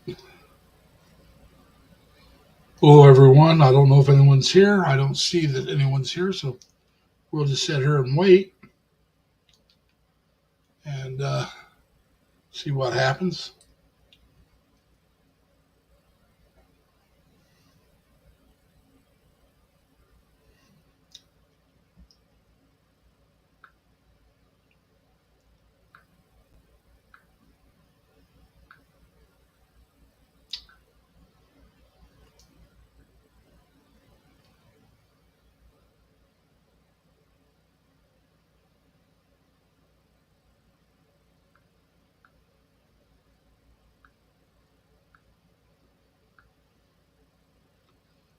Hello, everyone. I don't know if anyone's here. I don't see that anyone's here, so we'll just sit here and wait and see what happens.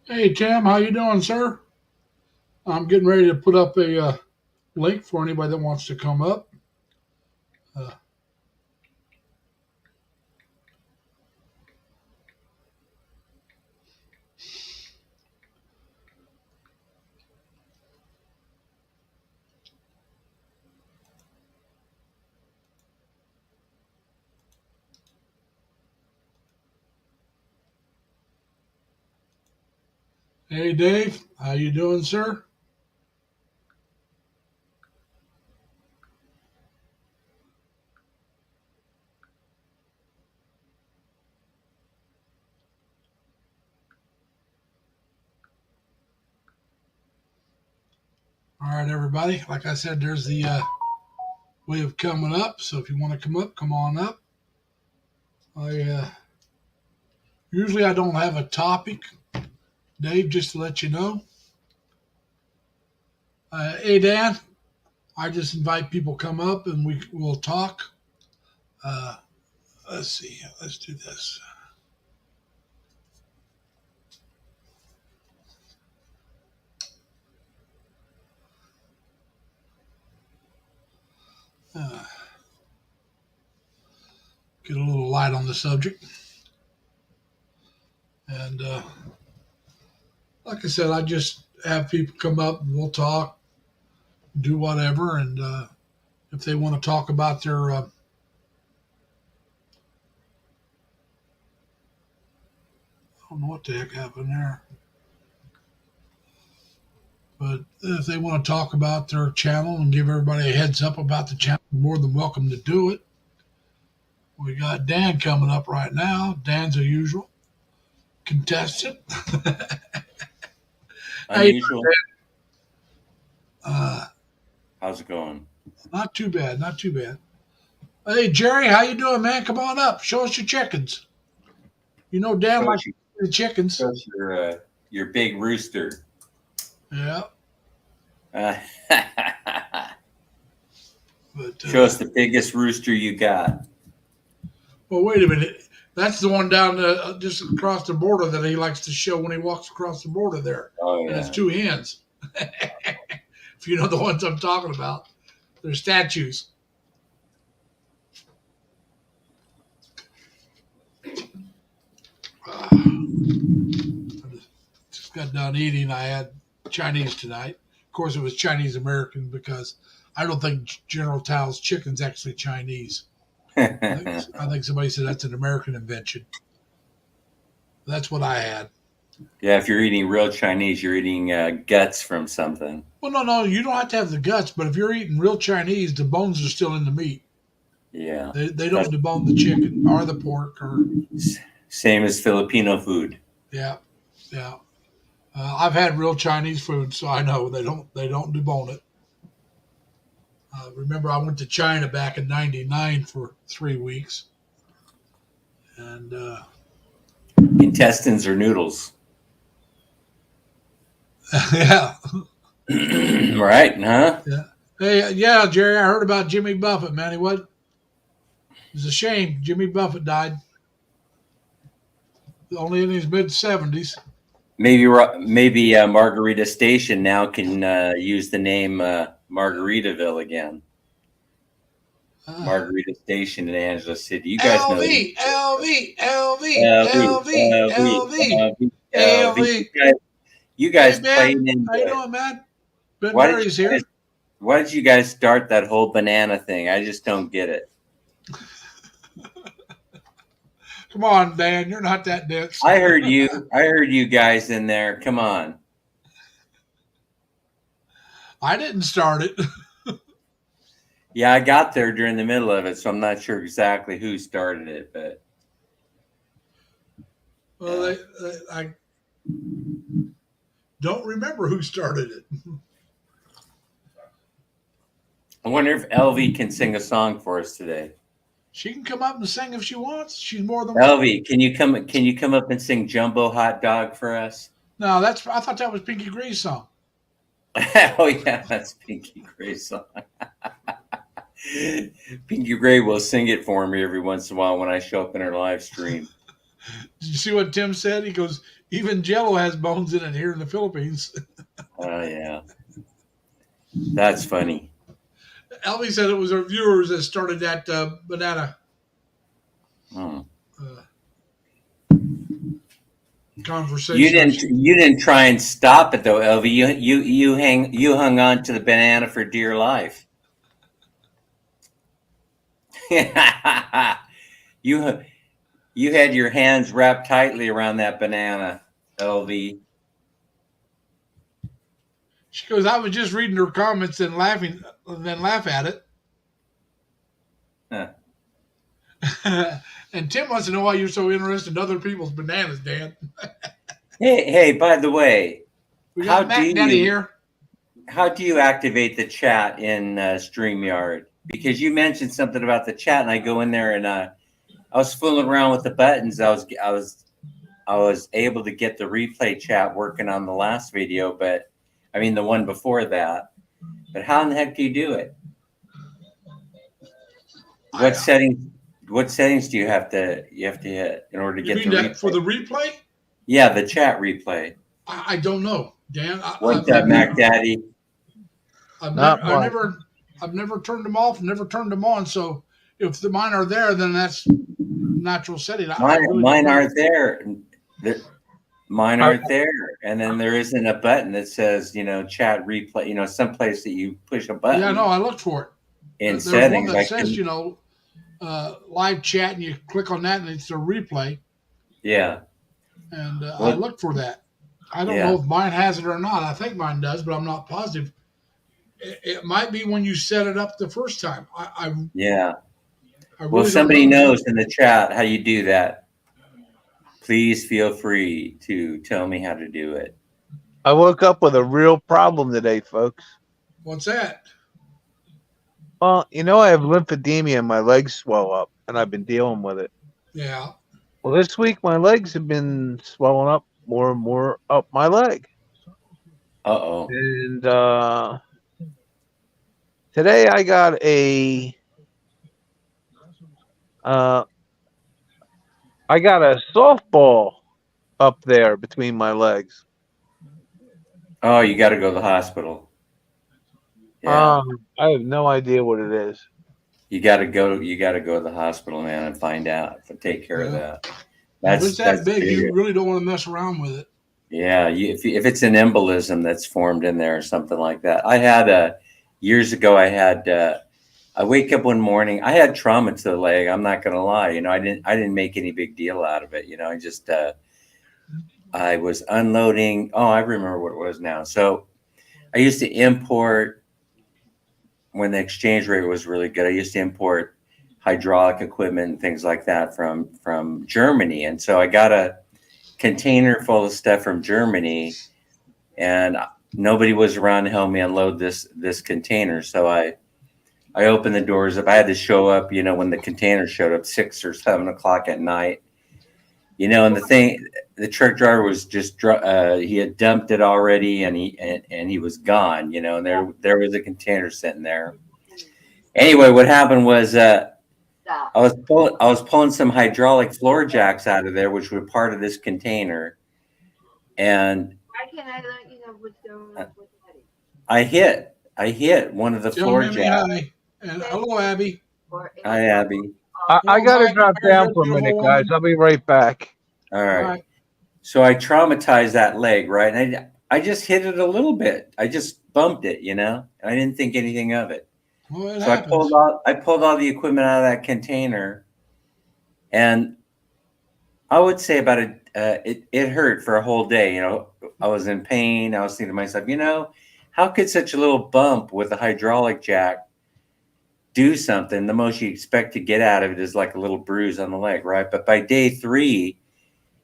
Hey, Tim, how you doing, sir? I'm getting ready to put up a link for anybody that wants to come up. Uh, hey, Dave, how you doing, sir? All right, everybody. Like I said, there's the way of coming up. So if you want to come up, come on up. I usually I don't have a topic, Dave. Just to let you know. Hey, Dan, I just invite people come up and we'll talk. Uh, let's see. Let's do this. Uh, get a little light on the subject. And like I said, I just have people come up and we'll talk, do whatever. And if they want to talk about their, I don't know what the heck happened there, but if they want to talk about their channel and give everybody a heads up about the channel, more than welcome to do it. We got Dan coming up right now. Dan's a usual contestant. Hey, Unusual. uh, How's it going? not too bad, not too bad. Hey, Jerry, how you doing, man? Come on up. Show us your chickens. You know Dan Show likes us your, the chickens. show us your big rooster. Yeah, Uh, but show us the biggest rooster you got. well, wait a minute. That's the one down just across the border that he likes to show when he walks across the border there, Oh and it's yeah. two hens. If you know the ones I'm talking about, they're statues. I just got done eating. I had Chinese tonight. Of course, it was Chinese American because I don't think General Tao's chicken's actually Chinese. I think somebody said that's an American invention. That's what I had. Yeah, if you're eating real Chinese, you're eating guts from something. Well, no, no, you don't have to have the guts, but if you're eating real Chinese, the bones are still in the meat. Yeah. They don't That's debone the chicken or the pork or same as Filipino food. yeah, yeah. I've had real Chinese food, so I know they don't debone it. Remember, I went to China back in '99 for 3 weeks, and Intestines or noodles. yeah, Right, huh? yeah. Hey, yeah, Jerry, I heard about Jimmy Buffett, man. He was. It's a shame Jimmy Buffett died only in his mid 70s. Maybe Margarita Station now can use the name Margaritaville again. Margarita Station in Angeles City. You guys know LV, LV, LV, LV, LV, LV, LV, LV, LV. LV. You Hey, guys Ben, playing into how you it. doing, man? Ben Why did you Murray's guys? here. Why did you guys start that whole banana thing? I just don't get it. Come on, Dan. You're not that dense. I heard you. I heard you guys in there. Come on. I didn't start it. Yeah, I got there during the middle of it, so I'm not sure exactly who started it, but Well, I don't remember who started it. I wonder if LV can sing a song for us today. She can come up and sing if she wants. She's more than welcome. LV, can you come up and sing Jumbo Hot Dog for us? No, I thought that was Pinky Gray's song. Oh yeah, that's Pinky Gray's song. Pinky Gray will sing it for me every once in a while when I show up in her live stream. Did you see what Tim said? He goes, even Jello has bones in it here in the Philippines. Oh yeah, that's funny. Elvie said it was our viewers that started that banana conversation. You didn't try and stop it though, LV. You hung on to the banana for dear life. you had your hands wrapped tightly around that banana, LV. She goes, I was just reading her comments and laughing, and then laugh at it. Huh. And Tim wants to know why you're so interested in other people's bananas, Dan. Hey, by the way, We got Mac Daddy here. How do you activate the chat in StreamYard? Because you mentioned something about the chat, and I go in there and I was fooling around with the buttons. I was able to get the replay chat working on the last video, but I mean the one before that. But how in the heck do you do it? What settings do you have to hit in order to get the replay? For the replay? Yeah, the chat replay. I don't know, Dan. What's that, Mac Daddy? I've never turned them off, never turned them on. So if mine are there, then that's natural setting. Mine aren't there. Mine aren't there. And then there isn't a button that says, chat replay, some place that you push a button. Yeah, no, I looked for it. In There's settings. One that says, live chat, and you click on that and it's a replay. Yeah. And I looked for that. I don't know if mine has it or not. I think mine does, but I'm not positive. It might be when you set it up the first time. Well, if somebody knows in the chat how you do that, please feel free to tell me how to do it. I woke up with a real problem today, folks. What's that? Well, I have lymphedema and my legs swell up, and I've been dealing with it. Yeah. Well, this week my legs have been swelling up more and more up my leg. Uh-oh. And today I got a softball up there between my legs. Oh, you got to go to the hospital. Yeah. I have no idea what it is. You got to go to the hospital, man, and find out. Take care of that. If it's that big, you really don't want to mess around with it. Yeah, if it's an embolism that's formed in there or something like that. I had years ago. I wake up one morning. I had trauma to the leg. I'm not gonna lie. I didn't make any big deal out of it. I just I was unloading. Oh, I remember what it was now. So I used to import when the exchange rate was really good. I used to import hydraulic equipment and things like that from Germany. And so I got a container full of stuff from Germany, and nobody was around to help me unload this container. So I opened the doors up. I had to show up, when the container showed up, 6 or 7 o'clock at night. And the truck driver was just he had dumped it already, and he was gone. And there was a container sitting there. Anyway, what happened was I was pulling some hydraulic floor jacks out of there, which were part of this container, and why can't I let you know what's going on with Eddie? I hit one of the floor jacks. Hi. And hello, Abby. Hi, Abby. I got to drop down for a minute, guys. I'll be right back. All right. So I traumatized that leg, right? And I just hit it a little bit. I just bumped it, and I didn't think anything of it. Well, I pulled all the equipment out of that container, and I would say about it hurt for a whole day. I was in pain. I was thinking to myself, how could such a little bump with a hydraulic jack do something? The most you expect to get out of it is like a little bruise on the leg, right? But by day 3,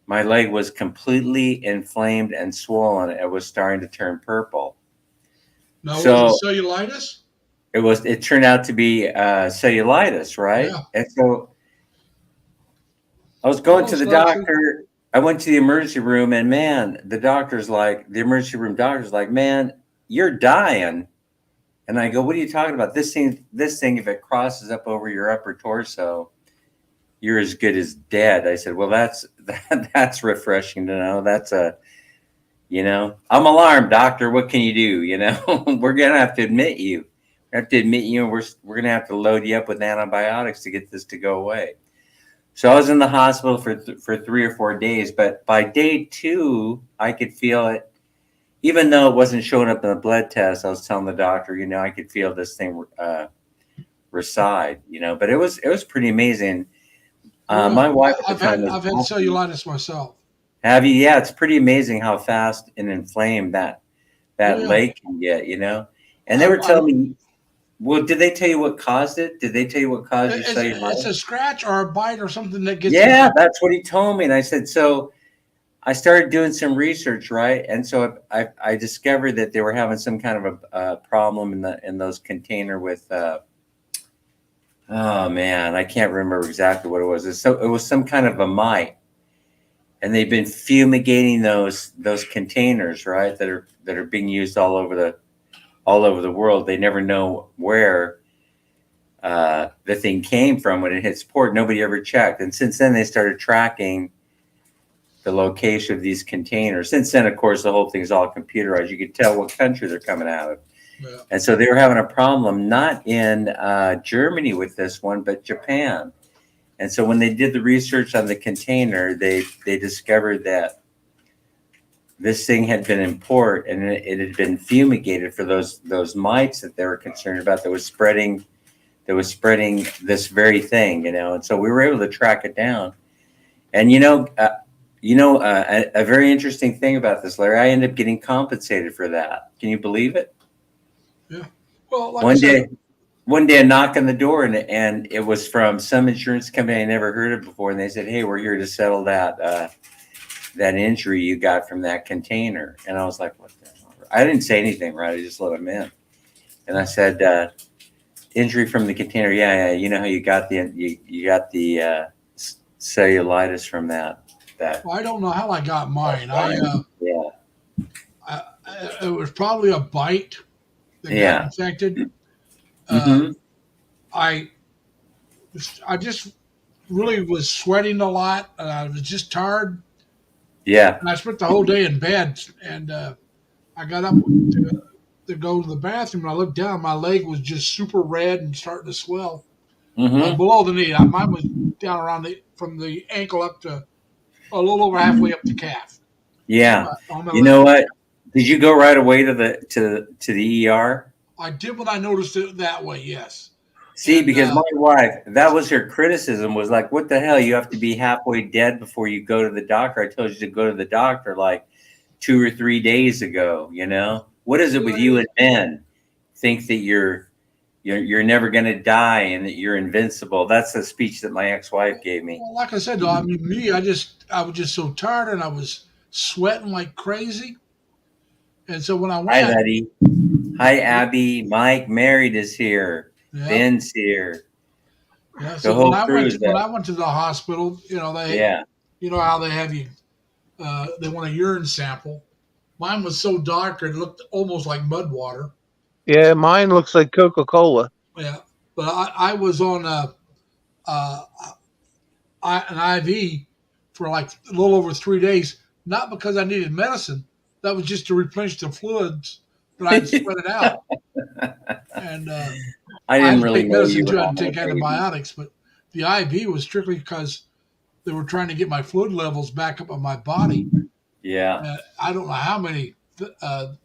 my leg was completely inflamed and swollen. It was starting to turn purple. Now, So was it cellulitis? it turned out to be cellulitis, right? Yeah. And so I was going to the so actually- doctor. I went to the emergency room, and man, the emergency room doctor's like, man, you're dying. And I go, what are you talking about? This thing, if it crosses up over your upper torso, you're as good as dead. I said, well, that's refreshing to know. I'm alarmed, doctor. What can you do? We're going to have to admit you. We have to admit you, and we're going to have to load you up with antibiotics to get this to go away. So I was in the hospital for 3 or 4 days, but by day 2, I could feel it. Even though it wasn't showing up in the blood test, I was telling the doctor, I could feel this thing reside, but it was pretty amazing. My wife at the time I've had cellulitis myself. Have you? Yeah, it's pretty amazing how fast and inflamed that leg can get, And they were telling me, well, did they tell you what caused it? Did they tell you what caused your cellulitis? It's a scratch or a bite or something that gets. Yeah, that's what he told me. And I said, so I started doing some research, right? And so I discovered that they were having some kind of a problem in those container with, oh man, I can't remember exactly what it was. It was some kind of a mite. And they've been fumigating those containers, right? That are being used all over the world. They never know where the thing came from when it hits port. Nobody ever checked. And since then, they started tracking the location of these containers. Since then, of course, the whole thing's all computerized. You can tell what country they're coming out of. Yeah. And so they were having a problem, not in Germany with this one, but Japan. And so when they did the research on the container, they discovered that this thing had been in port and it had been fumigated for those mites that they were concerned about that was spreading this very thing, And so we were able to track it down. And a very interesting thing about this, Larry, I ended up getting compensated for that. Can you believe it? Yeah. Well, like one day I knocked on the door and it was from some insurance company I never heard of before. And they said, hey, we're here to settle that injury you got from that container. And I was like, what the hell? I didn't say anything, right? I just let them in. And I said, injury from the container. Yeah. You know how you got the cellulitis from that. Well, I don't know how I got mine. It was probably a bite that got infected. I just really was sweating a lot. I was just tired. Yeah. And I spent the whole day in bed. And I got up to go to the bathroom. And I looked down. My leg was just super red and starting to swell below the knee. Mine was down around from the ankle up to a little over halfway up the calf. Yeah. You know what? Did you go right away to the ER? I did when I noticed it that way, yes. See, because my wife, that was her criticism, was like, what the hell? You have to be halfway dead before you go to the doctor. I told you to go to the doctor like 2 or 3 days ago, What is it with you and men? Think that you're never going to die and that you're invincible. That's the speech that my ex-wife gave me. Well, like I said, though, I was just so tired and I was sweating like crazy. And so when I went, hi, Letty. Hi, Abby. Mike Married is here. Yeah. Ben's here. Yeah. So when I went to the hospital, you know how they have you. They want a urine sample. Mine was so dark it looked almost like mud water. Yeah, mine looks like Coca-Cola. Yeah, but I was on an IV for like a little over 3 days, not because I needed medicine. That was just to replenish the fluids that I'd sweated out. And I didn't really know medicine you too. were I had to take antibiotics, but the IV was strictly because they were trying to get my fluid levels back up on my body. Yeah. I don't know how many of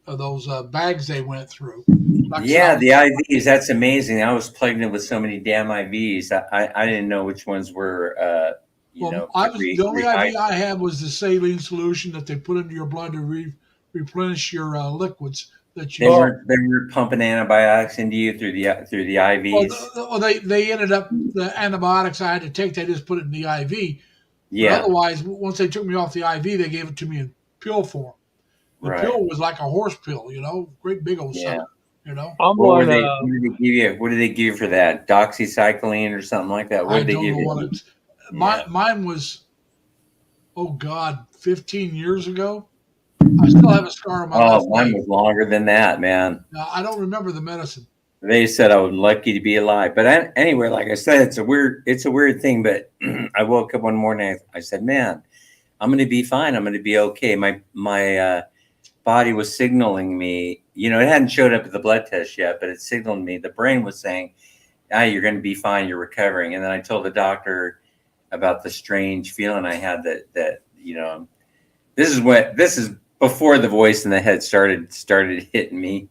those bags they went through. Like the IVs, that's amazing. I was pregnant with so many damn IVs. I didn't know which ones were you know, The only IV I had was the saline solution that they put into your blood to replenish your liquids that you. They were pumping antibiotics into you through the IVs. Well, they ended up the antibiotics I had to take. They just put it in the IV. Yeah. But otherwise, once they took me off the IV, they gave it to me in pill form. The Right. pill was like a horse pill, great big old Yeah. sucker, I'm What on. did they give you? What did they give you for that? Doxycycline or something like that? What did they give you? Mine was, oh God, 15 years ago. I still have a scar on my left Mine leg. was longer than that, man. Now, I don't remember the medicine. They said I was lucky to be alive. But anyway, like I said, it's a weird thing. But I woke up one morning. I said, man, I'm going to be fine. I'm going to be okay. My body was signaling me. It hadn't showed up at the blood test yet, but it signaled me. The brain was saying, you're going to be fine. You're recovering. And then I told the doctor about the strange feeling I had that this is before the voice in the head started hitting me.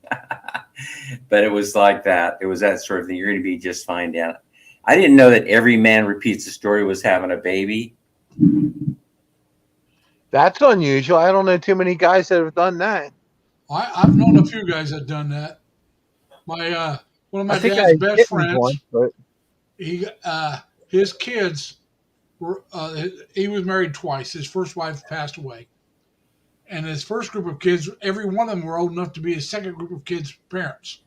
But it was like that. It was that sort of thing. You're going to be just fine, Dan. I didn't know that every man repeats the story was having a baby. That's unusual. I don't know too many guys that have done that. I've known a few guys that done that. My one of my dad's best friends. His kids were. He was married twice. His first wife passed away, and his first group of kids, every one of them were old enough to be his second group of kids' parents.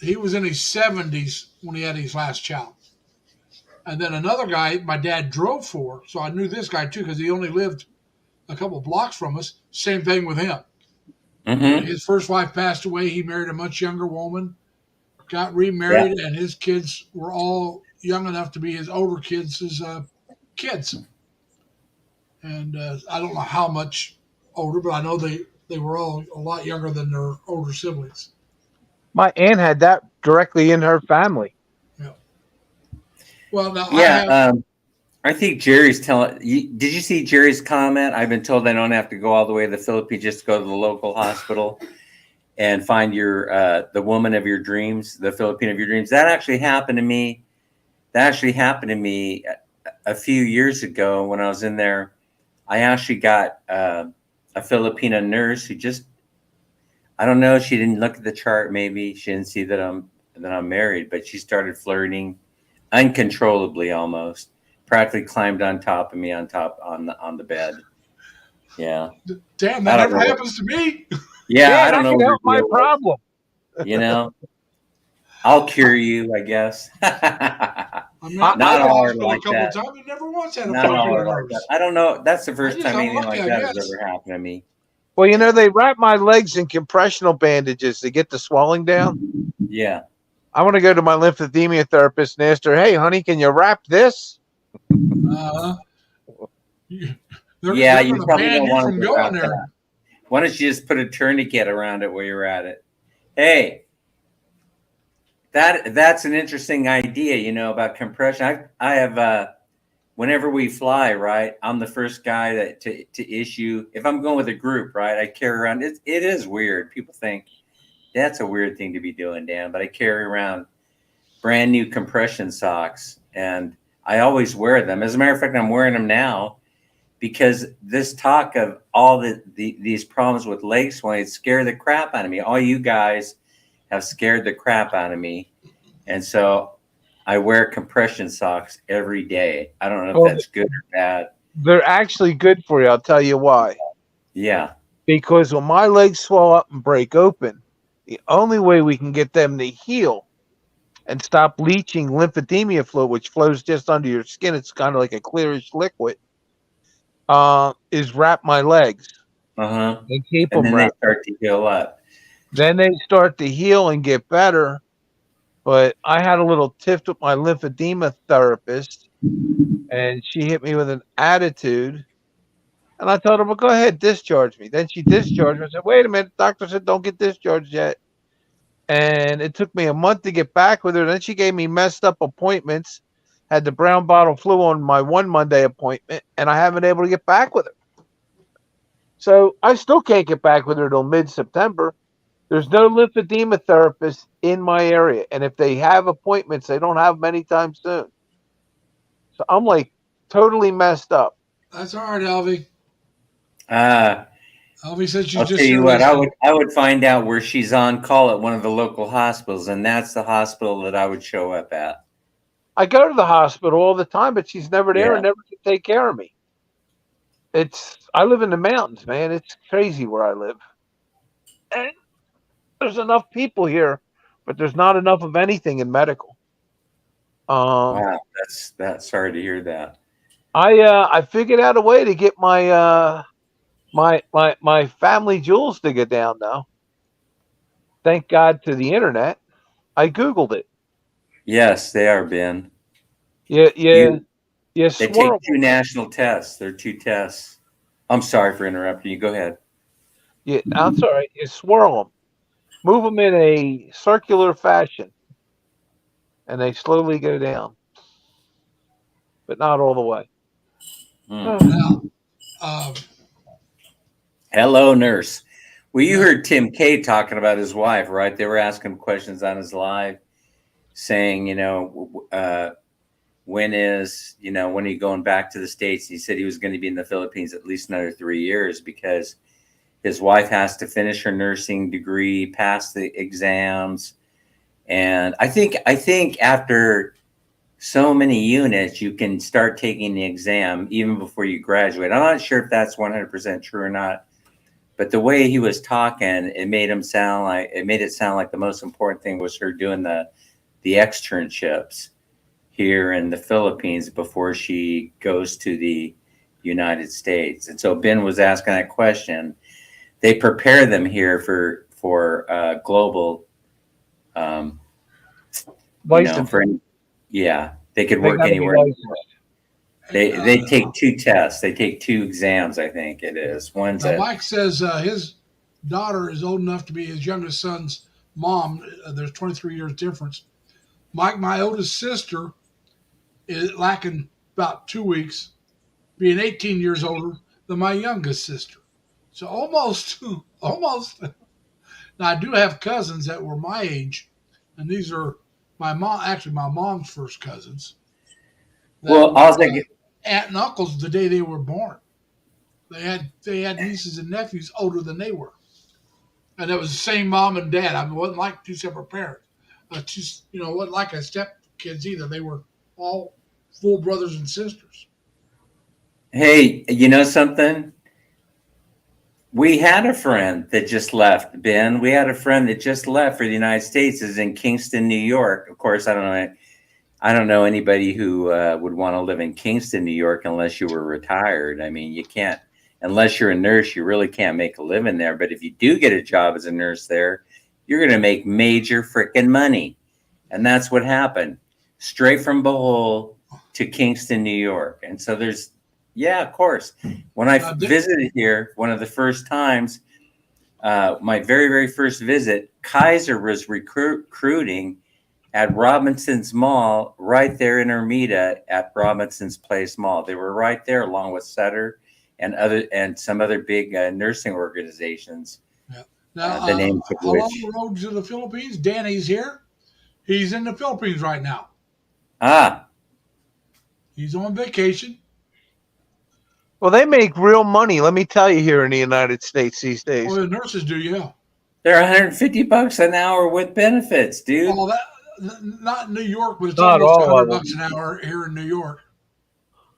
He was in his 70s when he had his last child. And then another guy my dad drove for, so I knew this guy too because he only lived a couple blocks from us. Same thing with him. Mm-hmm. His first wife passed away. He married a much younger woman, got remarried, and his kids were all young enough to be his older kids' kids. And I don't know how much older, but I know they were all a lot younger than their older siblings. My aunt had that directly in her family. Yeah. Well, now I think Jerry's telling you. Did you see Jerry's comment? I've been told I don't have to go all the way to the Philippines, just go to the local hospital and find the woman of your dreams, the Filipino of your dreams. That actually happened to me. A few years ago when I was in there. I actually got a Filipino nurse who I don't know. She didn't look at the chart. Maybe she didn't see that I'm married, but she started flirting uncontrollably, almost. Practically climbed on top of me, on the bed. Yeah. Damn, that never happens to me. Yeah, I don't know. That's my problem. I'll cure you, I guess. I'm not all like that. Times, and never once had a not all like that. I don't know. That's the first time anything like that has ever happened to me. Well, they wrap my legs in compressional bandages to get the swelling down. Yeah. I want to go to my lymphedema therapist and ask her, hey, honey, can you wrap this? You probably don't want to go there. Why don't you just put a tourniquet around it while you're at it? Hey, that's an interesting idea, about compression. I have whenever we fly, right, I'm the first guy to issue. If I'm going with a group, right, I carry around. It is weird. People think that's a weird thing to be doing, Dan, but I carry around brand new compression socks, and I always wear them. As a matter of fact, I'm wearing them now because this talk of all these problems with leg swelling scared the crap out of me. All you guys have scared the crap out of me, and so I wear compression socks every day. I don't know if that's good or bad. They're actually good for you. I'll tell you why. Yeah. Because when my legs swell up and break open, the only way we can get them to heal and stop leaching lymphedema fluid, which flows just under your skin, it's kind of like a clearish liquid, is wrap my legs. And keep them wrapped. They start to heal up. Then they start to heal and get better. But I had a little tiff with my lymphedema therapist, and she hit me with an attitude. And I told her, well, go ahead, discharge me. Then she discharged me. I said, wait a minute. Doctor said, don't get discharged yet. And it took me a month to get back with her. Then she gave me messed up appointments, had the brown bottle flu on my one Monday appointment, and I haven't been able to get back with her. So I still can't get back with her till mid-September. There's no lymphedema therapist in my area. And if they have appointments, they don't have them anytime soon. So I'm like totally messed up. That's all right, Elvie. Uh, Elvie said she's I'll just tell you here what, listening. I would find out where she's on call at one of the local hospitals, and that's the hospital that I would show up at. I go to the hospital all the time, but she's never there Yeah. and never can take care of me. I live in the mountains, man. It's crazy where I live. And there's enough people here, but there's not enough of anything in medical. Wow, that's sorry to hear that. I figured out a way to get my my family jewels to get down now. Thank God to the internet. I Googled it. Yes, they are, Ben. Yeah, They take swirl. two national tests. They're two tests. I'm sorry for interrupting you. Go ahead. Yeah, I'm sorry. You swirl them, move them in a circular fashion, and they slowly go down, but not all the way. Now, um, Hello, nurse. Well, you heard Tim K talking about his wife, right? They were asking questions on his live, saying, when are you going back to the States? He said he was going to be in the Philippines at least another 3 years because his wife has to finish her nursing degree, pass the exams. And I think after so many units, you can start taking the exam even before you graduate. I'm not sure if that's 100% true or not, but the way he was talking, it made it sound like the most important thing was her doing the externships here in the Philippines before she goes to the United States. And so Ben was asking that question. They prepare them here for global, Licensing. They could work gotta be anywhere. licensed. They take two tests. They take two exams, I think it is. One's now Mike says his daughter is old enough to be his youngest son's mom. There's 23 years difference. Mike, my oldest sister, is lacking about 2 weeks, being 18 years older than my youngest sister. So almost. Now I do have cousins that were my age, and these are my mom's first cousins. Well, I'll say Aunt and uncles the day they were born. They had nieces and nephews older than they were, and it was the same mom and dad. I mean, it wasn't like two separate parents. It wasn't like a step kids either. They were all full brothers and sisters. hey, you know something? We had a friend that just left, Ben. We had a friend that just left for the United States, is in Kingston, New York. Of course, I don't know anybody who would want to live in Kingston, New York, unless you were retired. I mean, you can't, unless you're a nurse, you really can't make a living there. But if you do get a job as a nurse there, you're going to make major freaking money. And that's what happened. Straight from Bohol to Kingston, New York. And so of course. When I visited here, one of the first times, my very, very first visit, Kaiser was recruiting at Robinson's Mall, right there in Ermita at Robinson's Place Mall. They were right there along with Sutter and some other big nursing organizations. Yeah. Now, the names of which. along the road to the Philippines, Danny's here. He's in the Philippines right now. He's on vacation. Well, they make real money. Let me tell you, here in the United States these days. Oh, the nurses do, yeah. They're $150 an hour with benefits, dude. Well, not in New York, but it's Not almost all of them. $100 an hour here in New York.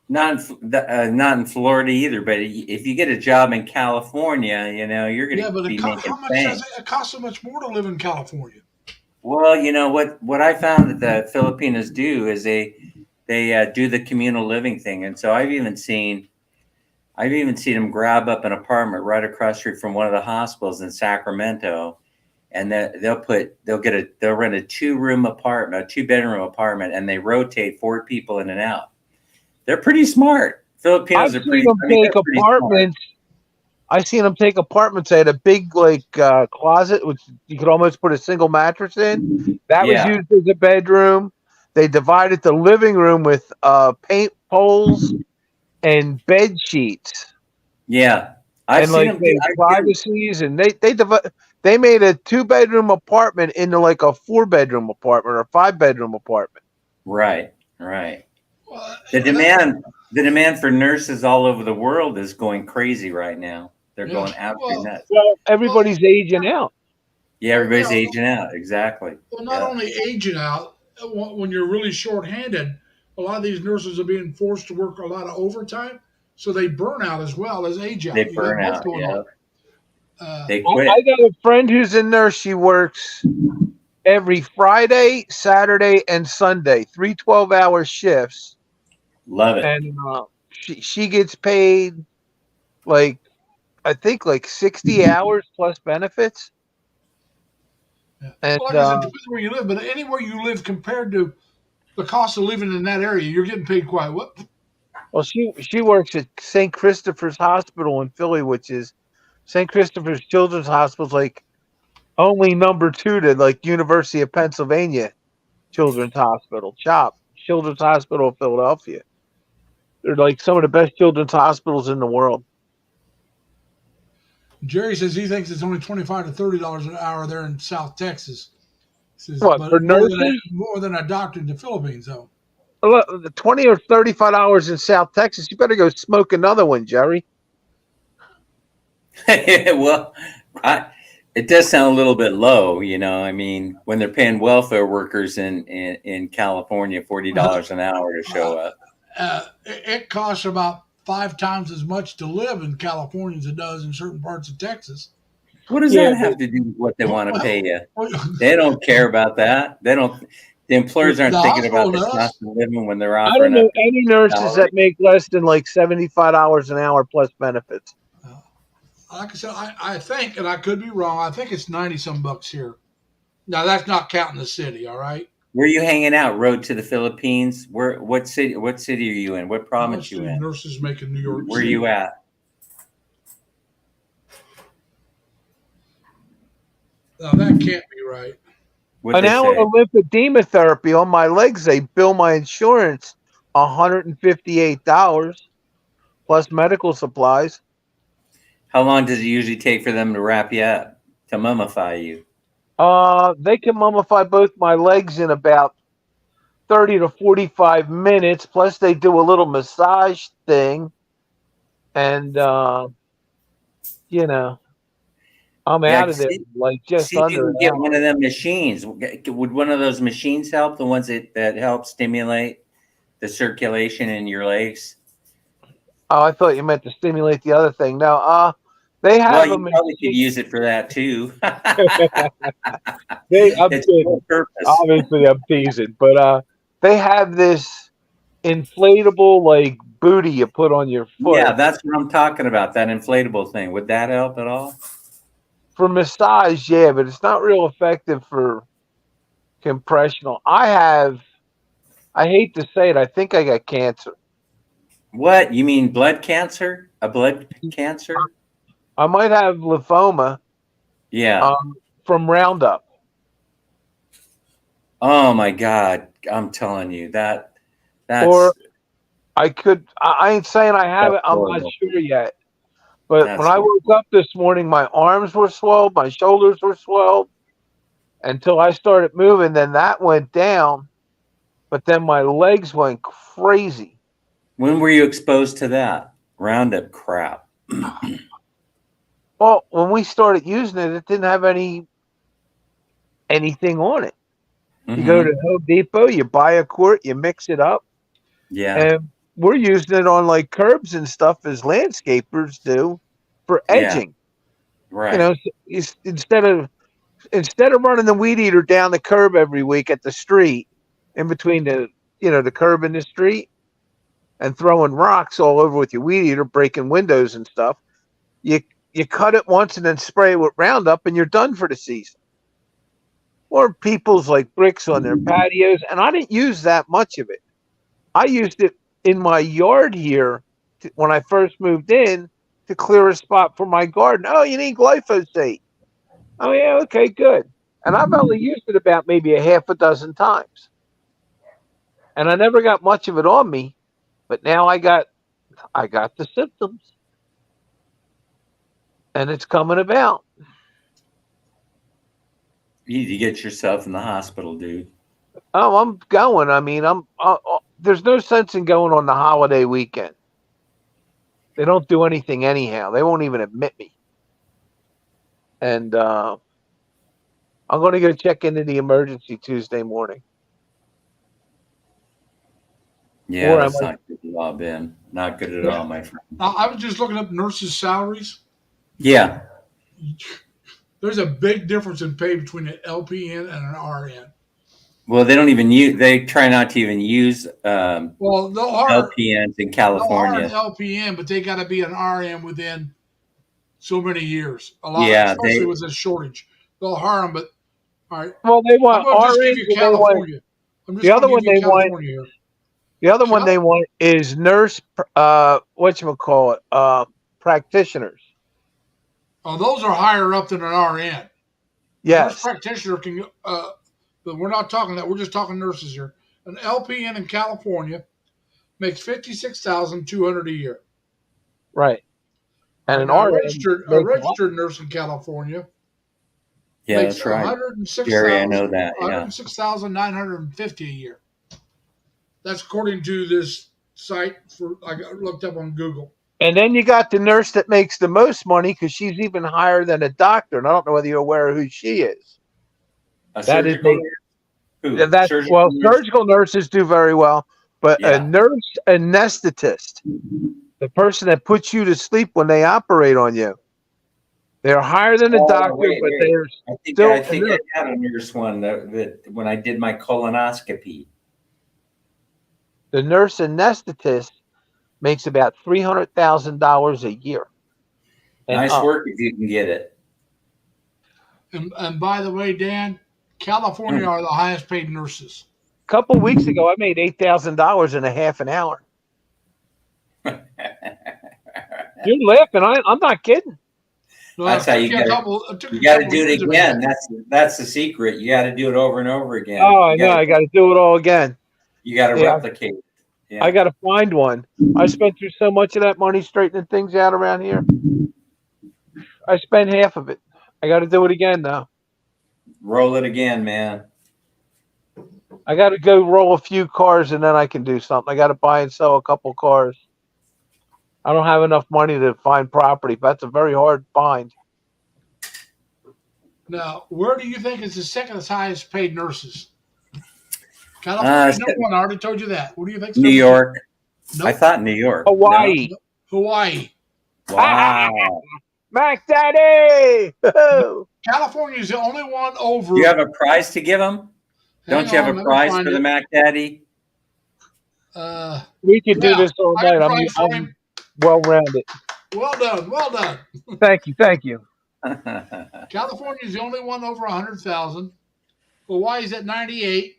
Not in Florida either. But if you get a job in California, you're going to be making how much bank. does it cost so much more to live in California? Well, what I found that the Filipinos do is they do the communal living thing, and so I've even seen them grab up an apartment right across the street from one of the hospitals in Sacramento, and they'll rent a 2-bedroom apartment, and they rotate 4 people in and out. They're pretty smart. Filipinos are pretty. I've seen them take apartments. They had a big closet, which you could almost put a single mattress in. That was used as a bedroom. They divided the living room with paint poles and bed sheets. Yeah, I've seen them. Privacies, and they made a 2-bedroom apartment into like a 4-bedroom apartment or a 5-bedroom apartment. Right. Well, The demand for nurses all over the world is going crazy right now. They're Yeah. going absolutely Well, nuts. Well, everybody's aging out. Yeah, everybody's yeah. aging out. Exactly. Well, not Yeah. only aging out, when you're really short-handed, a lot of these nurses are being forced to work a lot of overtime, so they burn out as well as age They out. You got burn both out. going Yeah. on. Uh, They I quit. got a friend who's a nurse. She works every Friday, Saturday, and Sunday, 3 12-hour shifts, Love it. and she gets paid like I think like 60 hours plus benefits. yeah. And Well, like I said, it depends where you live, but anywhere you live compared to the cost of living in that area, you're getting paid quite well. well, she works at St. Christopher's Hospital in Philly, which is St. Christopher's Children's Hospital, is like only number two to like University of Pennsylvania Children's Hospital, CHOP, Children's Hospital of Philadelphia. They're like some of the best children's hospitals in the world. Jerry says he thinks it's only $25 to $30 an hour there in South Texas. He says, What, for but nurses? more than a doctor in the Philippines, though. Look, the 20 or $35 in South Texas. You better go smoke another one, Jerry. Well, it does sound a little bit low, you know. I mean, when they're paying welfare workers in California $40 an hour to show up. It costs about 5 times as much to live in California as it does in certain parts of Texas. What does Yeah, that have to do with what they want to pay you? The They don't care about that. They don't. The employers aren't thinking about the hospital cost does. of living when they're I offering don't a know any nurses salary. that make less than like $75 an hour plus benefits. Like I said, I think, and I could be wrong, I think it's 90 some bucks here. Now, that's not counting the city, all right? Where are you hanging out? Road to the Philippines? Where? What city? What city are you in? What province Most you of the in? nurses make in New York Where are City. you at? Now, that can't be right. What An they hour say? of lymphedema therapy on my legs, they bill my insurance $158 plus medical supplies. How long does it usually take for them to wrap you up, to mummify you? They can mummify both my legs in about 30 to 45 minutes. Plus, they do a little massage thing. And, you know, I'm Yeah, out of there like just see if you under can an get hour. one of them machines. Would one of those machines help? The ones that help stimulate the circulation in your legs? Oh, I thought you meant to stimulate the other thing. No, they Well, have a you probably could machine. use it for that too. I'm It's kidding. dual purpose. Obviously, I'm teasing, but they have this inflatable like booty you put on your foot Yeah, that's what I'm talking about. That inflatable thing. Would that help at all? for massage. Yeah, but it's not real effective for compressional. I hate to say it, I think I got cancer. What? You mean blood cancer? A blood cancer? I might have lymphoma Yeah. from Roundup. Oh my God. I'm telling you that's Or I ain't saying I have it, I'm not horrible. sure yet. But That's when I woke up this morning, my arms were swelled, my shoulders were swelled until I started moving. Then that went down, but then my legs went crazy. When were you exposed to that? Roundup crap. Well, when we started using it, it didn't have anything on it. You go to Home Depot, you buy a quart, you mix it up, Yeah. and we're using it on like curbs and stuff as landscapers do for Yeah. edging. Right. You know, instead of running the weed eater down the curb every week at the street, in between the curb and the street, and throwing rocks all over with your weed eater, breaking windows and stuff, you cut it once and then spray it with Roundup, and you're done for the season. Or people's like bricks on their patios, and I didn't use that much of it. I used it in my yard here when I first moved in to clear a spot for my garden. Oh, you need glyphosate. Oh, yeah, okay, good. And I've only used it about maybe a half a dozen times. And I never got much of it on me, but now I got the symptoms. And it's coming about. You get yourself in the hospital, dude. Oh, I'm going. I mean, there's no sense in going on the holiday weekend. They don't do anything anyhow. They won't even admit me. And I'm going to go check into the emergency Tuesday morning. Yeah, Or I that's might- not good at all, Ben. Not good at all, my friend. I was just looking up nurses' salaries. Yeah. There's a big difference in pay between an LPN and an RN. Well, they don't even use. They try not to even use Well, they'll hire LPNs in an California. LPN, but they got to be an RN within so many years. A lot, Yeah, especially with this shortage. They'll hire them, but all right. Well, they I'm want going to just give RNs. you And they want, California. I'm just the other gonna one give you they want- California here. the other one they want is nurse, whatchamacallit, practitioners. Oh, those are higher up than an RN. Nurse Yes. practitioner can, but we're not talking that. We're just talking nurses here. An LPN in California makes $56,200 a year. Right. And an Now, RN. a makes a lot. registered nurse in California Yeah, makes that's right. 106,000 Jerry, I know that. Yeah. 106,950 a year. That's according to this site I looked up on Google. And then you got the nurse that makes the most money because she's even higher than a doctor. And I don't know whether you're aware of who she is. A That is surgical nurse? Who? That's Surgical nurse? surgical nurses do very well, but Yeah. a nurse anesthetist, the person that puts you to sleep when they operate on you, they're higher than a Oh, doctor, wait. but they're I think still I think a nurse. I had a nurse one that when I did my colonoscopy. The nurse anesthetist makes about $300,000 a year. And Nice up. work if you can get it. And by the way, Dan, California are the highest paid nurses. A couple of weeks ago, I made $8,000 in a half an hour. You're laughing. I'm not kidding. No, That's it how took you a gotta- couple- it took a You got to couple do it years again. ago. That's the secret. You got to do it over and over again. Oh, I You know. gotta- I got to do it all again. You got to Yeah. replicate. Yeah. I got to find one. I spent through so much of that money straightening things out around here. I spent half of it. I got to do it again now. Roll it again, man. I got to go roll a few cars and then I can do something. I got to buy and sell a couple cars. I don't have enough money to find property. That's a very hard find. Now, where do you think is the second highest paid nurses? California, number one. I already told you that. What do you think? New York. Nope. I thought New York. Hawaii. Hawaii. No? Wow. Mac Daddy! California is the only one over. Do you have a prize to give them? Hang Don't you have on, a let me prize find for the it. Mac Daddy? We could do Yeah, this all I got night. a prize for I'm him. well rounded. Well done. Well done. Thank you. Thank you. California is the only one over 100,000. Hawaii's at 98.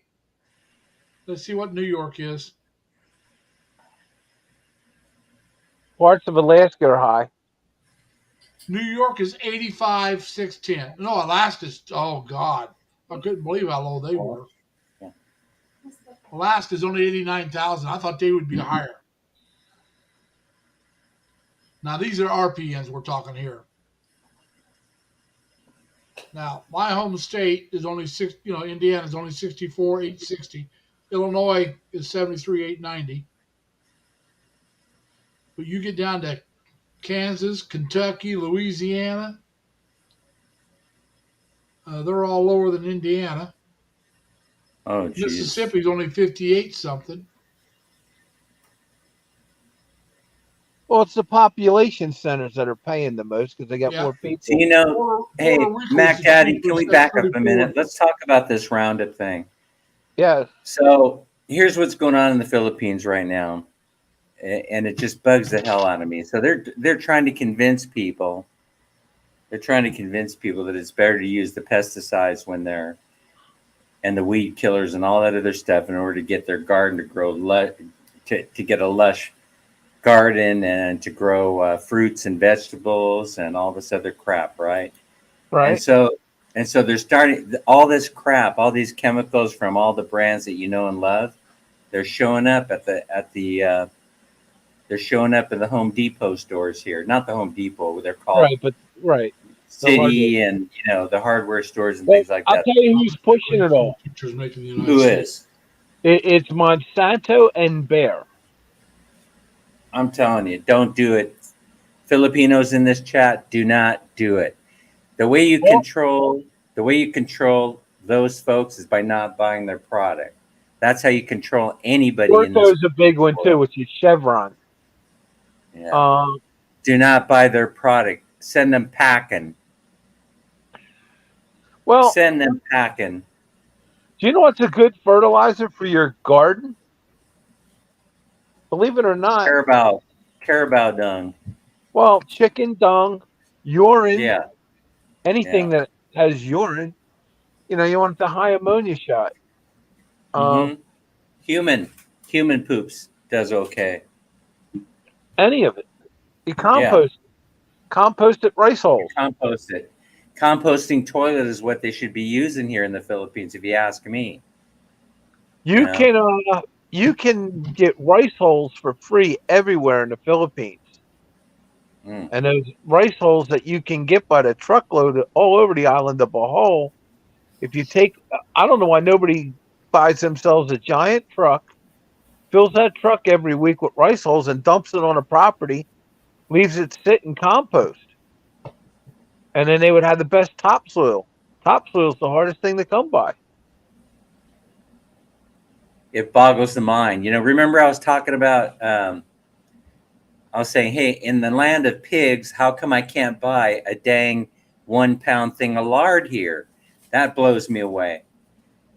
Let's see what New York is. Parts of Alaska are high. New York is 85,610. No, Alaska's, oh God. I couldn't believe how low they were. Yeah. Alaska's only 89,000. I thought they would be higher. Now, these are RPNs we're talking here. Now, my home state is only Indiana is only 64,860. Illinois is 73,890. But you get down to Kansas, Kentucky, Louisiana, they're all lower than Indiana. Oh, geez. Mississippi's only 58 something. Well, it's the population centers that are paying the most because they got Yeah. more people. So, you know, Puerto hey, Rico Mac is Daddy, can we 50%, back up a 34. minute? Let's talk about this Roundup thing. Yeah. So here's what's going on in the Philippines right now, and it just bugs the hell out of me. So they're trying to convince people. They're trying to convince people that it's better to use the pesticides and the weed killers and all that other stuff in order to get their garden to grow to get a lush garden and to grow fruits and vegetables and all this other crap, right? Right. And so they're starting all this crap, all these chemicals from all the brands that you know and love. They're showing up they're showing up in the Home Depot stores here. Not the Home Depot, they're called Right. But right. City and the hardware stores and Well, things like I'll that. tell you who's pushing it all. Teachers making the United Who States. is? It's Monsanto and Bayer. I'm telling you, don't do it. Filipinos in this chat, do not do it. The way you Well, control those folks is by not buying their product. That's how you control anybody in this Ortho's a big one too, world. which is Chevron. Yeah. Um, Do not buy their product. Send them packing. well, Send them packing. do you know what's a good fertilizer for your garden? Believe it or not, Carabao dung. well, chicken dung, urine, Yeah. anything Yeah. that has urine, you want the high ammonia shot. hmm Human poops does okay. Any of it. You Yeah. compost it rice holes. Compost it. Composting toilet is what they should be using here in the Philippines, if you ask me. You Yeah. can you can get rice holes for free everywhere in the Philippines. Mm. And those rice holes that you can get by the truckload all over the island of Bohol, if you take, I don't know why nobody buys themselves a giant truck, fills that truck every week with rice holes and dumps it on a property, leaves it sit and compost. And then they would have the best topsoil. Topsoil is the hardest thing to come by. It boggles the mind. Remember I was talking about, I was saying, hey, in the land of pigs, how come I can't buy a dang 1 pound thing of lard here? That blows me away.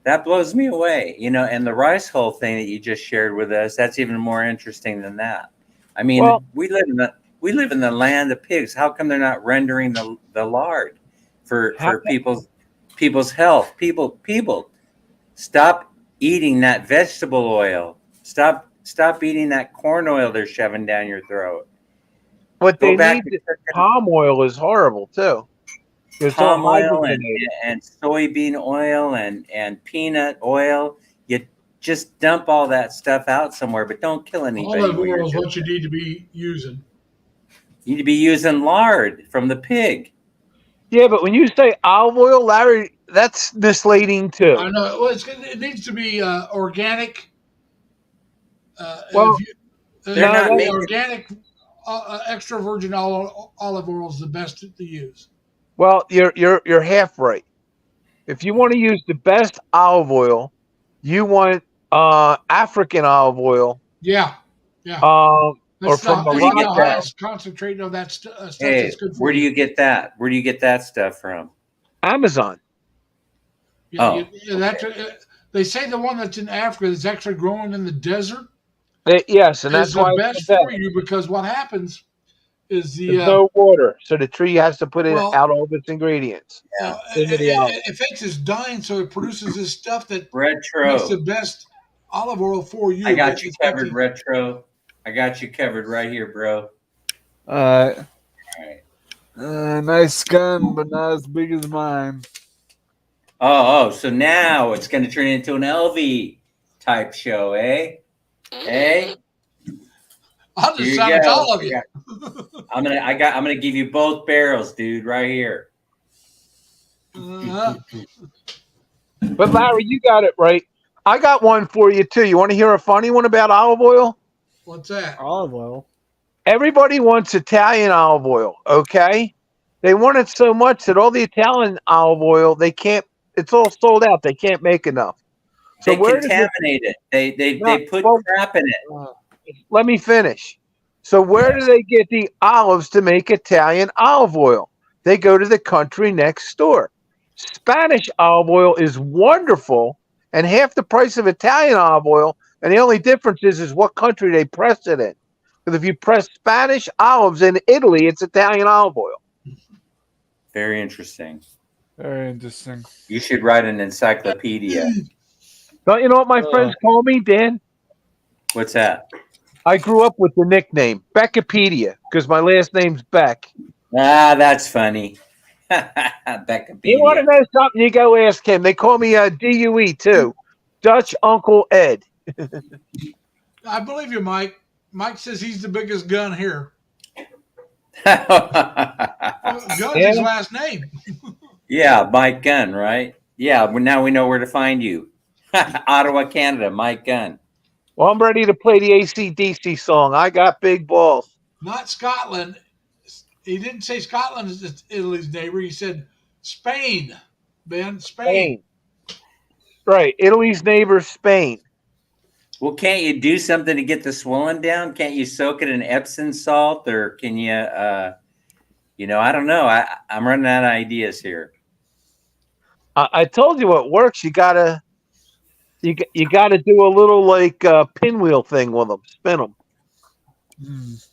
And the rice hull thing that you just shared with us, that's even more interesting than that. I mean, Well, we live in the land of pigs. How come they're not rendering the lard for people's health? People, stop eating that vegetable oil. Stop eating that corn oil they're shoving down your throat. what Go they back need, to cooking palm oil is horrible too. It's all palm oil hydrogenated. and soybean oil and peanut oil. You just dump all that stuff out somewhere, but don't kill anybody. Olive while you're oil is doing what you it. need to be using. You need to be using lard from the pig. Yeah, but when you say olive oil, Larry, that's misleading too. I know. Well, it needs to be organic. Well, If you, They're no, not the making. organic extra virgin olive oil is the best to use. well, you're half right. If you want to use the best olive oil, you want African olive oil, Yeah, yeah. or That's from the, it's the Morocco. highest concentrate of that stuff Hey, that's good for where do you. you get that? Where do you get that stuff from? Amazon. Yeah, Oh, they say the one that's in Africa that's actually growing in the desert Yes, and is that's the why it's the best best. for you because what happens is There's no water, so the tree has to put well, out all of its ingredients yeah. into the olive. it thinks it's dying, so it produces this stuff that Retro. makes the best olive oil for you. I got you It's got covered, Retro. I got you covered right here, bro. All All right. nice gun, but not as big as mine. Oh, so now it's going to turn into an LV type show, eh? I'll Here just you silence go. all of you. I'm gonna give you both barrels, dude, right here. Uh, But Larry, you got it right. I got one for you too. You want to hear a funny one about olive oil? what's that? Olive oil. Everybody wants Italian olive oil, okay? They want it so much that all the Italian olive oil, they can't, it's all sold out. They can't make enough. So They where does it, contaminate it. They No, put well- crap in it. let me finish. So where do they get the olives to make Italian olive oil? They go to the country next door. Spanish olive oil is wonderful and half the price of Italian olive oil, and the only difference is what country they press it in. Because if you press Spanish olives in Italy, it's Italian olive oil. Very interesting. Very interesting. You should write an encyclopedia. Don't you know what my friends call me, Dan? What's that? I grew up with the nickname Beckipedia because my last name's Beck. Ah, that's funny. You want to Beckipedia. know something? You go ask him. They call me DUE too, Dutch Uncle Ed. I believe you, Mike. Mike says he's the biggest gun here. Gun's his last name. Yeah, Mike Gunn, right? Yeah, well, now we know where to find you. Ottawa, Canada. Mike Gunn. Well, I'm ready to play the AC/DC song. I got big balls. Not Scotland. He didn't say Scotland is Italy's neighbor. He said Spain, Ben. Spain. Spain. Right. Italy's neighbor, Spain. Well, can't you do something to get the swelling down? Can't you soak it in Epsom salt, or can you? I don't know. I'm running out of ideas here. I told you what works. You gotta do a little like pinwheel thing with them, spin them. Mm.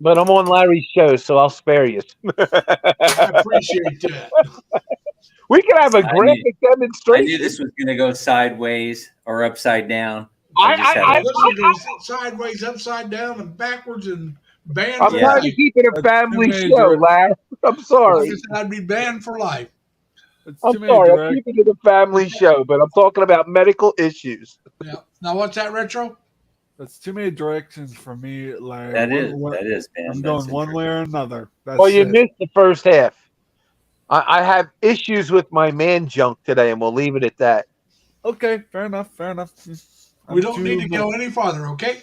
But I'm on Larry's show, so I'll spare you. I appreciate that. We can have a graphic I demonstration. knew this was going to go sideways or upside down. I- Listen, goes sideways, upside down, and backwards, and banned I'm for trying life. to keep it a That's family too show, major. Larry. I'm Like sorry. I said, I'd be banned for life. It's I'm too many sorry. I'm direct. keeping it a family show, but I'm talking about medical issues. Yeah. Now, what's that, Retro? That's too many directions for me, Larry. That One- is, man. I'm That's going one way or another. That's Well, you it. missed the first half. I have issues with my man junk today, and we'll leave it at that. Okay, fair enough. Fair enough. We don't need to go any farther, okay?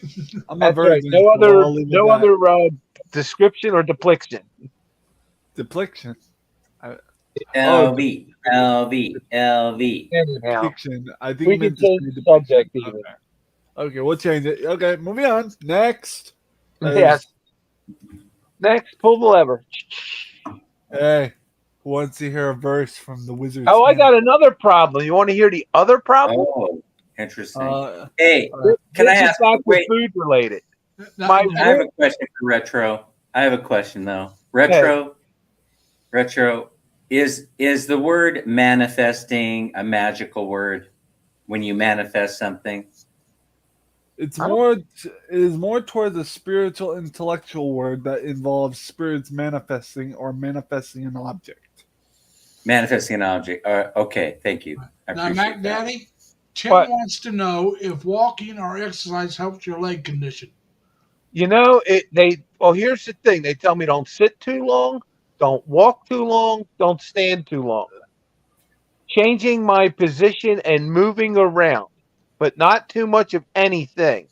I'm a That's right. virgin. No so other, I'll leave it no at that. other description or depiction. Depiction. LV, LV, LV. Anyhow, Depiction. I think we you can meant to change say the subject depiction. even. Okay, we'll change it. Okay, moving on. Next. Yes. Next, pull the lever. Hey, who wants to hear a verse from the Wizards? Oh, I got another problem. You want to hear the other problem? Oh, interesting. Uh, Hey, can I This is ask? back with Wait, food related. Now, My- I have a question for Retro. I have a question though. Retro, is the word manifesting a magical word when you manifest something? It's I more. It is more towards a spiritual, intellectual word that involves spirits manifesting or manifesting an object. Manifesting an object. Okay, thank you. I now, appreciate Mac that. Daddy, Tim What? wants to know if walking or exercise helps your leg condition. You know, here's the thing. They tell me don't sit too long, don't walk too long, don't stand too long. Changing my position and moving around, but not too much of anything.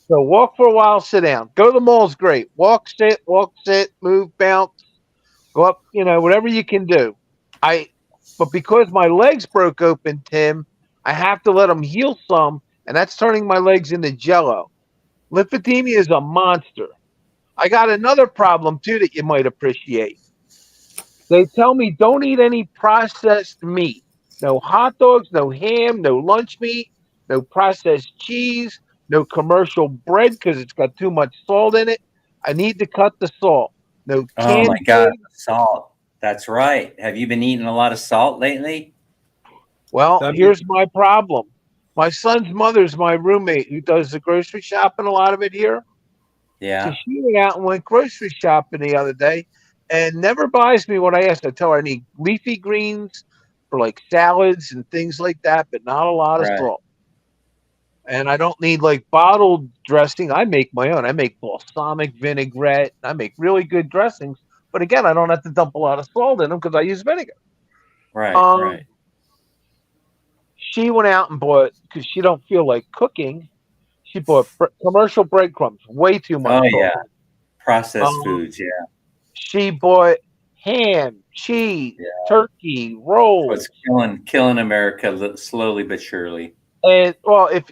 So walk for a while, sit down. Go to the mall's great. Walk, sit, move, bounce, go up, whatever you can do. But because my legs broke open, Tim, I have to let them heal some, and that's turning my legs into jello. Lymphedema is a monster. I got another problem too that you might appreciate. They tell me don't eat any processed meat. No hot dogs, no ham, no lunch meat, no processed cheese, no commercial bread because it's got too much salt in it. I need to cut the salt. No Oh canned my God, goods. salt. That's right. Have you been eating a lot of salt lately? Well, That'd be- here's my problem. My son's mother's my roommate who does the grocery shopping, a lot of it here. Yeah. So she went out and went grocery shopping the other day and never buys me what I asked. I tell her I need leafy greens for like salads and things like that, but not a lot of Right. salt. And I don't need like bottled dressing. I make my own. I make balsamic vinaigrette. I make really good dressings. But again, I don't have to dump a lot of salt in them because I use vinegar. Right. Um, right. She went out and bought, because she don't feel like cooking, she bought commercial breadcrumbs, way too much Oh salt. yeah. Processed Um, foods. Yeah. She bought ham, cheese, Yeah. turkey, rolls. It's killing America slowly but surely. And well, if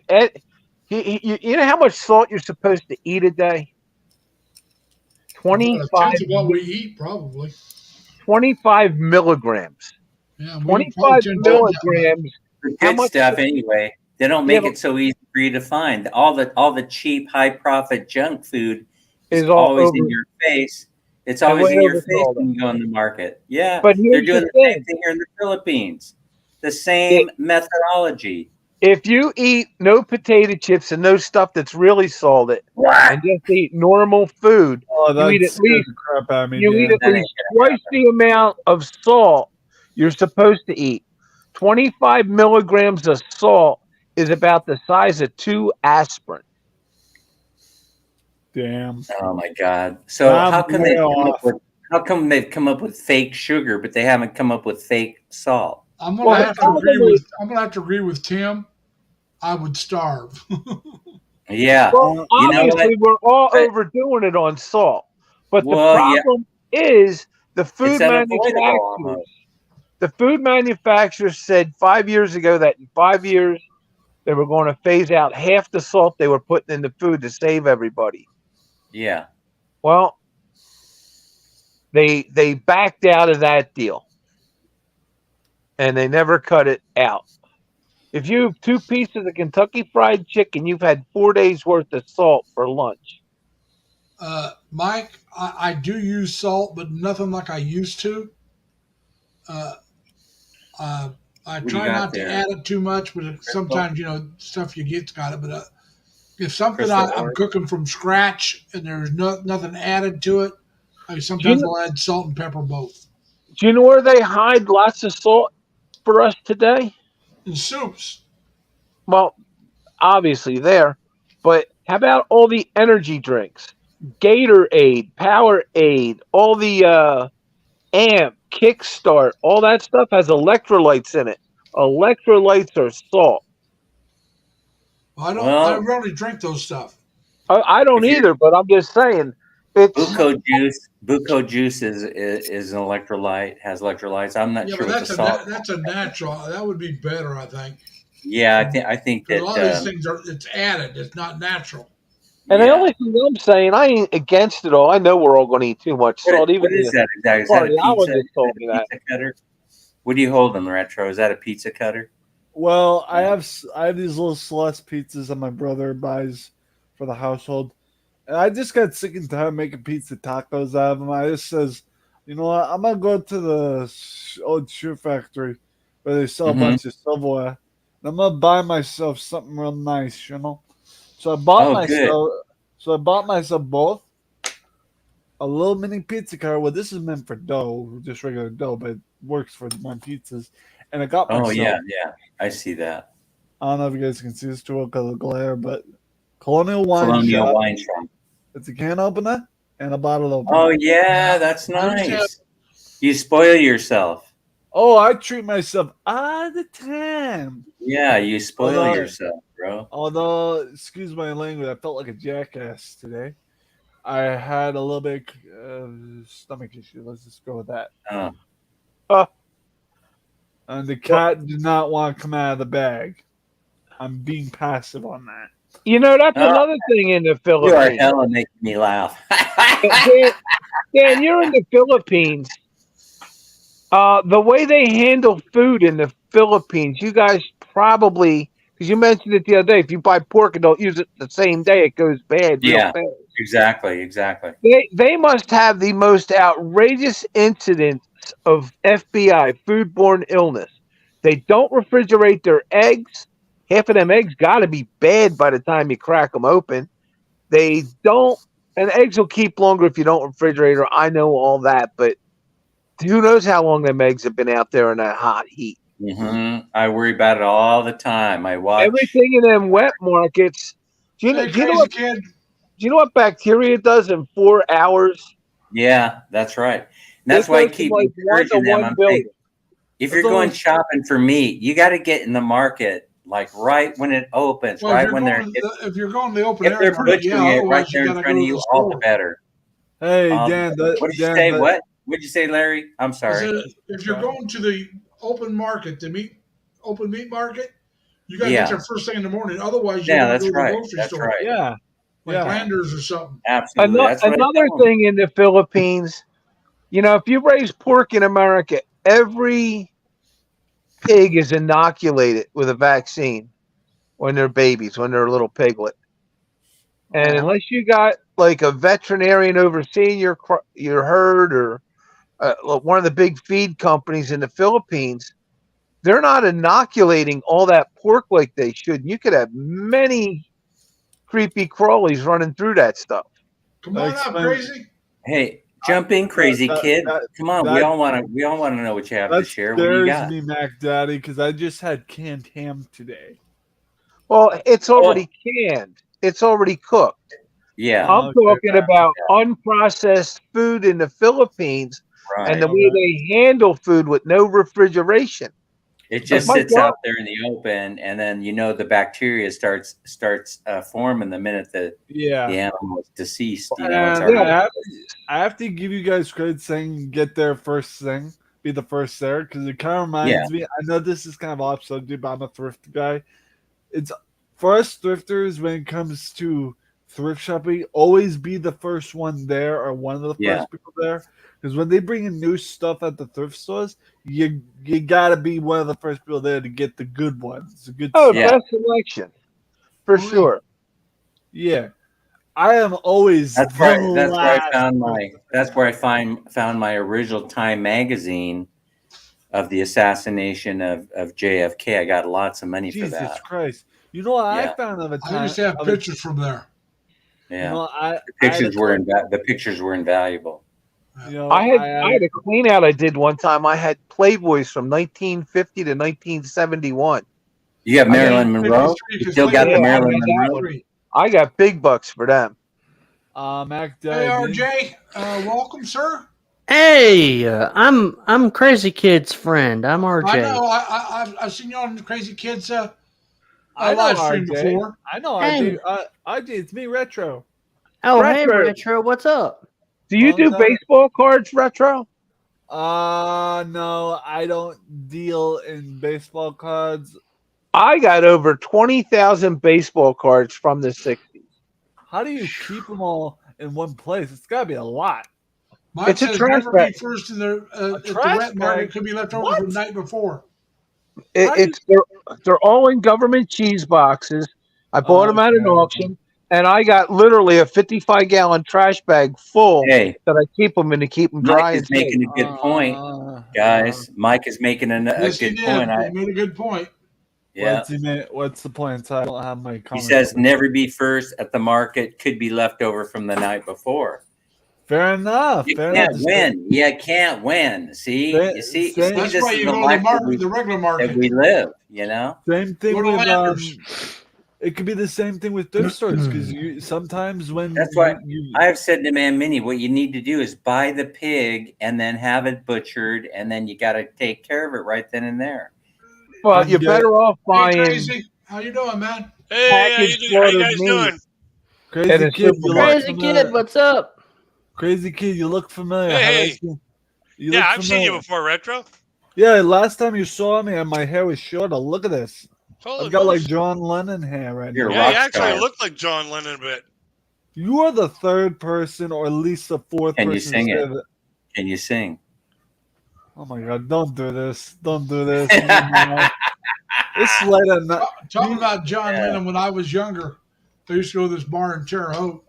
you know how much salt you're supposed to eat a day? About 25, a tenth of what we eat, probably. 25 milligrams. Yeah, we 25 probably shouldn't do that much. milligrams. The How good much- stuff anyway. They don't Yeah, make but- it so easy for you to find. All the cheap, high profit junk food is Is all always over- in your face. It's And always way in your over face all when you go in the market. Yeah. But here's They're doing the the same thing. thing here in the Philippines. The same methodology. If you eat no potato chips and no stuff that's really salted, and just eat normal food, Oh, You eat that at scared least- the crap out of me. you eat Dan. at least twice the amount of salt you're supposed to eat. 25 milligrams of salt is about the size of 2 aspirin. Damn. Oh my God. So I'm how come way they've come off. up with how come they've come up with fake sugar, but they haven't come up with fake salt? I'm gonna Well, the have to problem agree is, with. I'm gonna have to agree with Tim. I would starve. Yeah. well, You know what? obviously we're all But, overdoing it on salt, but the well, yeah, problem is the it's food unavoidable manufacturers. almost. The food manufacturers said 5 years ago that in 5 years they were going to phase out half the salt they were putting in the food to save everybody. Yeah. Well, they backed out of that deal and they never cut it out. If you have 2 pieces of Kentucky Fried Chicken, you've had 4 days worth of salt for lunch. Mike, I do use salt, but nothing like I used to. Uh, I What do you try got not to there? add it too much, but Crystal? sometimes stuff you get's got it. But if something Crystal I'm orange? cooking from scratch and there's nothing added to it, Do you, sometimes I'll add salt and pepper both. do you know where they hide lots of salt for us today? In soups, Well, obviously there, but how about all the energy drinks? Gatorade, Powerade, all the AMP, Kickstart, all that stuff has electrolytes in it. Electrolytes are salt. I Well, rarely drink those stuff. I don't if you're either, but I'm just saying it's Buco juice is an electrolyte, has electrolytes. I'm not Yeah, sure but what the salt. that's a natural. That would be better, I think, Yeah, I think because a that lot of these things it's added. It's not natural. and the yeah. only thing I'm saying, I ain't against it all. I know we're all going to eat too much salt. What Even is the that exactly? Is that a party I was pizza? Is just told that me a that. pizza cutter? What do you hold in retro? Is that a pizza cutter? Well, I have these little Celeste pizzas that my brother buys for the household, and I just got sick and tired of making pizza tacos out of them. I just says, you know what? I'm gonna go to the old shoe factory where they sell a Mm-hmm. bunch of silverware, and I'm gonna buy myself something real nice, you know. So I bought Oh, good. myself. So I bought myself both a little mini pizza cutter. Well, this is meant for dough, just regular dough, but it works for my pizzas. And I got Oh, myself. yeah. I see that. I don't know if you guys can see this too well because of the glare, but Colonial Wine Colonial Shop. Wine Shop. It's a can opener and a bottle opener. Oh, yeah, that's I understand. nice. You spoil yourself. Oh, I treat myself all the time. Yeah, you spoil Although- yourself, bro. Although, excuse my language, I felt like a jackass today. I had a little bit of stomach issue. Let's just go with that. Oh, And the cat did not want to come out of the bag. I'm being passive on that. You know, that's Oh. another thing in the you are Philippines. hella making me laugh. Dan, you're in the Philippines. The way they handle food in the Philippines, you guys probably, because you mentioned it the other day, if you buy pork and don't use it the same day, it goes bad real Yeah. fast. Exactly. They must have the most outrageous incidents of FBI, foodborne illness. They don't refrigerate their eggs. Half of them eggs got to be bad by the time you crack them open. They don't, and eggs will keep longer if you don't refrigerate them. I know all that, but who knows how long them eggs have been out there in that hot heat. Mm-hmm. I worry about it all the time. I watch. Everything in them wet markets. Do you know, Hey, do you know crazy what? kid. Do you know what bacteria does in 4 hours? Yeah, that's right. And that's It why I goes from keep like 1 to encouraging them. 1 I'm billion. saying, if That's you're going almost- shopping for meat, you got to get in the market like right when it opens, Well, right when they're if you're going to the open if air they're market, butchering yeah. it right Otherwise, you there got in to front go of to you, the all the store. better. Hey, All the Dan. better. What did you Dan, say? What'd you say, Larry? I'm I sorry. said, if you're going to the open market, open meat market, you got to Yeah. get there first thing in the morning. Otherwise, you Yeah, got to that's go to the right. grocery That's store, right. Yeah. like Yeah. Landers or something. Absolutely. That's what I Another tell 'em. thing in the Philippines, you know, if you raise pork in America, every pig is inoculated with a vaccine when they're babies, when they're a little piglet. And Aw. unless you got like a veterinarian overseeing your herd or one of the big feed companies in the Philippines, they're not inoculating all that pork like they should. You could have many creepy crawlies running through that stuff. Come on up, Explain- crazy. Hey, jump in, crazy kid. Come on, we that- all want to know what you have to That share. What do you scares got? me, Mac Daddy, because I just had canned ham today. Well, it's already canned. It's already cooked. Yeah, I'm Okay. talking about unprocessed food in the Philippines right. and the way they handle food with no refrigeration. It just my sits dog- out there in the open, and then the bacteria starts forming the minute the Yeah. animal is deceased. It's And already I have to give you guys credit saying get there first thing, be the first there, because it kind of reminds me. I know this is kind of off subject, but I'm a thrift guy. It's for us thrifters when it comes to thrift shopping, always be the first one there or one of the first people there. Because when they bring in new stuff at the thrift stores, you gotta be one of the first people there to get the good ones, the good stuff. best selection for Oh, yeah. sure. Yeah, I am always. That's where the I found last found my original Time magazine of the assassination of JFK. I got lots of money for Jesus that. Christ! You know what Yeah. I found of a I time? used to have of a- pictures from there. Yeah, You know, the pictures were invaluable. You know, I had a clean out I did one time. I had Playboys from 1950 to 1971. You got Marilyn I got Monroe. 53 You still got Yeah, the I Marilyn got that Monroe. one. 53. I got big bucks for them. Mac Hey, Daddy. RJ, welcome, sir. Hey, I'm Crazy Kid's friend. I'm RJ. I know. I've seen you on the Crazy Kids I know live stream RJ. before. I know Hey. RJ. It's me, Retro. Oh, hey, Retro. Retro, what's up? Do you Long do time. baseball cards, Retro? No, I don't deal in baseball cards. I got over 20,000 baseball cards from the 60s. How do you keep them all in one place? It's got to be a lot. Mine It's a says trash never bag. be first in the at the trash wet market. bag? Could be left over What? from the night before. How do They're all in government cheese boxes. I bought them at an Okay. auction, and I got literally a 55-gallon trash bag full Hey, that I keep them in to keep them dry Mike and is making safe. a good point, guys. Mike is making a Yes, he good did. point. He made a good point. Yeah. What's the point? I don't have my He comments. says never be first at the market. Could be left over from the night before. Fair enough. You Fair can't enough. win. You can't win. See, Same- you see, same- That's this why is you the go to the life market, the regular that market. we live. You know. Same thing Go to with Landers. it could be the same thing with thrift stores because you sometimes when That's why you I have said to Man Mini, what you need to do is buy the pig and then have it butchered, and then you got to take care of it right then and there. Well, you're better off Hey, buying Crazy, how you doing, man? Hey, how you, packaged how you slaughtered guys meat. doing? Crazy And a kid, you look Crazy familiar. Kid, what's up? Crazy kid, you look familiar. Hey, Have I hey. seen- Yeah, look I've seen you familiar. before, Retro. Yeah, last time you saw me and my hair was shorter. Look at this. Holy I've got like moly. John Lennon hair right You're now. a Yeah, you rock actually star. look like John Lennon a bit. You are the third person, or at least the fourth Can you person. sing to say it? that. Can you sing? Oh my god! Don't do this! Don't do this! It's late at night. Talking about John Lennon when I was younger, I used to go to this bar in Terre Haute,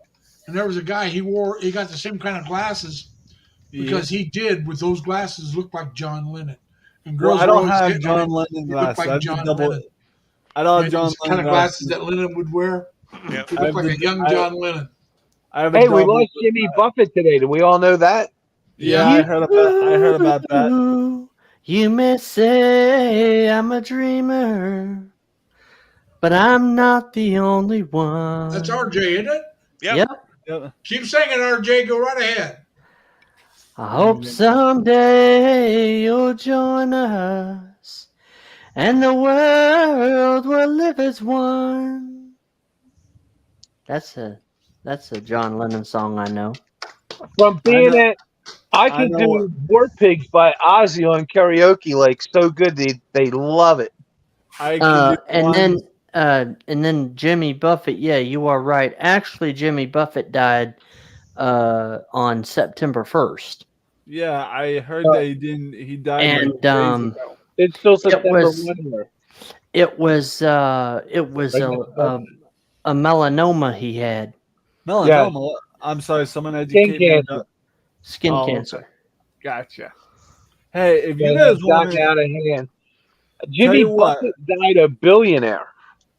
and there was a guy. He got the same kind of glasses because he did with those glasses look like John Lennon. And Well, girls I were don't always have getting John on him. Lennon He looked glasses. like I have John the double. Lennon. I don't He have had John these kind Lennon of glasses glasses. that Lennon would wear. Yeah. He I looked have like the- a young I- John Lennon. I have a Hey, we double. lost Jimmy Buffett today. Do we all know that? Yeah, I heard about that. Ooh, you may say I'm a dreamer, but I'm not the only one. That's RJ, isn't it? Yep. Yep. Yep. Keep singing, RJ. Go right ahead. I hope someday you'll join us, and the world will live as one. That's a John Lennon song I know. From being know- at, I I can know do War Pigs by Ozzy on karaoke like so good. They love it. I can do one. And then Jimmy Buffett. Yeah, you are right. Actually, Jimmy Buffett died on September 1st. Yeah, I heard that he didn't. He died. And like days ago. It's still September was- 1 here. it was a melanoma he had, Melanoma. I'm sorry, someone Skin educate me. cancer. skin Oh, cancer. Gotcha. Hey, if you Yeah, guys it's want gotten out of hand. Jimmy you what. Buffett died a billionaire.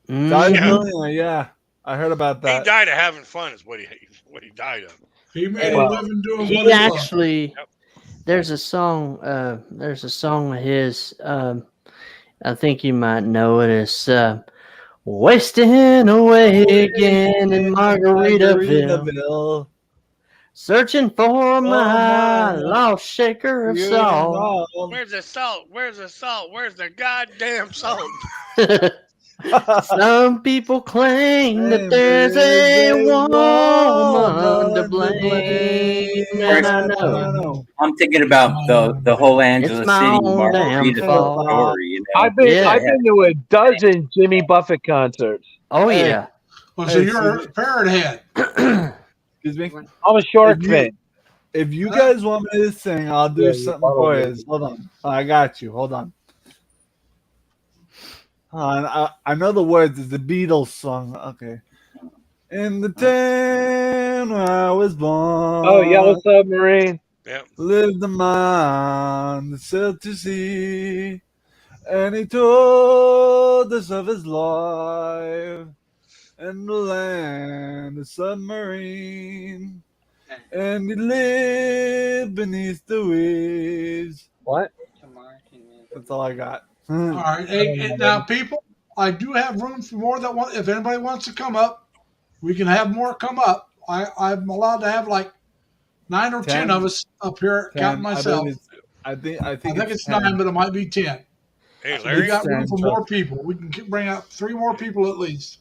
died Yeah. millionaire, yeah, I heard about He that. died of having fun, is what he died of. He made Wow. a living doing what He he loved. actually, Yep. there's a song of his. I think you might know it. It's "Wasting Away Again in Margaritaville." Searching for my my lost shaker of You salt. know. Where's the salt? Where's the salt? Where's the goddamn salt? Some people claim that And there's a woman woman to blame, and I know I'm thinking about the whole Angela it's my City own damn margarita fault. story. You know, I've been Yeah. I've been to a dozen Jimmy Buffett concerts. Oh Hey. yeah. Well, so Hey, you're a parrot head. Excuse me. I'm a shark If you- fan. If you guys want me to sing, I'll do Yeah, something follow for me. you. Hold on. I got you. Hold on. I know the words. It's the Beatles song. Okay. In the town where I was born. Oh, Yellow Submarine. Yep. Lived a man that sailed to sea, and he told us of his life and the land, the submarine, and he lived beneath the waves. What? That's all I got. All right. Hey, now, people, I do have room for more that want. If anybody wants to come up, we can have more come up. I'm allowed to have like 9 or 10 of us up here, counting myself. I think I think it's 9, 10. but it might be 10. Hey, We Larry. got room It's for 10, more people. We can bring out 3 more people at least.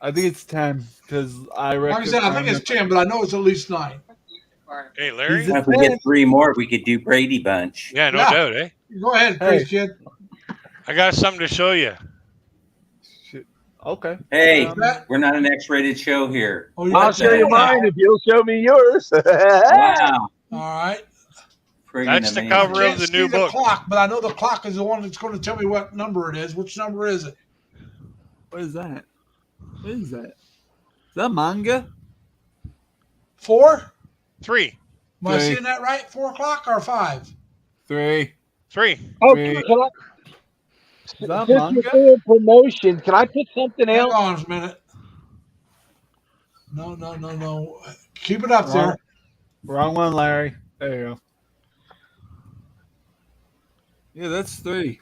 I think it's 10 because I Like I reckon. said, I think it's 10, but I know it's at least 9. Hey, Larry. Is it- if we get 3 more, we could do Brady Bunch. Yeah, no Yeah. doubt, eh? Go ahead, Hey. please, kid. I got something to show you. Shit. Okay. Hey, That- we're not an X-rated show here. Oh, you I'll got show that you now. mine if you'll show me yours. Wow, All right. friggin' That's the amazing. cover Can't of the see new the book. clock, but I know the clock is the one that's going to tell me what number it is. Which number is it? What is that? What is that? Is that manga? 4? 3. Am I 3. seeing that right? 4 o'clock or 5? 3. 3. Oh, Wait. can I? Is that Since you're manga? doing promotion, can I put something Hang else? on a minute. No. Keep it up there. Wrong one, Larry. There you go. Yeah, that's 3.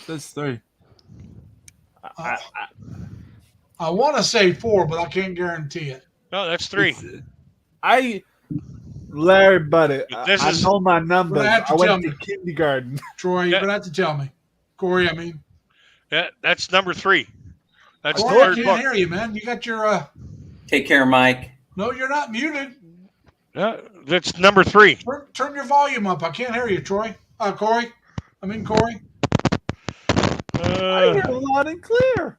That's 3. I want to say 4, but I can't guarantee it. No, that's 3. Larry Buddy, This I is- know my numbers. You're gonna have to I went tell to me. kindergarten. Troy, you're Yeah. going to have to tell me. Corey, I mean. Yeah, that's number 3. That's the Corey, I third can't book. hear you, man. You got your, Take care, Mike. no, you're not muted. Yeah, that's number 3. Turn your volume up. I can't hear you, Troy. Corey. Corey. I hear loud and clear.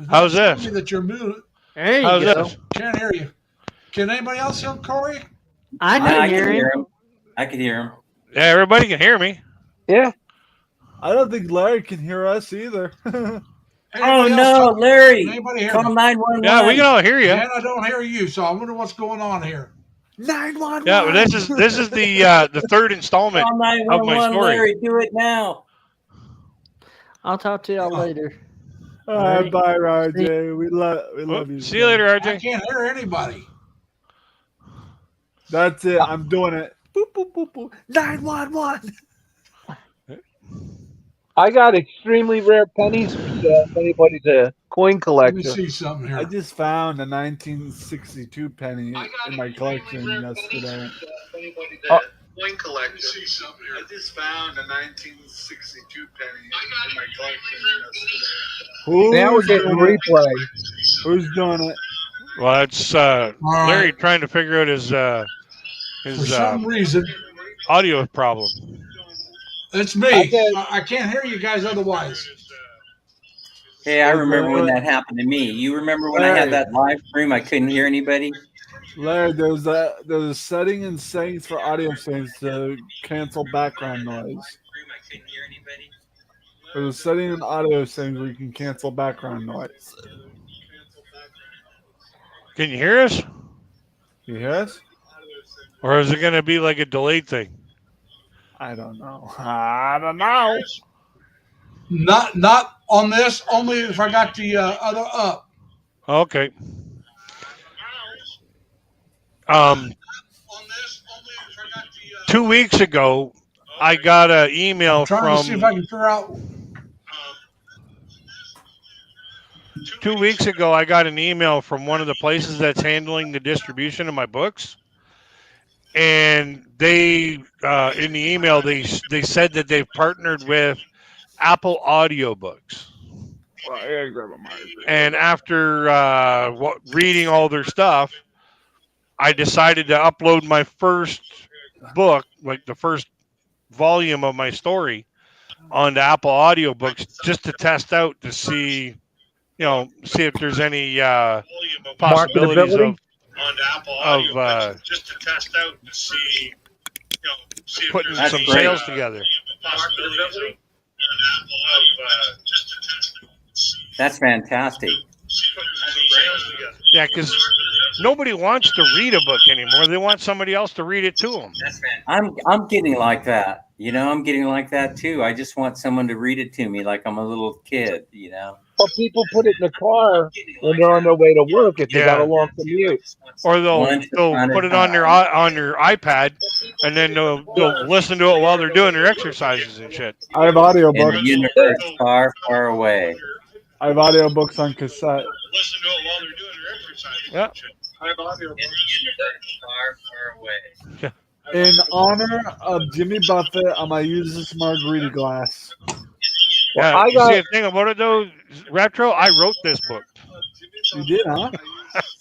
How's Tell this? me that you're muted. There you How's go. this? Can't hear you. Can anybody else hear Corey? I Yeah, can I hear can him. hear him. I can hear him. Yeah, everybody can hear me. Yeah. I don't think Larry can hear us either. Oh Anybody else no, talk- Larry! Can anybody hear Call me? 911. Yeah, we can all hear you. And I don't hear you, so I wonder what's going on here. 911. Yeah, but this is the third installment. Call 911, story. Larry. Do it now. I'll talk to y'all later. All right, bye, RJ. We love you. See you later, I RJ. can't hear anybody. That's it. I'm doing it. Boop, boop, boop, boop. 911. I got extremely rare pennies. If anybody's a coin Let me collector. see something I here. just found a 1962 penny in my collection yesterday. Coin collector. See something I here. just found a 1962 penny in my collection yesterday. Now we're getting replay. Who's doing it? Well, it's All Larry right. trying to figure out his For some reason, audio problem. it's me. Okay. I can't hear you guys otherwise. Hey, I remember when that happened to me. You remember when I Larry. had that live stream? I couldn't hear anybody. Larry, there's a setting in settings for audio settings to cancel background noise. There's a setting in audio settings where you can cancel background noise. Can you hear us? You hear us? Or is it going to be like a delayed thing? I don't know. I don't know. Not on this. Only if I got the other up. Okay. On this, only if I got the. 2 weeks ago, I got an email Trying to see if I from. can figure out. 2 weeks ago, I got an email from one of the places that's handling the distribution of my books. and they in the email they said that they've partnered with Apple Audiobooks. Well, I gotta grab a mic. And after reading all their stuff, I decided to upload my first book, like the first volume of my story, onto Apple Audiobooks just to test out to see, see if there's any possibilities Marketability? of just to test out to see, see if putting there's some That's great. sales together. possibilities of just to test out to see That's fantastic. putting some sales together. Yeah, because nobody wants to read a book anymore. They want somebody else to read it to them. I'm getting like that. I'm getting like that too. I just want someone to read it to me like I'm a little kid. Well, people put it in the car when they're on their way to work if they got a long commute. Or they'll Once upon a put it on their iPad, and then they'll listen to it while they're doing their exercises and shit. I have In audiobooks. the universe far, far away. I have audiobooks on cassette. Listen to it while they're doing their exercise. Yeah. I have audiobooks. In the universe far, far away. In honor of Jimmy Buffett, I'm gonna use this margarita glass. Yeah, I you got- see a thing about it though, Retro. I wrote this book. You did, huh?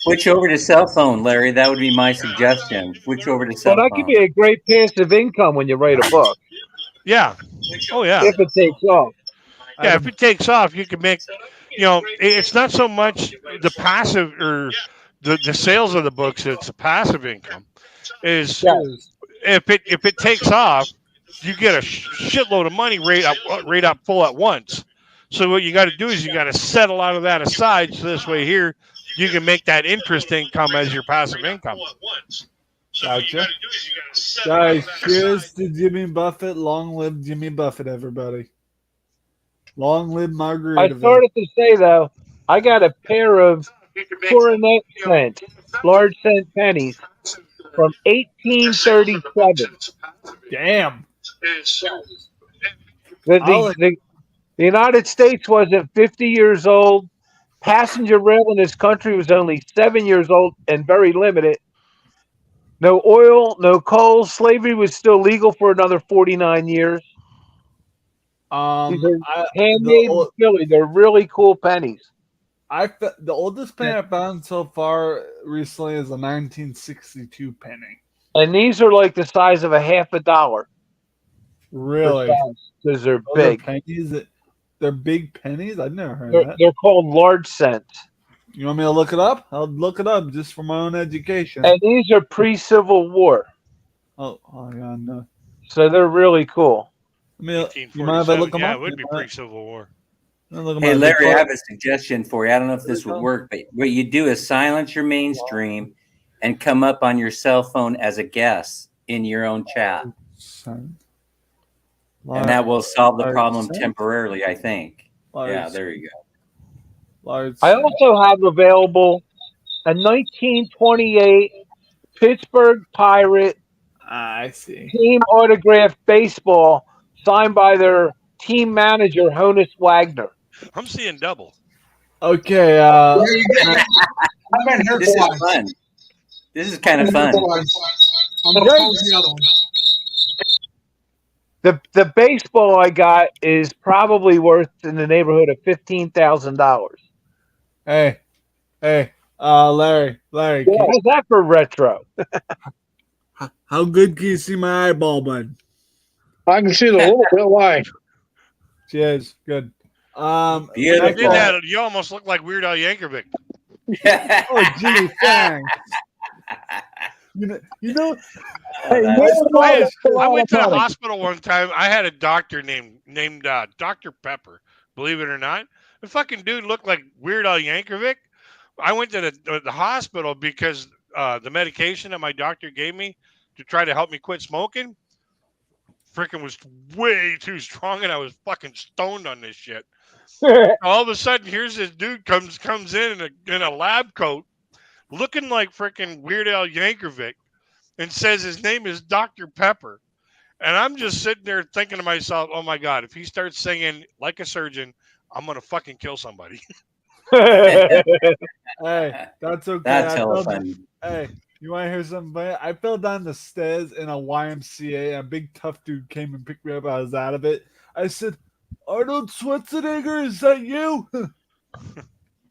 Switch over to cell phone, Larry. That would be my suggestion. Switch over to cell Well, that phone. could be a great passive income when you write a book, Yeah. Oh yeah. if it takes off. Yeah. If it takes off, you can make. It's not so much the passive or the sales of the books. It's a passive income. Is if it takes off, you get a shitload of money right up full at once. So what you got to do is you got to set a lot of that aside. So this way here, you can make that interest income as your passive income. Gotcha. Guys, cheers to Jimmy Buffett. Long live Jimmy Buffett, everybody. Long live I Margaritaville. started to say though, I got a pair of coronet cent, large cent pennies from 1837. Damn. The United States wasn't 50 years old. Passenger rail in this country was only 7 years old and very limited. No oil, no coal. Slavery was still legal for another 49 years. These are handmade in Philly. They're really cool pennies. The oldest penny I found so far recently is a 1962 penny. And these are like the size of a half a dollar. Really? Because they're Those are big. pennies. They're big pennies? I've never heard of They're, that. they're called large cents. You want me to look it up? I'll look it up just for my own education. And these are pre-Civil War. Oh yeah, no. So they're really cool. You mind if I 1847. look them Yeah, up? it would be pre-Civil War. Hey, Larry, I have a suggestion for you. I don't know if this would work, but what you do is silence your mainstream and come up on your cell phone as a guest in your own chat. And that will solve the problem temporarily, I think. Yeah, there you go. I also have available a 1928 Pittsburgh Pirate I see. team autographed baseball signed by their team manager, Honus Wagner. I'm seeing double. Okay. This is fun. This is kind of fun. I'm gonna close the other one. The baseball I got is probably worth in the neighborhood of $15,000. Hey, Larry. How's that for retro? How good can you see my eyeball, bud? I can see the little bit wide. Cheers. Good. You Beautiful. did that. You almost look like Weird Al Yankovic. Oh, gee, thanks. You know. Hey, I went to the hospital one time. I had a doctor named Dr. Pepper. Believe it or not, the fucking dude looked like Weird Al Yankovic. I went to the hospital because the medication that my doctor gave me to try to help me quit smoking freaking was way too strong, and I was fucking stoned on this shit. All of a sudden, here's this dude comes in a lab coat, looking like freaking Weird Al Yankovic, and says his name is Dr. Pepper. And I'm just sitting there thinking to myself, oh my God, if he starts singing like a surgeon, I'm going to fucking kill somebody. Hey, that's okay. That's hella fun. Hey, You want to hear something funny? I fell down the stairs in a YMCA, and a big tough dude came and picked me up. I was out of it. I said, "Arnold Schwarzenegger, is that you?"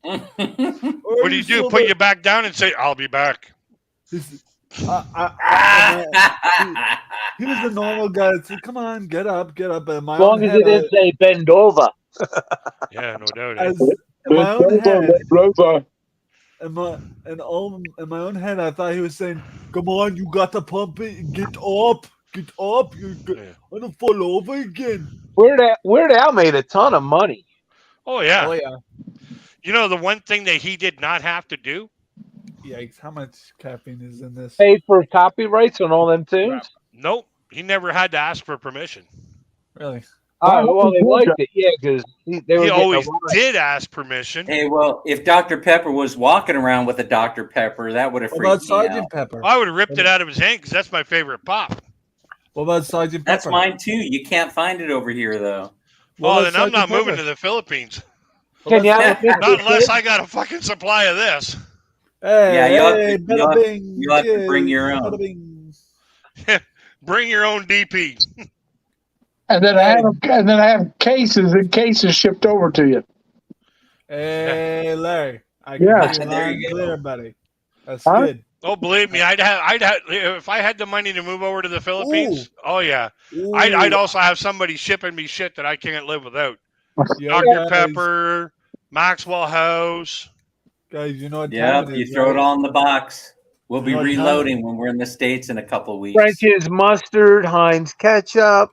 What do you do? Put you back down and say, "I'll be back." He was a normal guy. That said, "Come on, get up, get up." And my As long as it didn't say bend over. Yeah, no doubt. in my own head, in my own head, I thought he was saying, "Come on, you got to pump it. Get up, get up. You're gonna fall over again." Weird Al made a ton of money. Oh yeah. Oh yeah. You know the one thing that he did not have to do? Yikes! How much caffeine is in this? Paid for copyrights on all them tunes. Nope. He never had to ask for permission. Really? Oh, well, they liked it, yeah, because they were He getting always a lot. did ask permission. Hey, well, if Dr. Pepper was walking around with a Dr. Pepper, that would have What about freaked me out. Sergeant Pepper? I would have ripped it out of his hand because that's my favorite pop. What about Sergeant Pepper? That's mine too. You can't find it over here though. Well, then I'm not moving to the Philippines. Can you Not unless I got a fucking supply of this. Hey, Yeah, you'll have hey, to- bada you'll have- bing, you'll have to yeah, bring your own. bada bing. Bring your own DP. And then I have cases shipped over to you. Hey, Larry. I can Yeah. hear you There loud you and go. clear, buddy. That's Huh? good. Oh, believe me, I'd have if I had the money to move over to the Philippines. Oh yeah, Ooh. I'd also have somebody shipping me shit that I can't live without. Yo, Dr. guys, Pepper, Maxwell House. Guys, you know what Yeah, time it you is, throw it right? all in the box. We'll be You know what time reloading when we're in the States in a couple weeks. French's mustard, Heinz ketchup.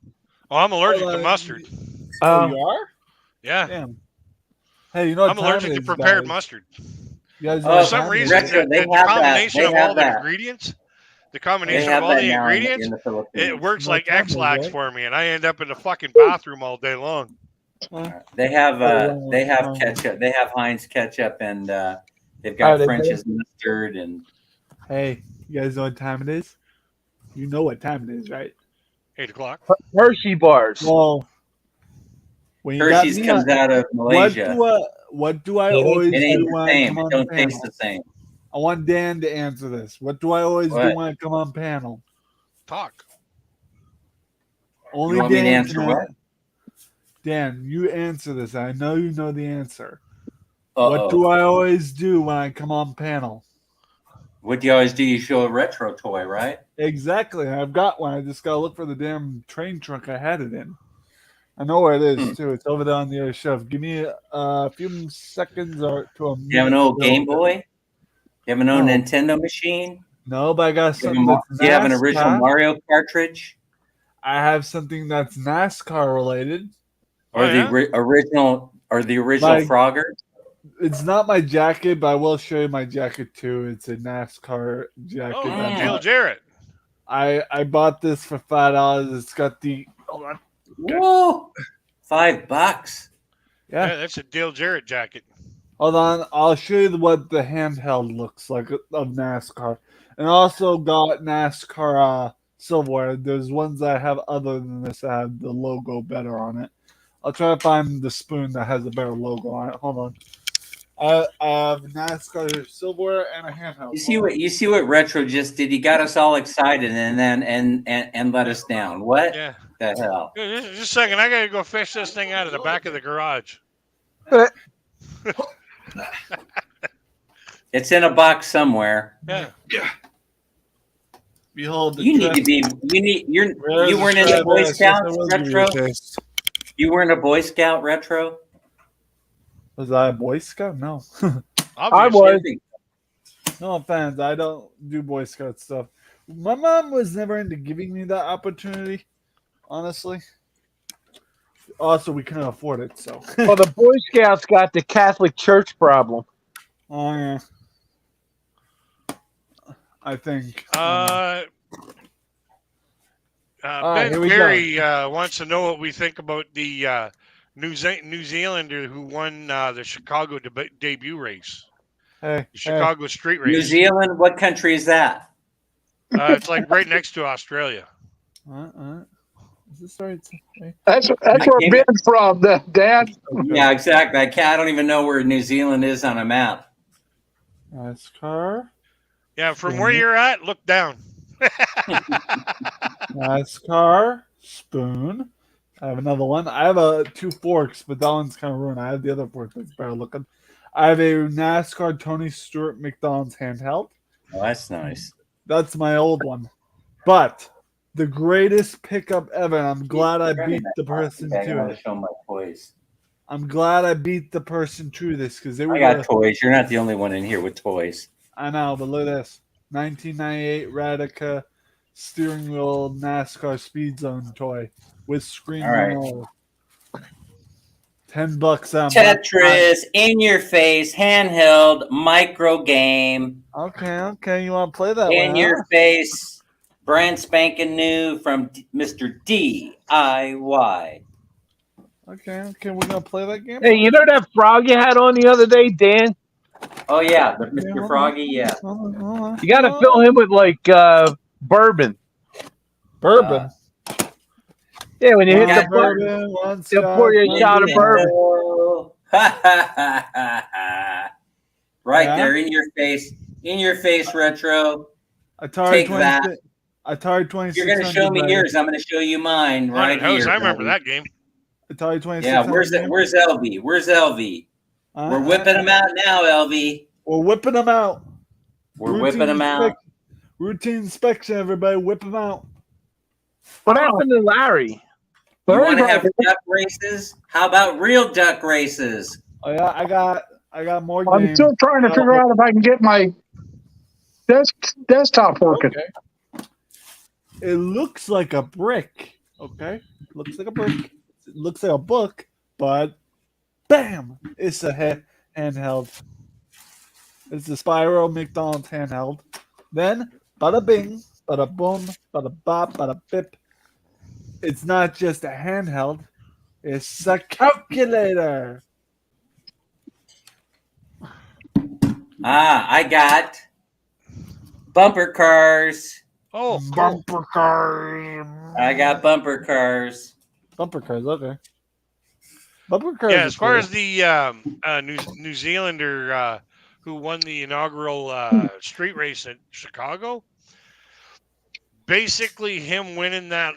Oh, I'm allergic Hold to on. mustard. Oh, you are? Yeah, Damn. Hey, you know what I'm time allergic it to is, prepared guys? mustard. You guys know Oh, For what some time it is? reason, Retro, they the have that. combination They of have all the that. ingredients, the They combination have of all that the now ingredients, in the Philippines. it works No like time, X-Lax right? for me, and I end up in the fucking bathroom all day long. They have Oh, wow. ketchup. They have Heinz ketchup and they've Oh, got they French's mustard and Hey, you guys know what time it is? You know what time it is, right? 8 o'clock. Hershey bars. Well, when you got Hershey's me comes on- out of Malaysia. What do I always It ain't do the when I same. come It on don't panel? taste the same. I want Dan to answer this. What do I always do What? when I come on panel? Talk. Only You want me Dan to answer can what? Dan, you answer this. I know you know the answer. Uh-oh. What do I always do when I come on panel? What do you always do? You show a retro toy, right? Exactly. I've got one. I just gotta look for the damn train truck I had it in. I know where it is too. It's over there on the other shelf. Give me a few seconds or to a minute. You have an old to Game build it. Boy? You have an old No. Nintendo machine? No, but I got Do something that's you have an original NASCAR. Mario cartridge? I have something that's NASCAR related. Or Oh, the yeah? original Like- Frogger? It's not my jacket, but I will show you my jacket too. It's a NASCAR jacket. Oh, I Dale bought. Jarrett. I bought this for $5. It's got the hold on. Whoa! $5. Yeah, Yeah. that's a Dale Jarrett jacket. Hold on. I'll show you what the handheld looks like of NASCAR. And I also got NASCAR silverware. There's ones I have other than this that have the logo better on it. I'll try to find the spoon that has a better logo on it. Hold on. I have NASCAR silverware and a handheld. You see what Retro just did? He got us all excited and then and let us down. What Yeah. the hell? Just a second. I got to go fish this thing out of the back of the garage. It's in a box somewhere. Yeah. Behold, the You need to be. You weren't in the Boy Scouts, Retro. You weren't a Boy Scout, Retro. Was I a Boy Scout? No. Obviously. No offense. I don't do Boy Scout stuff. My mom was never into giving me that opportunity, honestly. Also, we couldn't afford it, so. Well, the Boy Scouts got the Catholic Church problem. Oh, yeah. I think. Ben here we Berry wants to know what we think about the New Zealander who won the Chicago debut race, Hey, the Chicago street race. New Zealand. What country is that? It's like right next to Australia. Is this right? That's where can't- Ben's from, Dan. Yeah, exactly. I don't even know where New Zealand is on a map. NASCAR. Yeah, from where you're at, look down. NASCAR spoon. I have another one. I have 2 forks, but that one's kind of ruined. I have the other fork that's better looking. I have a NASCAR Tony Stewart McDonald's handheld. Oh, that's nice. That's my old one. But the greatest pickup ever, and I'm glad I beat the person I to want it. to show my toys. I'm glad I beat the person to this because they were. I got toys. You're not the only one in here with toys. I know, but look at this. 1998 Radica steering wheel NASCAR Speed Zone toy with screen. All right. and all. $10 on Tetris, in your face, handheld, micro game. Okay. You want to play that In one? your face, brand spanking new from Mr. DIY. Okay. We're gonna play that game. Hey, you know that frog you had on the other day, Dan? Oh yeah, the Mr. Froggy, yeah. Hold on. You got to fill him with like bourbon. Bourbon. Yeah, when you hit the Bourbon, button, one they'll pour you a shot of bourbon. Right Yeah. there, in your face, retro. Atari Take 20, that. Atari 2600. You're gonna show me yours. I'm gonna show you mine right Haunted House, here. I remember buddy. that game. Atari 2600. Yeah, where's LV? Where's LV? We're whipping them out now, LV. We're whipping them out. We're whipping them out. Routine inspection, everybody. Whip them out. What happened to Larry? You want to have duck races? How about real duck races? Oh yeah, I got more I'm games. still trying to figure out if I can get my desktop working. Okay. It looks like a brick. Okay, looks like a brick. It looks like a book, but bam! It's a handheld. It's the Spyro McDonald's handheld. Then, bada bing, bada boom, bada bop, bada bip. It's not just a handheld; it's a calculator. I got bumper cars. Oh, cool. Bumper cars. I got bumper cars. Bumper cars. Okay. Bumper cars. Yeah, are as far cool. as the New Zealander who won the inaugural street race at Chicago, basically him winning that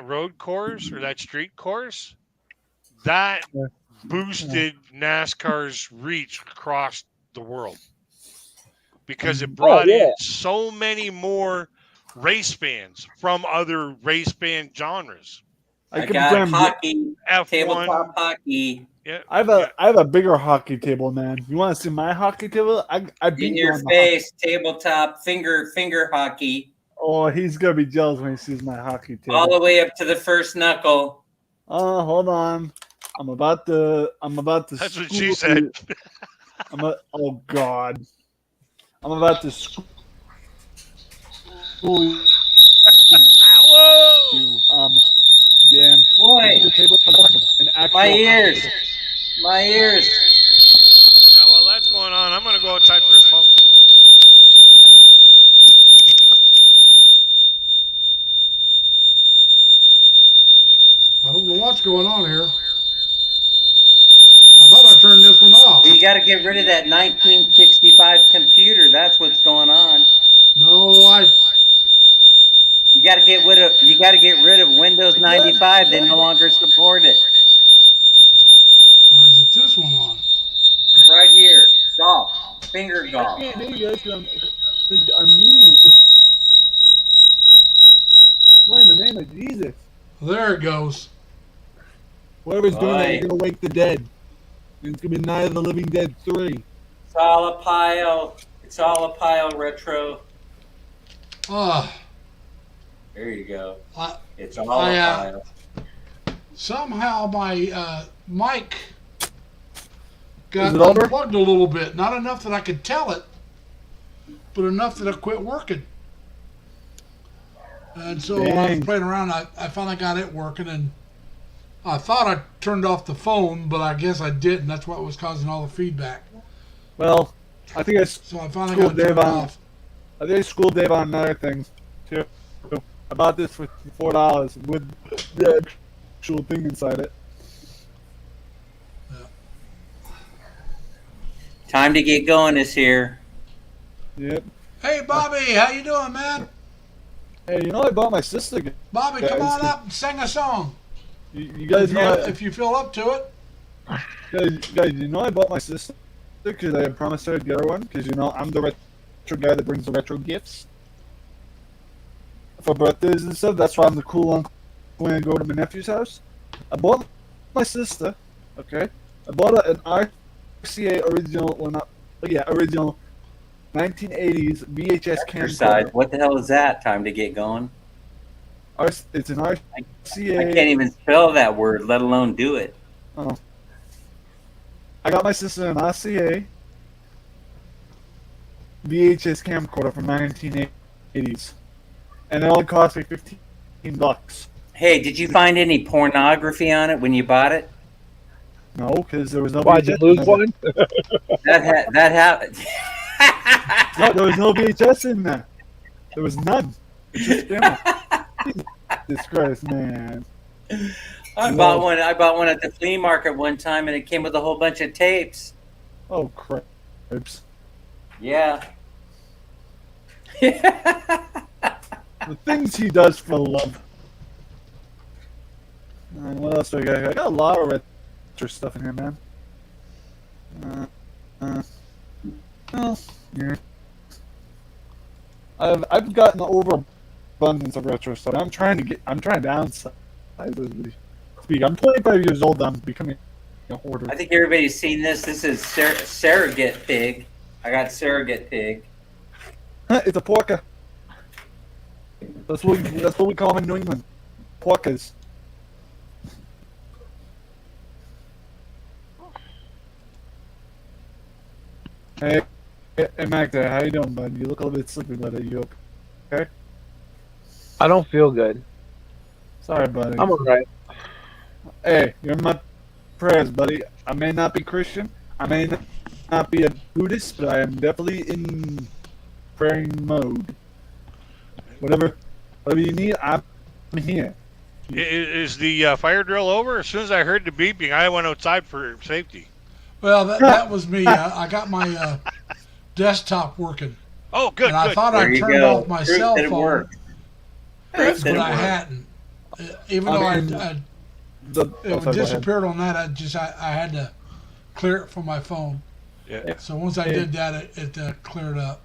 road course or that street course, that Yeah. boosted NASCAR's reach across the world because it brought in so many more race fans from other race band genres. I can got blame- hockey, F1. tabletop hockey. Yeah. I have a bigger hockey table, man. You want to see my hockey table? I beat In you your on the face, tabletop, finger hockey, Oh, he's gonna be jealous when he sees my hockey table. all the way up to the first knuckle. Oh, hold on. I'm about to. That's what she said. Oh God. I'm about to school you. Whoa! Dan. Boy, The table- an actual my hockey ears, table. my ears. Yeah, while that's going on, I'm going to go outside for a smoke. I don't know what's going on here. I thought I turned this one off. You got to get rid of that 1965 computer. That's what's going on. No, You got to get rid of Windows 95. They no longer support it. or is it this one on? Right here, golf, finger golf. I can't do this. I'm muting it. What in the name of Jesus? There it goes. Whoever's doing that Boy. is gonna wake the dead. It's gonna be Night of the Living Dead 3. It's all a pile. It's all a pile, retro. There you go. I, It's all a pile. somehow my mic got Is it over? unplugged a little bit. Not enough that I could tell it, but enough that it quit working. And so when I was Dang. playing around, I finally got it working, and I thought I turned off the phone, but I guess I didn't. That's what was causing all the feedback. Well, I think So I finally School got it turned Dave on. off. I schooled Dave on another thing too. I bought this for $4 with the actual thing inside it. Time to get going is here. Yep. Hey, Bobby, how you doing, man? Hey, you know I bought my sister. Bobby, come on up and sing a song. You guys If you, know if you feel up to it. guys, you know I bought my sister because I promised her I'd get her one because you know I'm the retro guy that brings the retro gifts for birthdays and stuff. That's why I'm the cool uncle when I go to my nephew's house. I bought my sister. Okay, I bought an RCA original. Well, not original 1980s VHS Exercise. camcorder. What the hell is that? Time to get going. It's an I RCA. can't even spell that word, let alone do it. Oh. I got my sister an RCA VHS camcorder from 1980s, and it only cost me $15. Hey, did you find any pornography on it when you bought it? No, because there was no. Why'd you VHS lose in one? That happened. No, there was no VHS in there. There was none. It's just camera. Jesus Christ, man! I bought one at the flea market one time, and it came with a whole bunch of tapes. Oh crap! Yeah. The things he does for love. And what else do I got? I got a lot of retro stuff in here, man. Well, yeah. I've gotten overabundance of retro stuff. I'm trying to downsize. I'm 25 years old. I'm becoming a hoarder. I think everybody's seen this. This is surrogate pig. I got surrogate pig. It's a porker. That's what we call them in New England. Porkers. Hey, Magda, how you doing, bud? You look a little bit sleepy, bud. Are you okay? I don't feel good. Sorry, buddy. I'm alright. Hey, you're in my prayers, buddy. I may not be Christian. I may not be a Buddhist, but I am definitely in praying mode. Whatever you need, I'm here. Is the fire drill over? As soon as I heard the beeping, I went outside for safety. Well, that was me. I got my desktop working. Oh, good, And I good. thought There I you turned go. off my Proof cell that it phone, worked. Proof that but it I worked. hadn't. Even though it disappeared on that, I had to clear it from my phone. Yeah. So once I did that, it cleared up.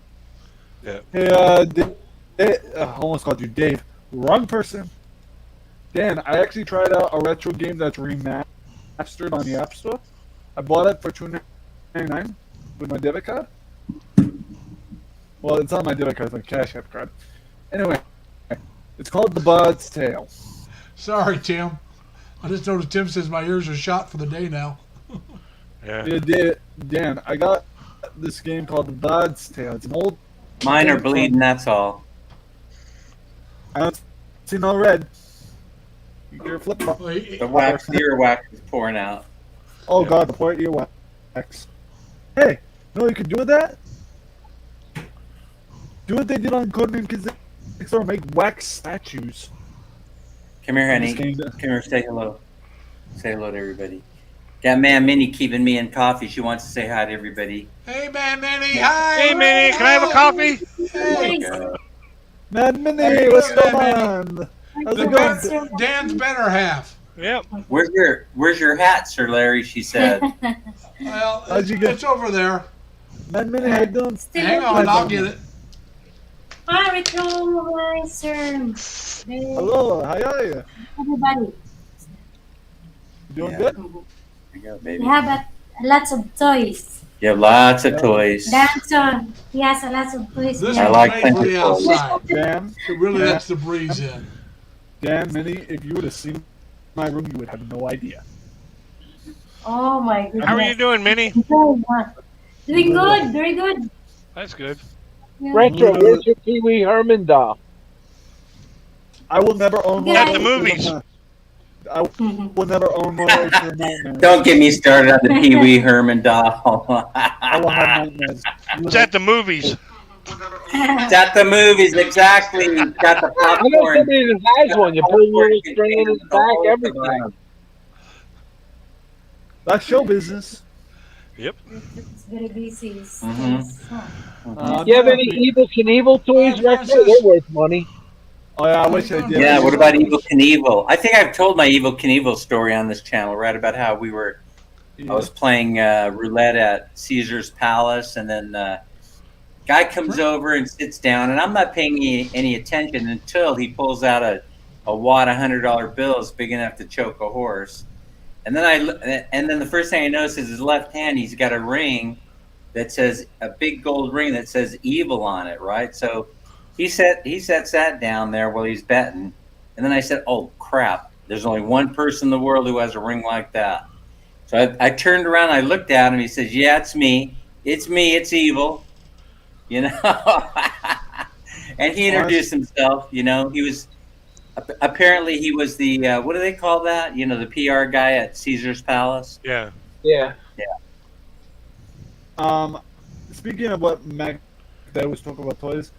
Yeah. Hey, I almost called you Dave. Wrong person. Dan, I actually tried out a retro game that's remastered on the App Store. I bought it for $2.99 with my debit card. Well, it's not my debit card, it's my Cash App card. Anyway, it's called The Bard's Tale. Sorry, Tim. I just noticed Tim says my ears are shot for the day now. Yeah. Dan, I got this game called The Bard's Tale. It's an old. Mine are bleeding, that's all. I don't see no red. You're flip flop. Well, he- The wax, the earwax is pouring out. Oh God, the port earwax. Hey, you know what you could do with that? Do what they did on Codename Kids, make wax statues. Come here, honey. This game- Come here, say hello. Say hello to everybody. Got Man Minnie keeping me in coffee. She wants to say hi to everybody. Hey, man, Minnie. Hi. Hey, Minnie, can I have a coffee? Hey. Man, Minnie, Hey, what's man, going Minnie. on? How's The it going? Dan's better half. Yep. Where's your hat, Sir Larry? She said. Well, How'd you get- it's over there. Man, Minnie, how you doing? Hang on, I'll get it. Hi, Rico. Hi, sir. Hey, Hello, how are you? everybody. Doing Yeah. good? There you go, We baby. have lots of toys. You have lots of toys. Danson, he has lots of toys. This here. I is like made for plenty the of toys. outside. Dan, It really Yeah. lets the breeze in. Dan, Minnie, if you would have seen my room, you would have no idea. Oh my goodness. How are you doing, Minnie? Doing good, very good. That's good. Yeah. Retro, where's your Pee Wee Herman doll? I will never own one. At the movies. I will never own one. of those nightmares. Don't get me started on the Pee Wee Herman doll. I will have nightmares. It's at the movies. It's at the movies, exactly. Got the I know popcorn. somebody that has one. You put a little string in his back, everything. That's show business. Yep. It's very busy. Mhm. Huh. You have any Evil Knievel toys, Retro? They're worth money. Oh yeah, I wish I did. Yeah, what about Evil Knievel? I think I've told my Evil Knievel story on this channel, right? About how I was playing roulette at Caesar's Palace, and then guy comes over and sits down, and I'm not paying any attention until he pulls out a wad of $100 bills big enough to choke a horse. And then the first thing I notice is his left hand, he's got a ring that says, a big gold ring that says evil on it, right? So he sets that down there while he's betting. And then I said, oh, crap. There's only one person in the world who has a ring like that. So I turned around, I looked at him. He says, yeah, it's me. It's me. It's evil. You know? And he introduced himself. You know, he was apparently he was the, what do they call that? You know, the PR guy at Caesar's Palace. Yeah. Yeah. Speaking of what Mac Day was talking about toys,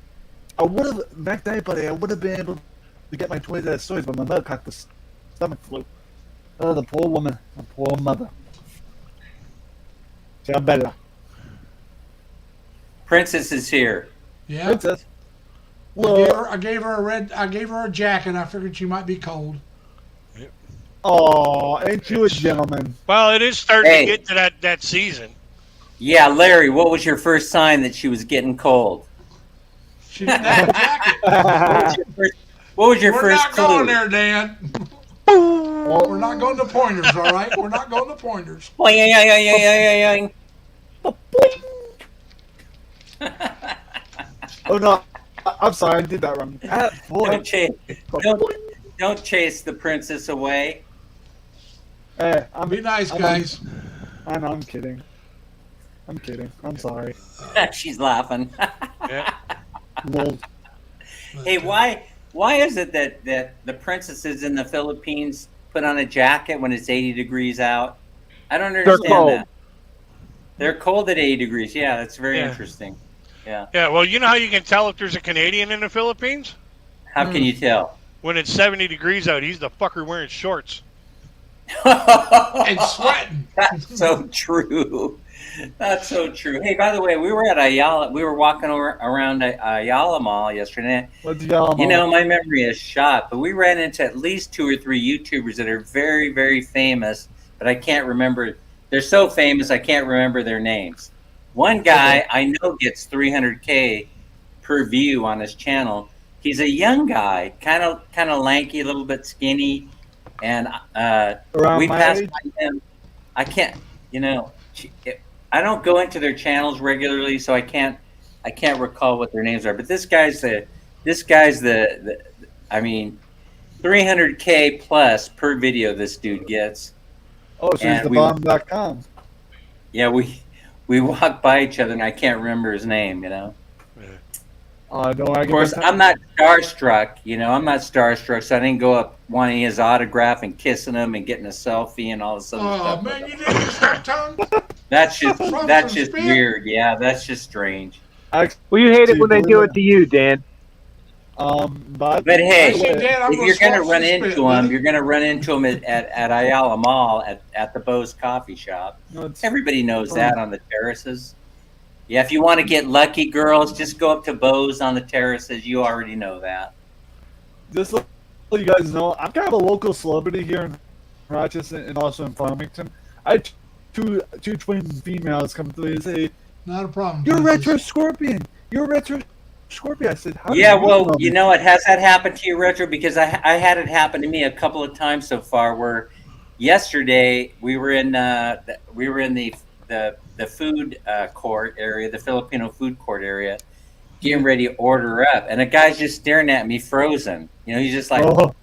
I would have Mac Day, buddy. I would have been able to get my toys at toys, but my mother caught the stomach flu. Oh, the poor woman, the poor mother. Ciao, Bella. Princess is here. Yeah. Princess. I gave her a jacket. I figured she might be cold. Oh, ain't you a gentleman? Well, it is starting Hey. to get to that season. Yeah, Larry, what was your first sign that she was getting cold? She didn't have a jacket. What was your We're first not clue? going there, Dan. We're not going to pointers, all right? We're not going to pointers. Oh no, I'm sorry, I did that wrong. Don't chase the princess away. Hey, Be nice, guys. I know, I'm kidding. I'm kidding. I'm sorry. She's laughing. Yeah. Lol. Hey, why is it that the princesses in the Philippines put on a jacket when it's 80 degrees out? I don't understand cold. that. They're cold at 80 degrees. Yeah, that's very Yeah. interesting. Yeah. Yeah. Well, you know how you can tell if there's a Canadian in the Philippines? How can you tell? When it's 70 degrees out, he's the fucker wearing shorts. And sweating. That's so true. That's so true. Hey, by the way, we were at Ayala. We were walking around Ayala Mall yesterday. What's y'all? You know, my memory is shot, but we ran into at least 2 or 3 YouTubers that are very, very famous, but I can't remember. They're so famous, I can't remember their names. One guy I know gets 300K per view on his channel. He's a young guy, kind of lanky, a little bit skinny, and Around we my passed age? by him. I can't, you know, I don't go into their channels regularly, so I can't recall what their names are. But this guy's the I mean, 300K plus per video this dude gets. Oh, so he's And the we- bomb.com. Yeah, we walked by each other and I can't remember his name, you know. Don't I Of course, I'm not starstruck, you know. I'm not starstruck, so I didn't go up wanting his autograph and kissing him and getting a selfie and all this other Oh, stuff. man, you didn't use that tongue? That's just From spit? weird. Yeah, that's just strange. Well, you hate it when they do it to you, Dan. But hey, I said, Dan, I'm if you're gonna gonna swap run some into spit, him, buddy. you're gonna run into him at Ayala Mall at the Bo's Coffee Shop. no, it's, Everybody knows that on the terraces. Yeah, if you want to get lucky, girls, just go up to Bo's on the terraces. You already know that. just so you guys know, I'm kind of a local celebrity here in Rochester and also in Farmington. I had two twin females come through and say, Not a problem. "You're Princess. Retro Scorpion. You're Retro Scorpion." I said, "How?" Yeah, did you well, know you me?" know what? Has that happened to you, Retro? Because I had it happen to me a couple of times so far. Where yesterday we were in the food court area, the Filipino food court area, getting ready to order up, and a guy's just staring at me, frozen. You know, he's just like, Oh,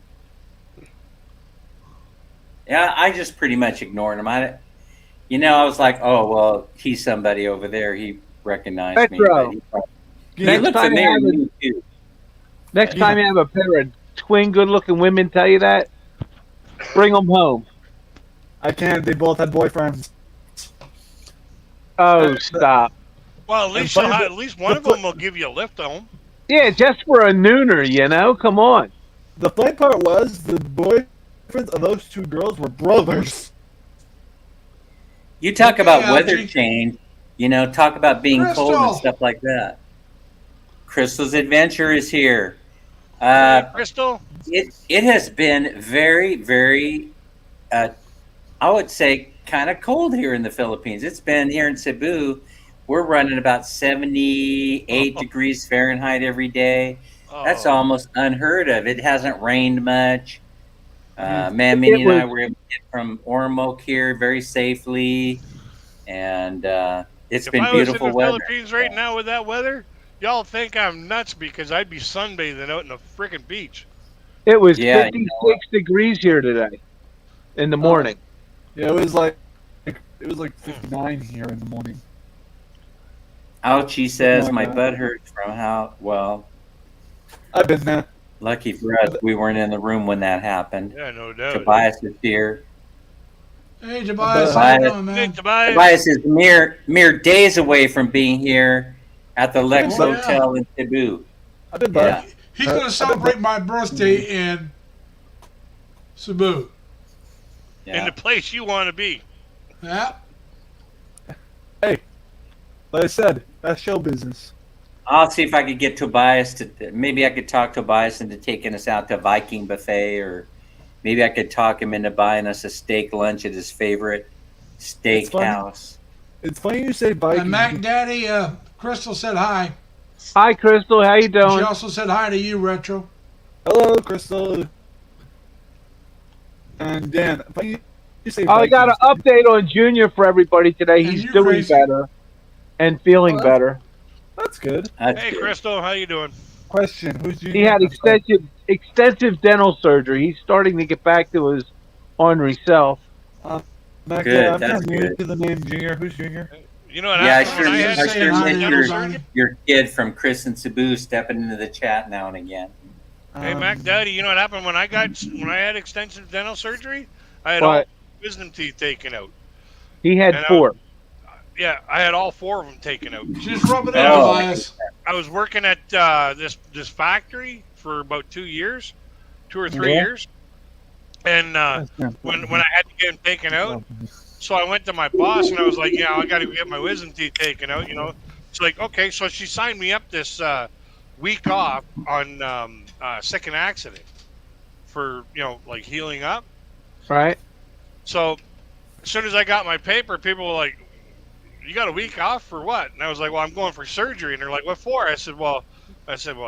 yeah. I just pretty much ignored him. I was like, oh well, he's somebody over there. He recognized me. Retro. But he probably- you He Next looks time you familiar have to a- me too. Next time you have a pair of twin good-looking women tell you that, bring them home. I can't. They both had boyfriends. Oh, stop. Well, at least one of them will give you a lift home. Yeah, just for a nooner, you know? Come on. The funny part was the boyfriends of those two girls were brothers. You talk Okay, about weather Algie. change, talk about being cold and Crystal. stuff like that. Crystal's Adventure is here. Hey, Crystal. It has been very, very, I would say, kind of cold here in the Philippines. It's been here in Cebu. We're running about 78 degrees Fahrenheit every day. That's Oh. almost unheard of. It hasn't rained much. Man, It Minnie and I was- were able to get from Ormoc here very safely, and it's If been I was in beautiful the weather. Philippines right now with that weather, y'all think I'm nuts because I'd be sunbathing out in the freaking beach. It was Yeah, 56 degrees here today in the morning. Yeah, it was like 59 here in the morning. Ouchie says Oh, my God. butt hurts from how well. I've been there. Lucky for us, we weren't in the room when that happened. Yeah, no doubt. Tobias is here. Hey, Tobias, how you doing, Hey, man? Tobias. Tobias is mere days away from being here at the Lex Oh, yeah. Hotel in Cebu. I've been Yeah. back. He's going to celebrate my birthday in Cebu. In Yeah. the place you want to be. Yeah. Hey, like I said, that's show business. I'll see if I could get Tobias to. Maybe I could talk Tobias into taking us out to Viking Buffet, or maybe I could talk him into buying us a steak lunch at his favorite It's funny. steakhouse. It's funny you say Viking. And Mac Daddy, Crystal said hi. Hi, Crystal. How you She doing? also said hi to you, Retro. Hello, Crystal. And Dan, funny you say I got an Vikings. update on Junior for everybody today. And He's you doing crazy. better and feeling Oh, that's- better. That's good. That's Hey, good. Crystal, how you doing? Question: Who's Junior? He had extensive dental surgery. He's starting to get back to his ornery self. Mac, Good, I'm that's not new good. to the name Junior. Who's Junior? You know what Yeah, I happened sure, when I you had I say sure hi to miss everybody. your kid from Chris and Cebu stepping into the chat now and again. Hey, Mac Daddy, you know what happened when I had extensive dental surgery? I had all But wisdom teeth taken out. he had And I 4. Yeah, I had all 4 of them taken out. Just rub it in, Oh. Tobias. I was working at this factory for about 2 years, 2 or 3 Yeah. years, and when I had to get them taken out, so I went to my boss and I was like, I got to get my wisdom teeth taken out. She's like, okay, so she signed me up this week off on second accident for like healing up. Right? So as soon as I got my paper, people were like, "You got a week off for what?" And I was like, "Well, I'm going for surgery." And they're like, "What for?" I said, "Well,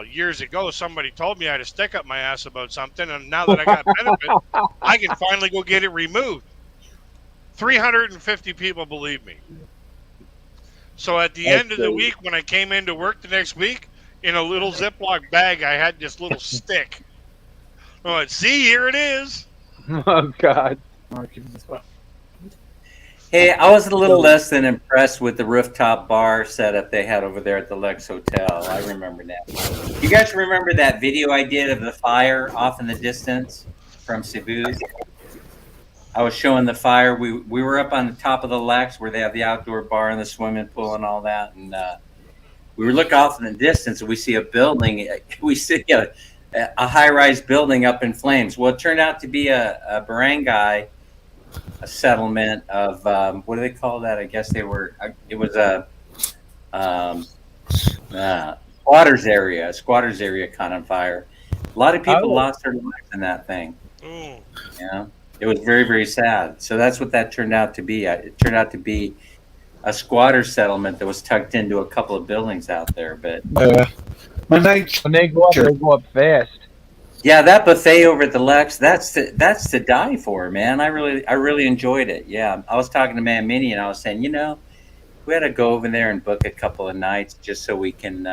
years ago, somebody told me I had a stick up my ass about something, and now that I got benefit, I can finally go get it removed." 350 people believe me. So at the end of the week, when I came into work the next week, in a little Ziploc bag, I had this little stick. I went, "See, here it is." Oh, God. Hey, I was a little less than impressed with the rooftop bar setup they had over there at the Lex Hotel. I remember that. You guys remember that video I did of the fire off in the distance from Cebu? I was showing the fire. We were up on the top of the Lex where they have the outdoor bar and the swimming pool and all that. And we were looking off in the distance and we see a building. We see a high-rise building up in flames. Well, it turned out to be a barangay, a settlement of what do they call that? I guess it was a squatters area caught on fire. A lot of people lost their lives in that thing. Ooh. It was very, very sad. So that's what that turned out to be. It turned out to be a squatter settlement that was tucked into a couple of buildings out there. But My night. When they go up fast. yeah, that buffet over at the Lex, that's to die for, man. I really enjoyed it. Yeah, I was talking to Man Minnie and I was saying, we had to go over there and book a couple of nights just so we can,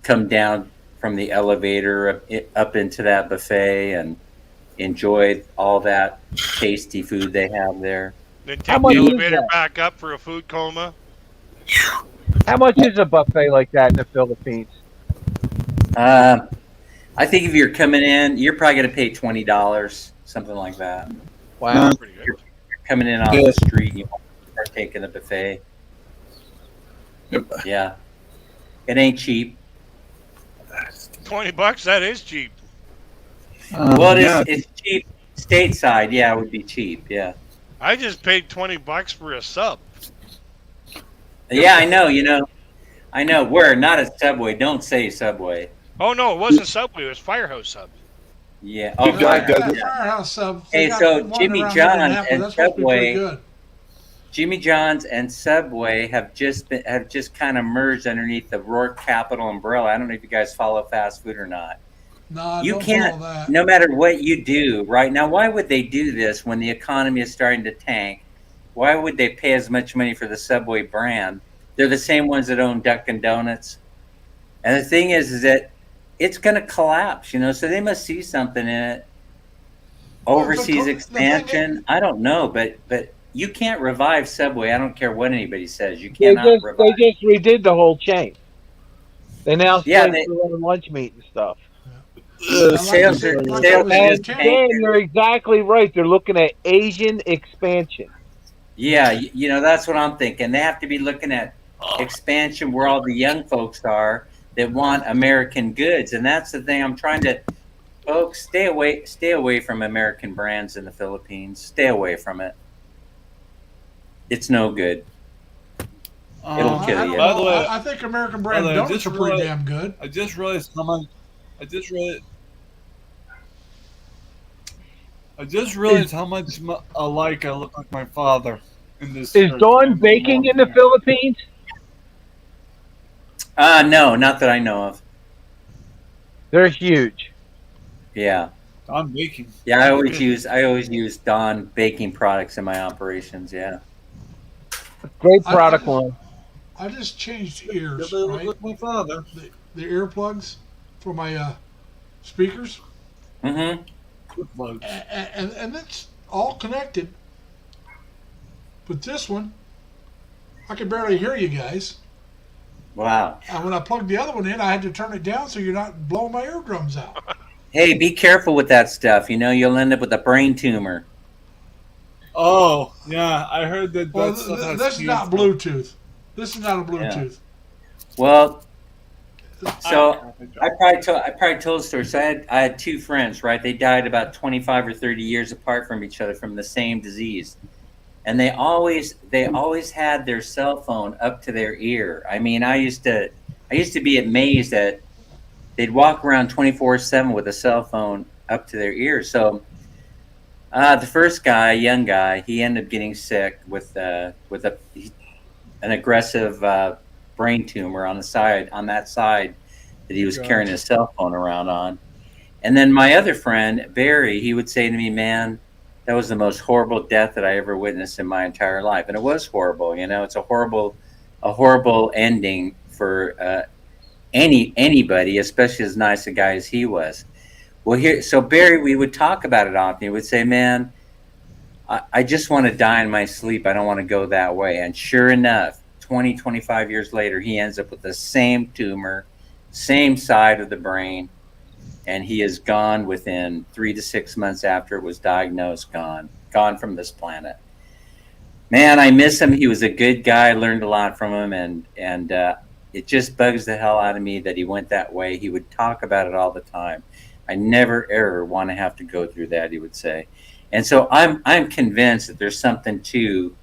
come down from the elevator up into that buffet and enjoy all that tasty food they have there. Then How take much the is elevator that? back up for a food coma. How much is a buffet like that in the Philippines? I think if you're coming in, you're probably going to pay $20, something like that. Wow. Pretty good. You're coming in off the street and you want to start taking the buffet. Yeah. It ain't cheap. $20, that is cheap. Well, it's cheap stateside. Yeah, it would be cheap. Yeah. I just paid $20 for a sub. Yeah, I know. I know. We're not a Subway. Don't say Subway. Oh no, it wasn't Subway. It was Firehouse sub. Yeah. Oh, God, Firehouse, God. yeah. Firehouse sub. Hey, They got so one Jimmy around here in John's Napa. and That's supposed to be pretty Subway, good. Jimmy John's and Subway have just kind of merged underneath the Rourke Capital umbrella. I don't know if you guys follow fast food or not. No, I You don't can't, follow that. no matter what you do right now, why would they do this when the economy is starting to tank? Why would they pay as much money for the Subway brand? They're the same ones that own Dunkin' Donuts. And the thing is that it's going to collapse, so they must see something in it. Overseas expansion, I don't know, but you can't revive Subway. I don't care what anybody says. You They cannot revive. just redid the whole chain. They now Yeah, say for running lunch meat and stuff. Sales are like sales I are was just saying, tanking. Dan, you're exactly right. They're looking at Asian expansion. Yeah, that's what I'm thinking. They have to be looking at expansion where all the young folks are that want American goods, and that's the thing I'm trying to. Folks, stay away from American brands in the Philippines. Stay away from it. It's no good. It'll I kill don't you. By know. the way- I think American brand by the way, donuts just are pretty real- damn good. I just realized how much. I just realized how much alike I look like my father in this. Is shirt. Dawn baking in the Philippines? No, not that I know of. They're huge. Yeah. I'm baking. Yeah, I always use Dawn baking products in my operations. Yeah. Great I- product I- line. I just changed ears, They look right? like my father. The earplugs for my speakers, Mm-hmm. Good lugs. and it's all connected. But this one, I can barely hear you guys. Wow. And when I plugged the other one in, I had to turn it down so you're not blowing my eardrums out. Hey, be careful with that stuff. You'll end up with a brain tumor. Oh yeah, I heard that. Well, That stuff has this is not teeth. Bluetooth. This is not a Bluetooth. Well, so I probably told the story. So I had two friends, right? They died about 25 or 30 years apart from each other from the same disease. And they always had their cell phone up to their ear. I mean, I used to be amazed that they'd walk around 24/7 with a cell phone up to their ear. So the first guy, young guy, he ended up getting sick with an aggressive brain tumor on that side that he was carrying his cell phone around on. And then my other friend, Barry, he would say to me, "Man, that was the most horrible death that I ever witnessed in my entire life." And it was horrible. It's a horrible ending for anybody, especially as nice a guy as he was. Well, so Barry, we would talk about it often. He would say, "Man, I just want to die in my sleep. I don't want to go that way." And sure enough, 25 years later, he ends up with the same tumor, same side of the brain, and he is gone within 3 to 6 months after it was diagnosed, gone from this planet. Man, I miss him. He was a good guy. I learned a lot from him, and it just bugs the hell out of me that he went that way. He would talk about it all the time. I never ever want to have to go through that, he would say. And so I'm convinced that there's something to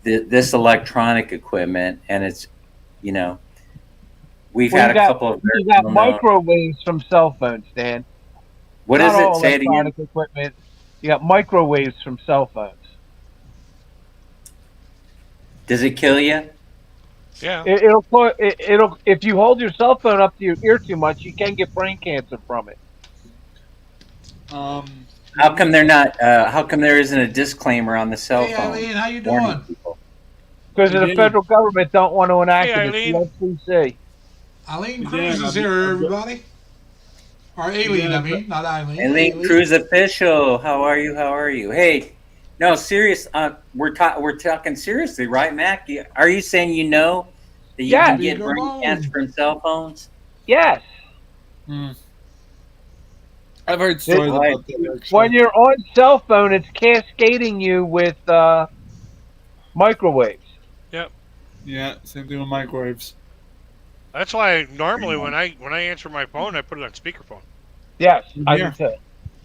this electronic equipment, and it's, we've had a couple of. You got microwaves from cell phones, Dan. What Not is it? all Say it again. electronic equipment. You got microwaves from cell phones. Does it kill you? Yeah. It'll if you hold your cell phone up to your ear too much, you can get brain cancer from it. How come they're not? How come there isn't a disclaimer on the cell Hey, phone? Eileen, how you warning doing? people? Because the federal government don't want to enact Hey, it. Eileen. It's the FCC. Eileen Cruz is here, everybody. Or Aileen, I mean, not Eileen. Eileen Cruz official. How are you? How are you? Hey, no, serious. We're talking seriously, right, Mac? Are you saying that you Yeah. can get brain cancer from cell phones? Yes. I've heard stories Right. about that. Actually. When you're on cell phone, it's cascading you with microwaves. Yeah, same thing with microwaves. That's why normally when I answer my phone, I put it on speakerphone. Yes, I Yeah. do too.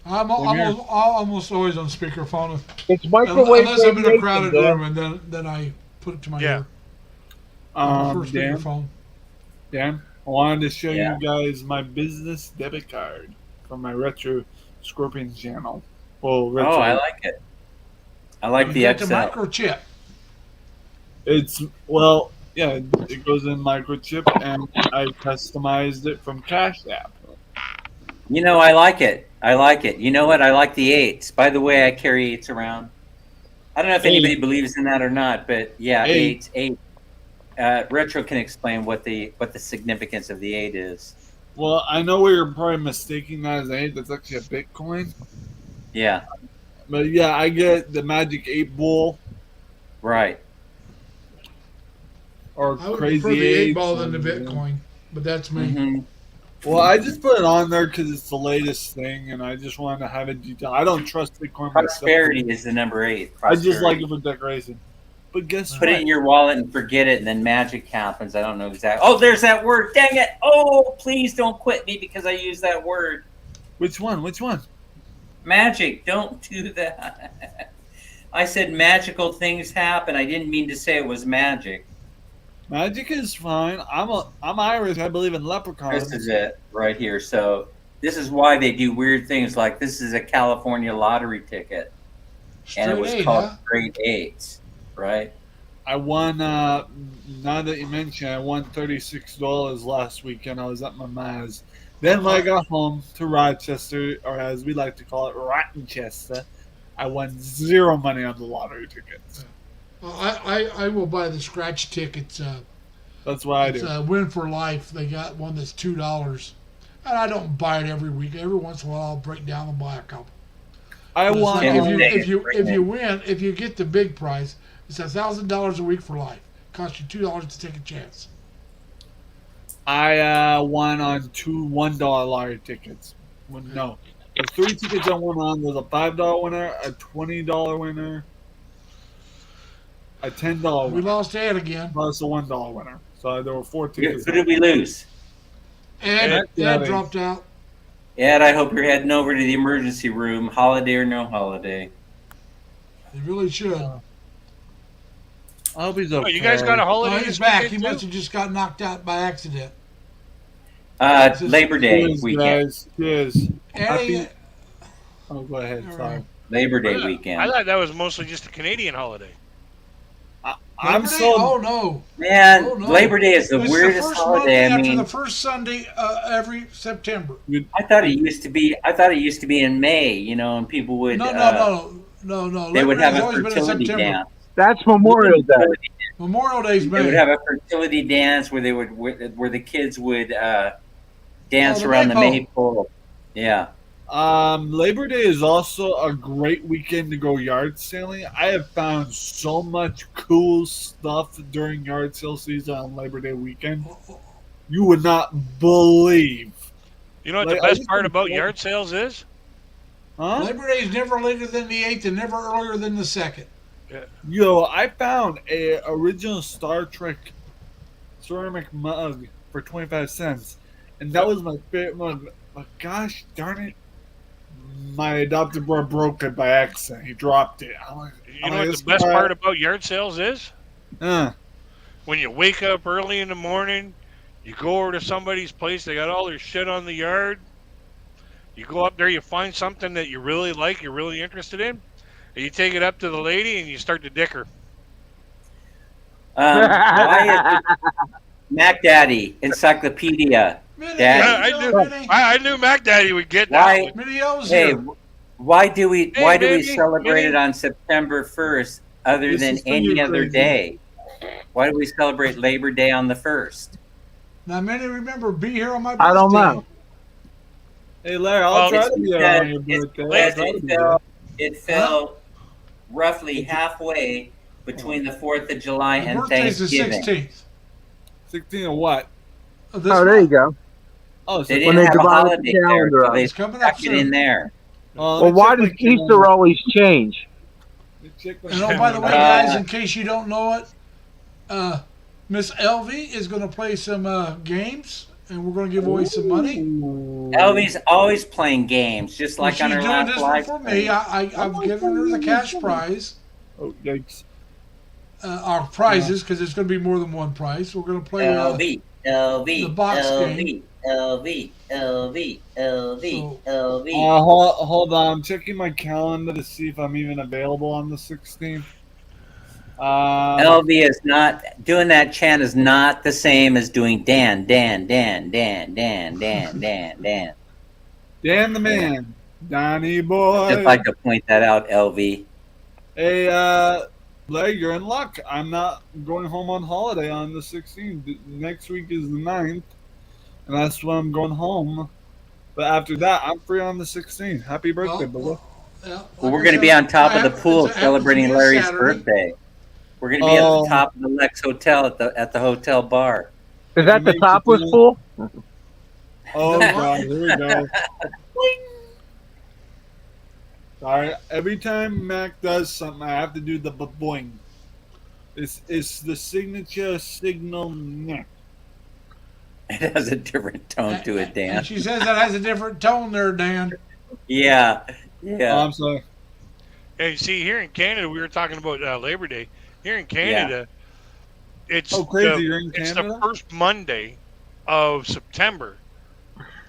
I'm almost always on speakerphone. It's microwave Unless I'm in a radiation, crowded Dan. room, and then I put it to my Yeah. ear. I prefer Dan, speakerphone. Dan, I wanted to show Yeah. you guys my business debit card from my Retro Scorpions channel. Well, Retro. Oh, I like it. I like the You got the XL. microchip. It's well, yeah, it goes in microchip, and I customized it from Cash App. You know, I like it. I like it. You know what? I like the 8s. By the way, I carry 8s around. I don't know if anybody believes in that or not, but yeah, Eight. 8s. Retro can explain what the significance of the 8 is. Well, I know we were probably mistaking that as an 8. That's actually a Bitcoin. Yeah, But yeah, I get the Magic 8 Bull right. or I would Crazy prefer the 8 ball 8s than the and- Bitcoin, but that's me. Mhm. Well, I just put it on there because it's the latest thing, and I just wanted to have it detailed. I don't trust Bitcoin myself. Prosperity is the number 8. I just like Prosperity. it for decoration. But guess Put it what? in your wallet and forget it, and then magic happens. I don't know exactly. Oh, there's that word. Dang it! Oh, please don't quit me because I use that word. Which one? Which one? Magic. Don't do that. I said magical things happen. I didn't mean to say it was magic. Magic is fine. I'm Irish. I believe in leprechauns. This is it right here. So this is why they do weird things like this is a California lottery ticket, and it Straight was 8, called huh? Great 8s, right? I won. Now that you mention, I won $36 last weekend. I was at my ma's. Then when I got home to Rochester, or as we like to call it, Rochester, I won zero money on the lottery tickets. I will buy the scratch tickets. That's what I It's do. Win for Life. They got one that's $2, and I don't buy it every week. Every once in a while, I'll break down and buy a couple. I But it's won. like Yeah. if you get the big prize, it's $1,000 a week for life. Costs you $2 to take a chance. I won on two $1 lottery tickets. Well, no, there's 3 tickets I won on. There's a $5 winner, a $20 winner, a $10 We winner, lost Ed again. plus a $1 winner. So there were 4 Who tickets. did we lose? Ed Yeah. dropped out. Ed, I hope you're heading over to the emergency room, holiday or no holiday. He really should. I hope he's Oh, okay. you guys got a Oh, holiday? he's this back. He weekend, must too? have just got knocked out by accident. Labor Day Cheers, weekend. guys. Cheers. Eddie, Happy- Oh, go ahead. Sorry. Labor Day I weekend. thought that was mostly just a Canadian holiday. I'm Labor Day? so. Oh no! Man, Oh, no. Labor Day is the It's weirdest the first holiday. I Monday mean, after the first Sunday every September. I thought it used to be. I thought it used to be in May. You know, and people would. No. They Labor would Day's have a always been in fertility September. dance. That's Memorial Day. Memorial Day's They would May. have a fertility dance where they would where the kids would dance the around the maypole. maypole. Yeah. Labor Day is also a great weekend to go yard sailing. I have found so much cool stuff during yard sale season on Labor Day weekend. You would not believe. You know what Like, the I best just part been about told- yard sales is? Huh? Labor Day is never later than the 8th and never earlier than the 2nd. Yo, I found a original Star Trek ceramic mug for 25 cents. And that was my favorite mug. But gosh darn it. My adopted brother broke it by accident. He dropped it. You know what the best part about yard sales is? When you wake up early in the morning, you go over to somebody's place, they got all their shit on the yard. You go up there, you find something that you really like, you're really interested in, and you take it up to the lady and you start to dick her. Why is Mac Daddy Encyclopedia? Daddy. I knew Mac Daddy would get that. Why? Hey, why do we baby, celebrate Minnie. it on September 1st other This than is when any you're other crazy. day? Why do we celebrate Labor Day on the 1st? Now, many remember be here on my birthday. I don't know. Hey, Larry, I'll try It's to be because- around your it's birthday. because I'll try to be it fell roughly halfway between the 4th of July My and birthday's the Thanksgiving. 16th. 16 of what? Of this Oh, there you month. go. Oh, They When didn't they have a divided the holiday there, calendar so up. they It's coming up stuck it in soon. there. Well, why does Easter always change? And oh, by the way, guys, in case you don't know it, Miss Elvie is going to play some games and we're going to give away some money. Elvie's always playing games, just like Well, on she's her doing last this live one for stream. me. I've given her the cash prize, Oh, yikes. our prizes, because there's going to be more than one prize. We're going to play LV, LV, the box LV, game. LV, LV, LV, So- LV. Hold on. I'm checking my calendar to see if I'm even available on the 16th. LV is not doing that chant is not the same as doing Dan. Dan the man. Donnie boy. Just like to point that out, LV. Hey, Leg, you're in luck. I'm not going home on holiday on the 16th. Next week is the 9th, and that's when I'm going home. But after that, I'm free on the 16th. Happy birthday, brother. Yeah, Well, like we're I going to be said, on top of the it's pool happens to celebrating be a Larry's Saturday. birthday. We're going to be at the top of the Lex Hotel at the hotel bar. Is that the topless pool? Oh, God, here we go. Sorry, every time Mac does something, I have to do the boing. It's the signature signal neck. It has a different tone to it, Dan. And she says that has a different tone there, Dan. Yeah, Oh, yeah. I'm sorry. Hey, see, here in Canada, we were talking about Labor Day. Here in Canada, it's Oh, crazy, the, you're in it's Canada? the first Monday of September,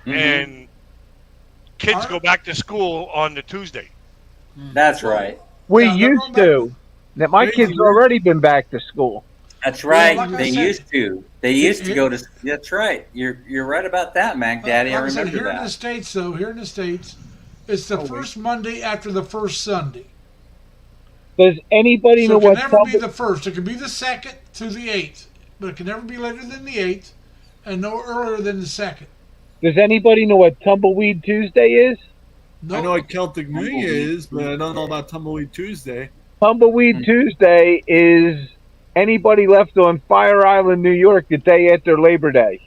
Mhm. and kids go back to school on the Tuesday. That's right. We Yeah, they're used going to. That my Crazy, kids already been back to school. That's right. like I they said, used to. They used to go to. That's right. You're right about that, Mac Daddy. I Like said, remember here in the that. States, though, here in the States, it's the first Monday after the first Sunday. Does anybody So know it can what never be tumble- the first. It can be the second to the 8th, but it can never be later than the 8th and no earlier than the 2nd. Does anybody know what Tumbleweed Tuesday is? No, I know what Celtic New Year is, but I don't know about Tumbleweed Tuesday. Tumbleweed Tuesday is anybody left on Fire Island, New York, the day after Labor Day.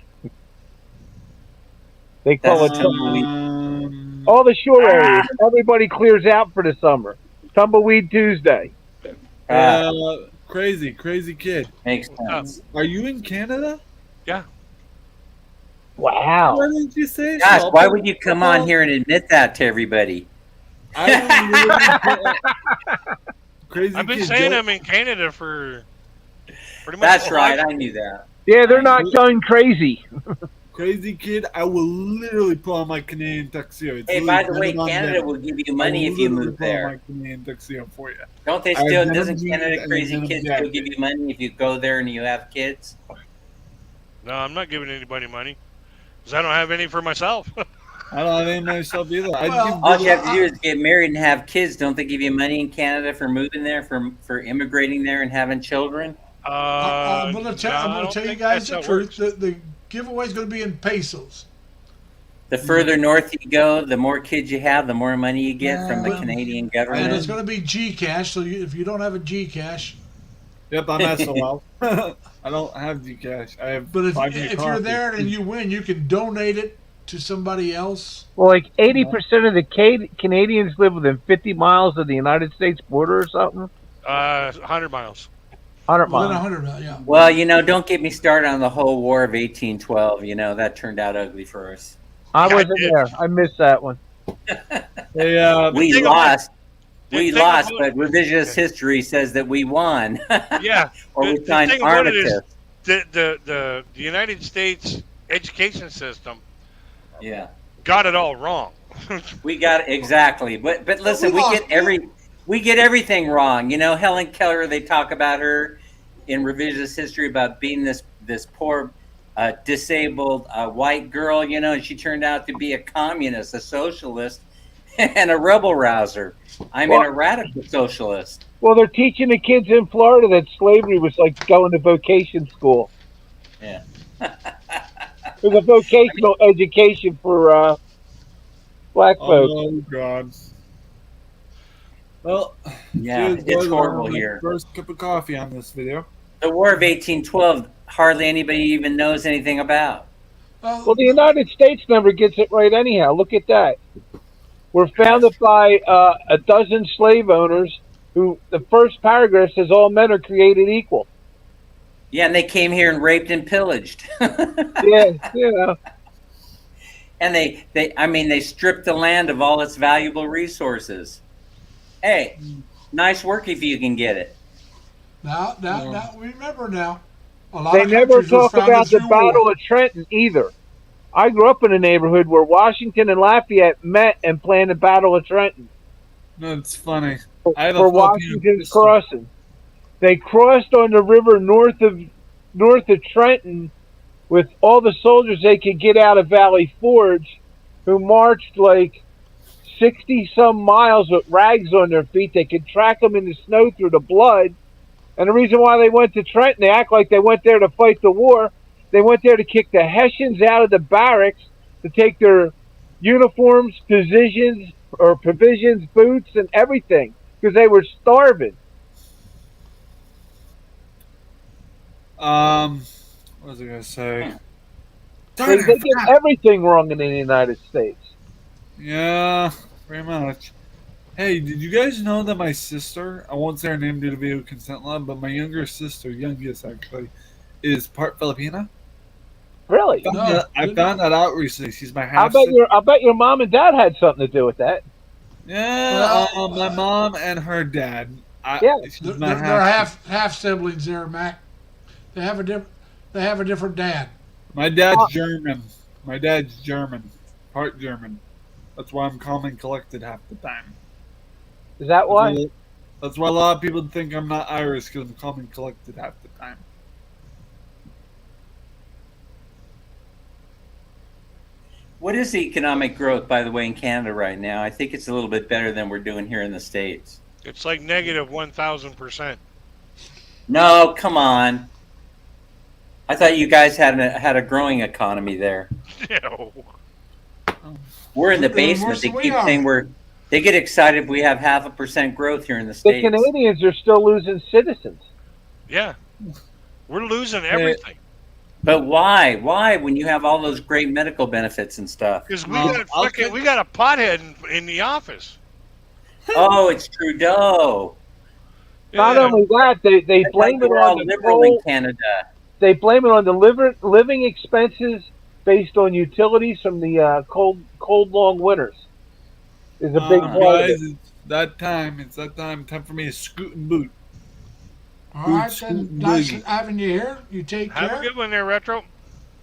They call That's it Tumbleweed. all the shore areas. Everybody clears out for the summer. Tumbleweed Tuesday. Crazy kid. Makes sense. Are you in Canada? Yeah. Wow. Why didn't you say Gosh, so? why would you come on here and admit that to everybody? Crazy I've been kid, saying Joe. I'm in Canada for pretty much. That's my whole right. life. I knew that. Yeah, they're not going crazy. Crazy kid, I will literally put on my Canadian tuxedo. It's Hey, literally by the way, printed on Canada there. will give you I money will if you literally move put on there. my Canadian tuxedo for you. Don't they I have still? never Doesn't been Canada and crazy never kids been. still give you money if you go there and you have kids? No, I'm not giving anybody money because I don't have any for myself. I don't have any myself either. Well, All you have to do is get married and have kids. Don't they give you money in Canada for moving there, for immigrating there and having children? I'm going to tell you guys the truth. The giveaway is going to be in pesos. The further north you go, the more kids you have, the more money you get from the Well, Canadian And it's government. going to be Gcash. So if you don't have a Gcash, Yep, I'm SOL. I don't have Gcash. I have but if 5 year you're coffee. there and you win, you can donate it to somebody else. Well, like 80% of the Canadians live within 50 miles of the United States border or something. 100 miles. 100 Within miles. 100, yeah. Well, don't get me started on the whole War of 1812. That turned out ugly for us. I Yeah, wasn't there. I missed that one. They, We thing lost. the We thing lost, about- but revisionist history says that we won. Yeah. Or the, we signed thing about it armistice. is the United States education system Yeah. got it all wrong. We got exactly, but listen, we lost. we get everything wrong. Helen Keller. They talk about her in revisionist history about being this poor, disabled white girl. And she turned out to be a communist, a socialist, and a rebel rouser. I mean, a radical socialist. Well, they're teaching the kids in Florida that slavery was like going to vocation school. Yeah. It was a vocational education for black folks. Oh, God. Well, Yeah, cheers, it's boys. horrible I'm on my here. First cup of coffee on this video. The War of 1812. Hardly anybody even knows anything about. Well, the United States never gets it right anyhow. Look at that. We're founded by a dozen slave owners who the first paragraph says all men are created equal. Yeah, and they came here and raped and pillaged. Yeah, you know. And they stripped the land of all its valuable resources. Hey, nice work if you can get it. Now, remember now. A lot They of never countries were talk founded about the through Battle war. of Trenton either. I grew up in a neighborhood where Washington and Lafayette met and planned the Battle of Trenton No, it's funny. I have a for Filipino Washington's sister. crossing. They crossed on the river north of Trenton with all the soldiers they could get out of Valley Forge, who marched like 60 some miles with rags on their feet. They could track them in the snow through the blood. And the reason why they went to Trenton, they act like they went there to fight the war. They went there to kick the Hessians out of the barracks, to take their uniforms, provisions, boots, and everything, because they were starving. What was I gonna say? They get everything wrong in the United States. Yeah, very much. Hey, did you guys know that my sister, I won't say her name due to video consent law, but my younger sister, youngest actually, is part Filipina? Really? I found that out recently. She's my I half bet sister. your mom and dad had something to do with that. Yeah, my mom and her dad. Yeah. She's my They're half. half siblings there, Mac. They have a different dad. My dad's German. My dad's German, part German. That's why I'm calm and collected half the time. Is that why? That's why a lot of people think I'm not Irish, because I'm calm and collected half the time. What is the economic growth, by the way, in Canada right now? I think it's a little bit better than we're doing here in the States. It's like negative 1,000%. No, come on. I thought you guys had a growing economy there. No. We're in the They're basement. worse They than we keep are. saying they get excited if we have 0.5% growth here in the The States. Canadians are still losing citizens. Yeah. We're losing everything. But why? Why when you have all those great medical benefits and stuff? Because we got a pothead in the office. Oh, it's Trudeau. Not Yeah. only that, they blame it We're all on the liberal in coal. Canada. They blame it on the living expenses based on utilities from the cold long winters. Is a big part of Guys, it. it's that time. It's that time. Time for me to scoot and boot. All right, Boots, then. Nice boogie. having you here. You take Have care. a good one there, Retro.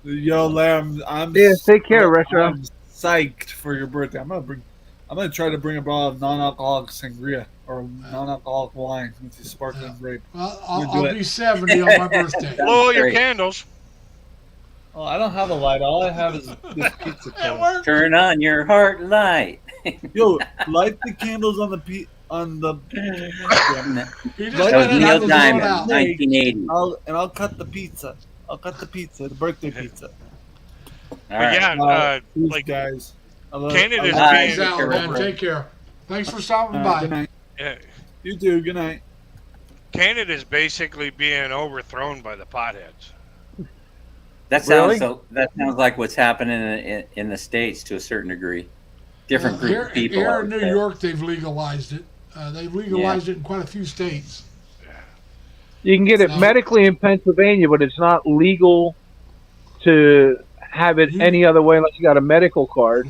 Yo, Lamb, I'm Yeah, take care, Retro. I'm psyched for your birthday. I'm gonna try to bring a bottle of non-alcoholic sangria or non-alcoholic wine, which is sparkling grape. Well, We'll do I'll it. be 70 on my birthday. Blow your great. candles. Oh, I don't have a light. All I have is this pizza It cone. worked. Turn on your heart light. Yo, light the candles on the You just That That was gotta Neil have it blown Diamond, out. 1980. I'll cut the pizza. The birthday pizza. All But right. yeah, Please, like guys. Canada's Bye. Thanks, being, Alan, man. Take care. Thanks for stopping Good by. night. yeah, You too. Good night. Canada's basically being overthrown by the potheads. That sounds Really? that sounds like what's happening in the States to a certain degree. Different group Here, of people. I here would in New say. York, they've legalized it. They've legalized it in quite a few states. You can get it No. medically in Pennsylvania, but it's not legal to have it any other way unless you got a medical card.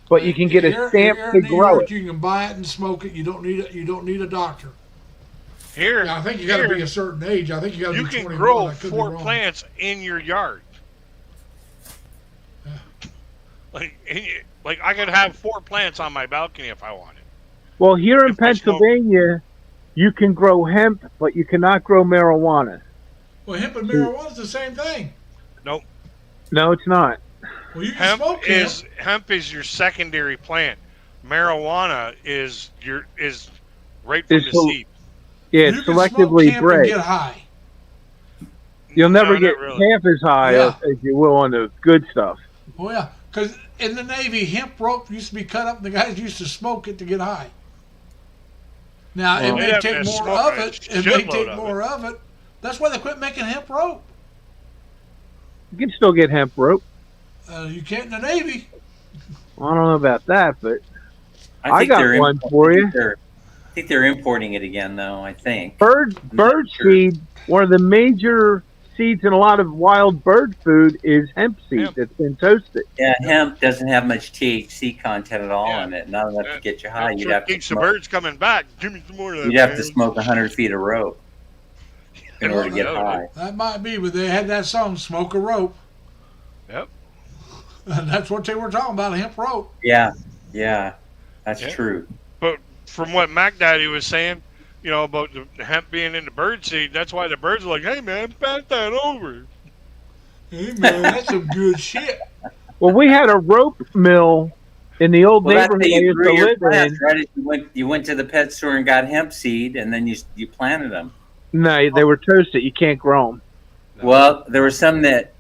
But you can get a stamp here to in New grow York, it. you can buy it and smoke it. You don't need a doctor. Here, Yeah, I think you got to be a certain age. I think you got to you be can 21. grow I could be 4 wrong. plants in your yard. Like I could have 4 plants on my balcony if I wanted. Well, here in If I smoke- Pennsylvania, you can grow hemp, but you cannot grow marijuana. Well, hemp and marijuana is the same thing. No, it's not. Well, you can Hemp smoke hemp. is your secondary plant. Marijuana is right from It's the so- seed. Yeah, You it's can smoke selectively hemp and bred. get high. You'll never No, get not really. half as high Yeah. as you will on the good stuff. Oh yeah, because in the Navy, hemp rope used to be cut up, and the guys used to smoke it to get high. Now it Well, may yeah, take man, more smoke of a it. It may shitload take of more of it. That's why they quit making hemp rope. You can still get hemp rope. You can't in the Navy. I don't know about that, but I think got they're one for you. I think they're importing it again, though. I think. bird not sure. seed, one of the major seeds in a lot of wild bird food is hemp seed Hemp. that's been toasted. Yeah, hemp doesn't have much THC content at all Yeah. in it. Not enough to get you high. That's You'd what have to keeps the smoke. birds coming back. Give me some more of that. You'd have to man. smoke 100 feet of rope in order to get Yeah. high. That might be, but they had that song "Smoke a Rope," Yep. and that's what they were talking about, hemp rope. Yeah, that's Yeah. true. But from what Mac Daddy was saying, you know, about the hemp being in the bird seed, that's why the birds are like, hey, man, pass that over. Hey man, that's some good shit. Well, we had a rope mill in the old Well, that's how neighborhood I you used grew to your live plants, in. right? You went to the pet store and got hemp seed, and then you planted them. No, they were toasted. You can't grow them. Well, there were some that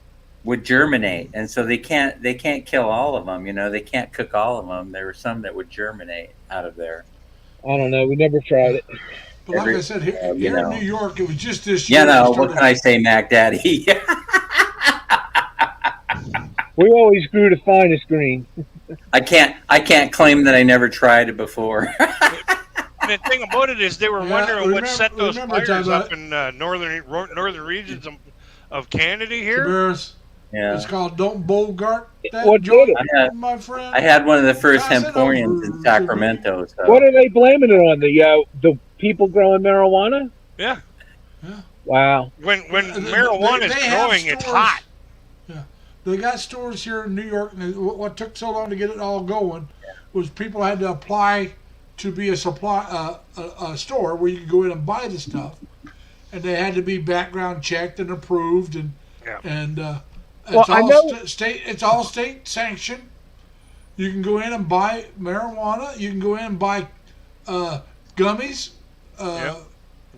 would germinate, and so they can't kill all of them. You know, they can't cook all of them. There were some that would germinate out of there. I don't know. We never tried it. But like I said, here, you here in know. New York, it was just this year. You know, they what started- can I say, Mac Daddy? We always grew the finest green. I can't claim that I never tried it before. And the thing about it is they were Yeah, wondering what set those remember fires talking up about in northern regions of Canada here. Bears, Yeah, it's called "Don't Bogart That What Joint," did it? my friend. I had one of the first Pass it hemporiums over in to Sacramento. So. What are they blaming it on? The people growing marijuana? Yeah. Wow. When They- marijuana is they have growing, it's stores. hot. They got stores here in New York, and what took so long to get it all going was people had to apply to be a a store where you could go in and buy the stuff, and they had to be background checked and approved, and Yeah. it's I all know- state. It's all state sanctioned. You can go in and buy marijuana. You can go in and buy gummies. Yep.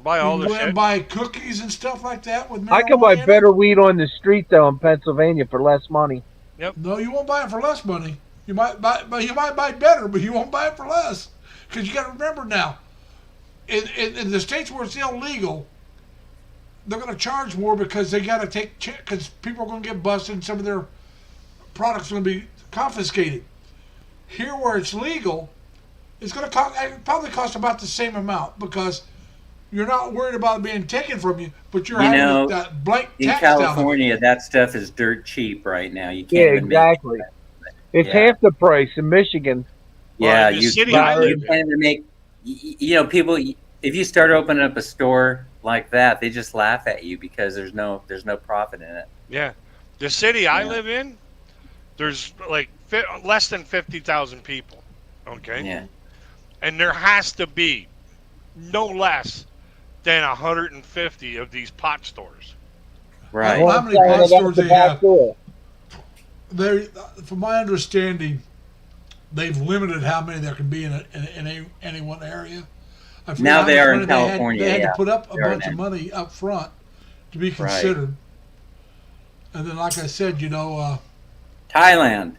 Buy all You the can go in shit. and buy cookies and stuff like that with marijuana. I can buy in it. better weed on the street though in Pennsylvania for less money. No, you won't buy it for less money. You might buy better, but you won't buy it for less. Because you got to remember now, in the states where it's illegal, they're going to charge more because they got to take because people are going to get busted and some of their products are going to be confiscated. Here where it's legal, it's going to probably cost about the same amount because you're not worried about it being taken from you, but you're You having know, that blank In tax down there. California, that stuff is dirt cheap right now. You can't Yeah, even exactly. It's Yeah. half the price in Michigan. Make, Well, yeah, in the you, city you, I you live in. can't even make. You know, people. If you start opening up a store like that, they just laugh at you because there's no profit in it. Yeah. The city I Yeah. live in, there's like less than 50,000 people. Okay. Yeah. And there has to be no less than 150 of these pot stores. Right. Well, how many Sorry, pot that's stores the they back have? door. They, from my understanding, they've limited how many there can be in any one area. I forget Now how they much are money in they had- California, They had yeah. to put up a They are bunch of now. money up front to be Right. considered. And then, like I said, Thailand.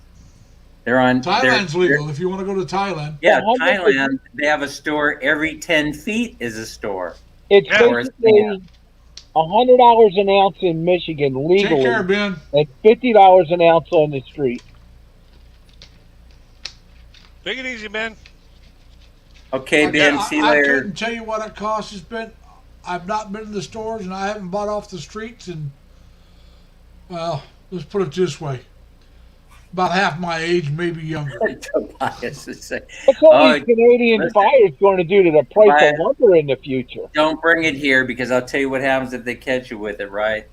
They're on. Thailand's they're- legal. If you want to go to Thailand, Yeah, 100%. Thailand. They have a store every 10 feet is a store. It's Yeah. basically $100 an ounce in Michigan take legally, care, Ben. and $50 an ounce on the street. Take it easy, man. Okay, Ben. See you I later. couldn't tell you what it costs. It's been. I've not been to the stores and I haven't bought off the streets. And well, let's put it this way: about half my age, maybe younger. Tobias is saying, What's all Oh, these Canadian listen. fires going to do to the price Right. of lumber in the future? don't bring it here because I'll tell you what happens if they catch you with it. Right?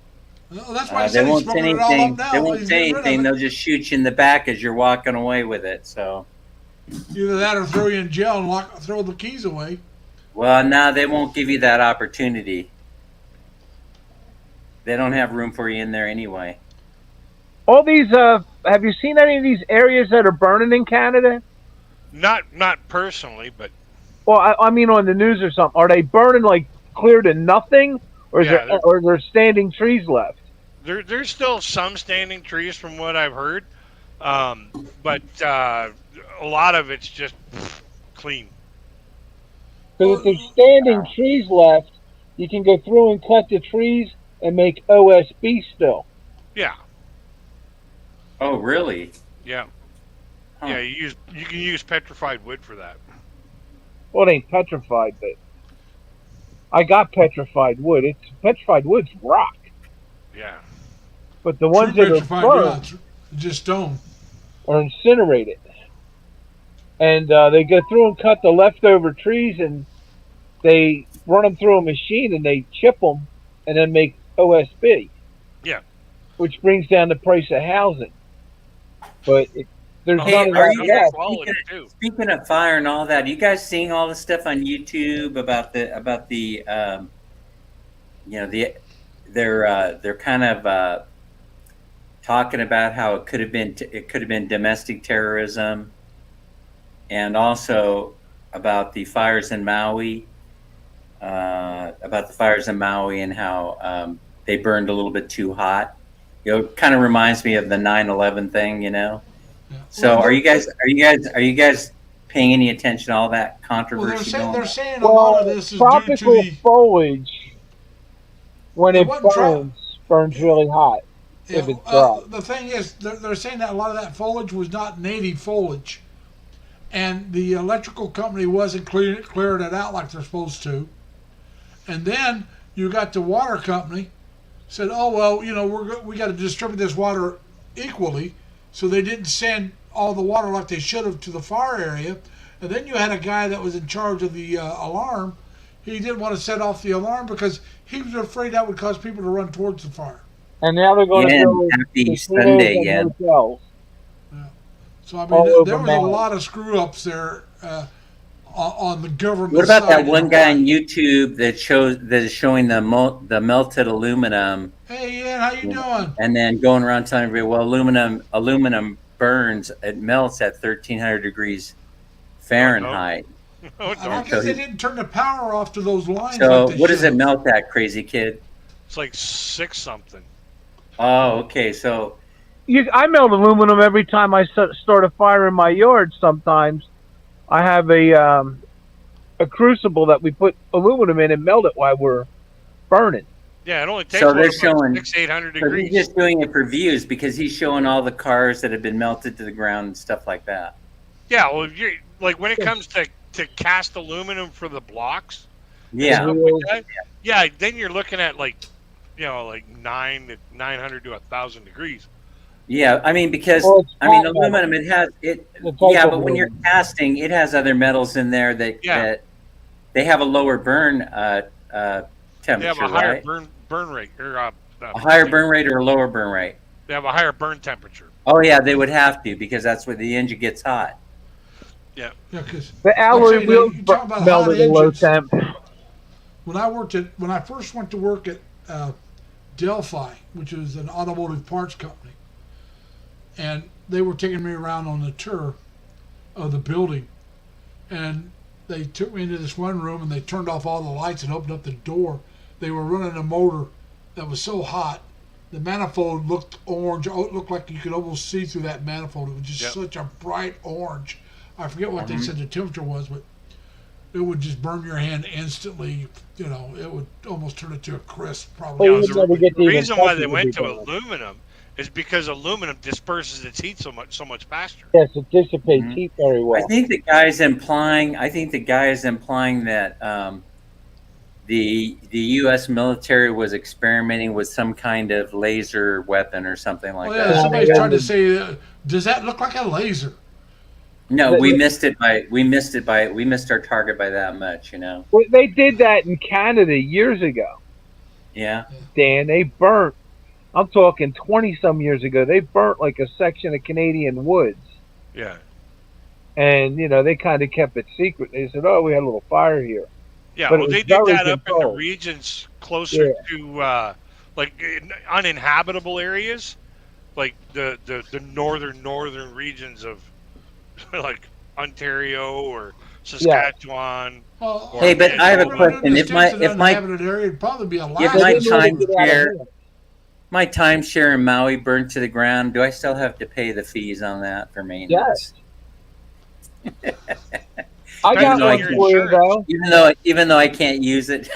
Well, that's why I They said he's won't say smoking it all anything. up now. They won't He's say getting rid of anything. it. They'll just shoot you in the back as you're walking away with it. So, Either that or throw you in jail and throw the keys away. well, no, they won't give you that opportunity. They don't have room for you in there anyway. All these, have you seen any of these areas that are burning in Canada? Not personally, but Well, I mean on the news or something. Are they burning like clear to nothing, or is Yeah, there, or are there standing trees left? there's still some standing trees from what I've heard. But a lot of it's just clean. Because if there's standing trees left, you can go through and cut the trees and make OSB still. Yeah. Oh, really? Yeah. Huh. Yeah, you can use petrified wood for that. Well, it ain't petrified, but I got petrified wood. Petrified wood's rock. Yeah. But the ones True that are petrified burned rocks, just stone. are incinerated. And they go through and cut the leftover trees, and they run them through a machine, and they chip them, and then make OSB, Yeah. which brings down the price of housing. But there's Oh, Hey, none of are that you yeah, guys left. quality too. speaking of fire and all that? You guys seeing all the stuff on YouTube about the you know they're kind of talking about how it could have been domestic terrorism, and also about the fires in Maui, and how they burned a little bit too hot. You know, it kind of reminds me of the 9/11 thing, you know. Yeah. So Well, are you guys paying any attention to all that Well, controversy going they're on? saying a lot of Well, this is due to tropical the. foliage, when It it wasn't burns really hot if it's dry. The thing is, they're saying that a lot of that foliage was not native foliage, and the electrical company wasn't clearing it out like they're supposed to. And then you got the water company said, "Oh well, you know we got to distribute this water equally," so they didn't send all the water like they should have to the fire area. And then you had a guy that was in charge of the alarm. He didn't want to set off the alarm because he was afraid that would cause people to run towards the fire. And now they're going Yeah, to build happy casinos Sunday, and yeah. hotels. So I All mean, over there was a Maui. lot of screw ups there on the government. What about that side one of guy on Hawaii. YouTube that is showing the melted aluminum, Hey Ian, how you doing? and then going around telling everybody, well, aluminum burns, it melts at 1,300 degrees Fahrenheit. Oh, I don't. guess they didn't turn the power off to those lines. So like they what does should it have. melt at, crazy kid? It's like 6 something. Oh, okay. So I melt aluminum every time I start a fire in my yard. Sometimes I have a crucible that we put aluminum in and melt it while we're burning. Yeah, it only takes So what, they're about showing- 600-800 so he's degrees. just doing it for views because he's showing all the cars that have been melted to the ground and stuff like that. Yeah, well, if you're like when it comes to cast aluminum for the blocks, Yeah. stuff like that, yeah, then you're looking at like 900 to 1,000 degrees. Yeah, I mean because Well, it's I mean hot aluminum metal. it has it The type yeah, of but when you're aluminum. casting, it has other metals in there that they have a lower burn temperature, They have a higher right? burn rate or A higher burn rate or a lower burn rate? They have a higher burn temperature. Oh yeah, they would have to because that's where the engine gets hot. Yeah, because The alloy say, wheels you talk about hot melted at low engines. temp. when I first went to work at Delphi, which is an automotive parts company, and they were taking me around on the tour of the building, and they took me into this one room and they turned off all the lights and opened up the door. They were running a motor that was so hot, the manifold looked orange. Oh, it looked like you could almost see through that manifold. It was just such a bright orange. I forget what they said the temperature was, but it would just burn your hand instantly. You know, it would almost turn it to a crisp. Probably. Well, you never get The to reason even why touch they it went with to your hand. aluminum is because aluminum disperses its heat so much faster. Yes, it dissipates Mhm. heat very I well. think the guy is implying that the U.S. military was experimenting with some kind of laser weapon or something like Oh that. yeah, somebody's trying to say, does that look like a laser? No, we missed our target by that much, you know. Well, they did that in Canada years ago, Yeah. Dan. They burnt, I'm talking 20-some years ago, they burnt like a section of Canadian woods. Yeah. And, they kind of kept it secret. They said, oh, we had a little fire here. Yeah, But it well, was they did very that up in the controlled. regions closer Yeah. to uninhabitable areas, like the northern regions of like Ontario or Saskatchewan. Well, Hey, but I have a if we're question. in the If my- States, if an my- uninhabited area, it'd probably be a If lot. my They didn't let it time get out of share, hand. my timeshare in Maui burnt to the ground, do I still have to pay the fees on that for maintenance? I got Depends on one your for you, insurance. though. Even though I can't use it.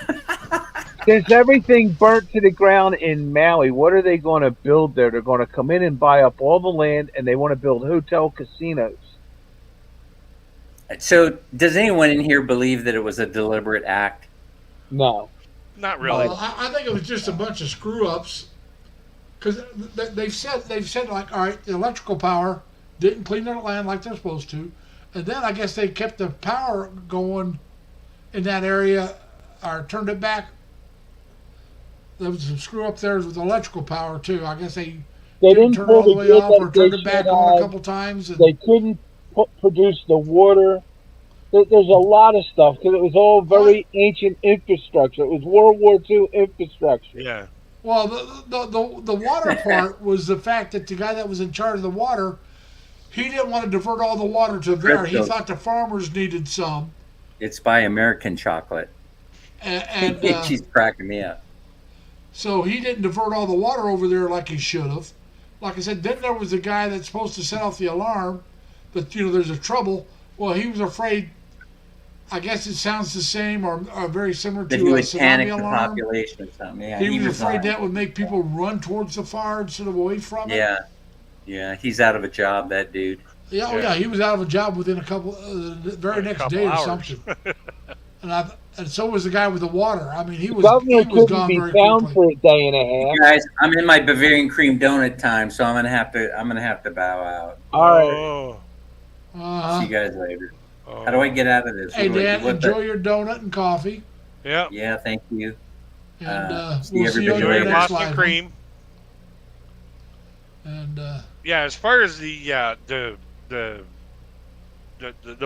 Since everything burnt to the ground in Maui, what are they going to build there? They're going to come in and buy up all the land, and they want to build hotel casinos. So, does anyone in here believe that it was a deliberate act? No. Not really. I think it was just a bunch of screw ups, because they've said like, all right, the electrical power didn't clean their land like they're supposed to, and then I guess they kept the power going in that area, or turned it back. There was some screw up there with the electrical power too. I guess they didn't turn it all the way off or turned it back on a couple times. And They couldn't produce the water. There's a lot of stuff because it was all very ancient infrastructure. It was World War II infrastructure. Yeah. well, the water part was the fact that the guy that was in charge of the water, he didn't want to divert all the water to there. He Crystal. thought the farmers needed some, It's by American Chocolate. and She's cracking me up. so he didn't divert all the water over there like he should have. Like I said, then there was the guy that's supposed to set off the alarm that there's a trouble. Well, he was afraid. I guess it sounds the same or very similar That to he a would panic tsunami the alarm. population or something. Yeah, He was afraid on it. that would make people run towards the fire instead of away from it. Yeah, he's out of a job, that dude. Yeah, oh yeah, he was out of a job within a couple, the very next couple day or hours. something. And so was the guy with the water. I mean, he was Governor gone couldn't be very found quickly. for a day and a half. You guys, I'm in my Bavarian cream donut time, so I'm gonna have to bow out. All right. Oh. Uh-huh. See you guys later. Oh. How do I get out of this? Hey What do I- Dan, what the- enjoy your donut and coffee, Yeah. Yeah, thank you. and See we'll see you on everybody your Enjoy later. next Boston live. cream. And Yeah, as far as the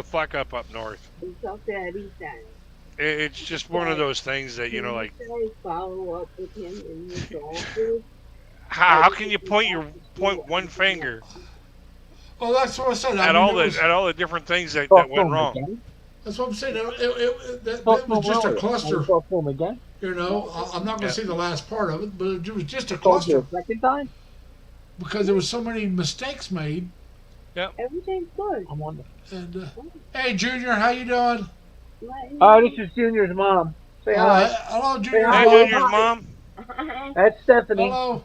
fuck up north, It's up there at East End. it's just one of those things that like Can you follow up with him in his office? how can you point one finger well, that's what I said. I at mean, all it the was- at all the different things that Talk to went him wrong? again. That's what I'm saying. That Talk to was him just a earlier. cluster. Talk to him again. You know, I'm not going Yeah. to say the last part of it, but it was just a Talk to cluster him a second time. because there was so many mistakes made. Everything's good. I'm on. And hey, Junior, how you doing? This is Junior's mom. Say hi. Hello, Junior. Hey, Hello. Junior's mom. That's Stephanie. Hello.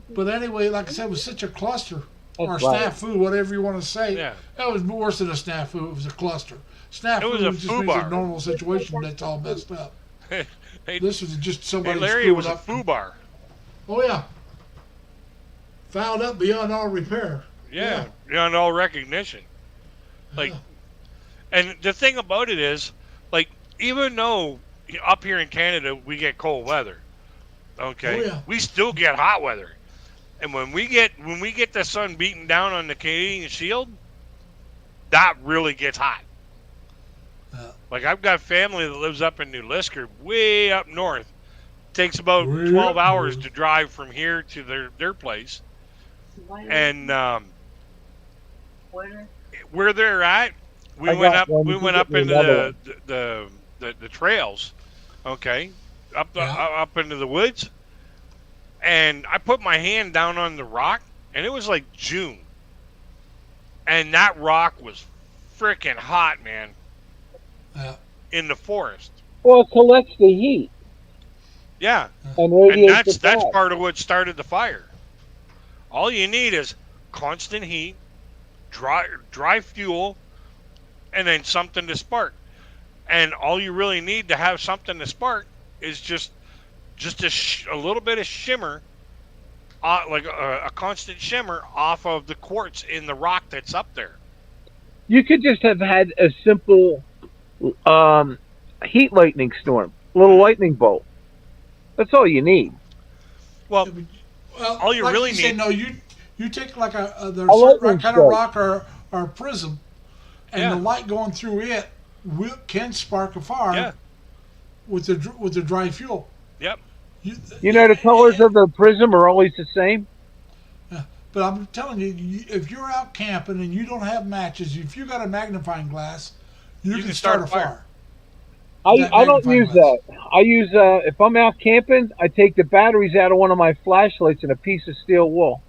But anyway, like I said, it was such a cluster. Or That's right. snafu, whatever you want to say. Yeah. That was worse than a snafu. It was a cluster. Snafu It was a just means a foobar. normal situation that's all messed up. Hey, This was just hey somebody Larry, it screwing was a up. foobar. Oh yeah. Fouled up beyond all repair. Yeah, beyond all recognition. Like, and the thing about it is, like, even though up here in Canada we get cold weather, okay, Oh, yeah. we still get hot weather. And when we get the sun beating down on the Canadian Shield, that really gets hot. Yeah. Like, I've got family that lives up in New Lisker, way up north. Takes about Way 12 up hours north. to drive from here to their place. And where they're at, we I went got up one. we You went get up me into another the trails, okay, up Yeah. up into the woods, and I put my hand down on the rock, and it was like June, and that rock was freaking hot, man, Yeah. in the forest. Well, it collects the heat Yeah, and and radiates that's the fire. part of what started the fire. All you need is constant heat, dry fuel, and then something to spark. And all you really need to have something to spark is just a little bit of shimmer, like a constant shimmer off of the quartz in the rock that's up there. You could just have had a simple heat lightning storm, a little lightning bolt. That's all you need. Well, Well, all you like really you say, need- no, you take like there's A a certain lightning kind of strike. rock or prism, and Yeah. the light going through it can spark a fire Yeah. with the dry fuel. Yep. You know the colors of the prism are always the same. But I'm telling you, if you're out camping and you don't have matches, if you got a magnifying glass, you can start a fire. I That don't magnifying use glass. that. I use if I'm out camping, I take the batteries out of one of my flashlights and a piece of steel wool.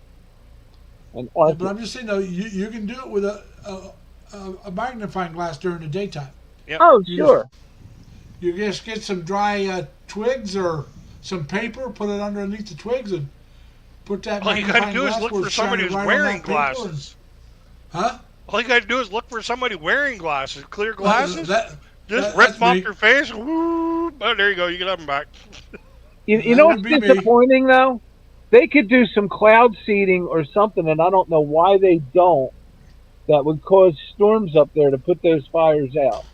And arc But it. I'm just saying, though, you can do it with a magnifying glass during the daytime. Oh, You sure. You just get some dry twigs or some paper, put it underneath the twigs, and put that. All you gotta magnifying do is glass look where for it's somebody shining who's right on wearing that paper and- glasses. Huh? All you gotta do is look for somebody wearing glasses, clear glasses. That- Just that- rip that's them off me. your face. Woo! Oh, there you go. You can have them back. You That know would what's be me. disappointing though? They could do some cloud seeding or something, and I don't know why they don't. That would cause storms up there to put those fires out.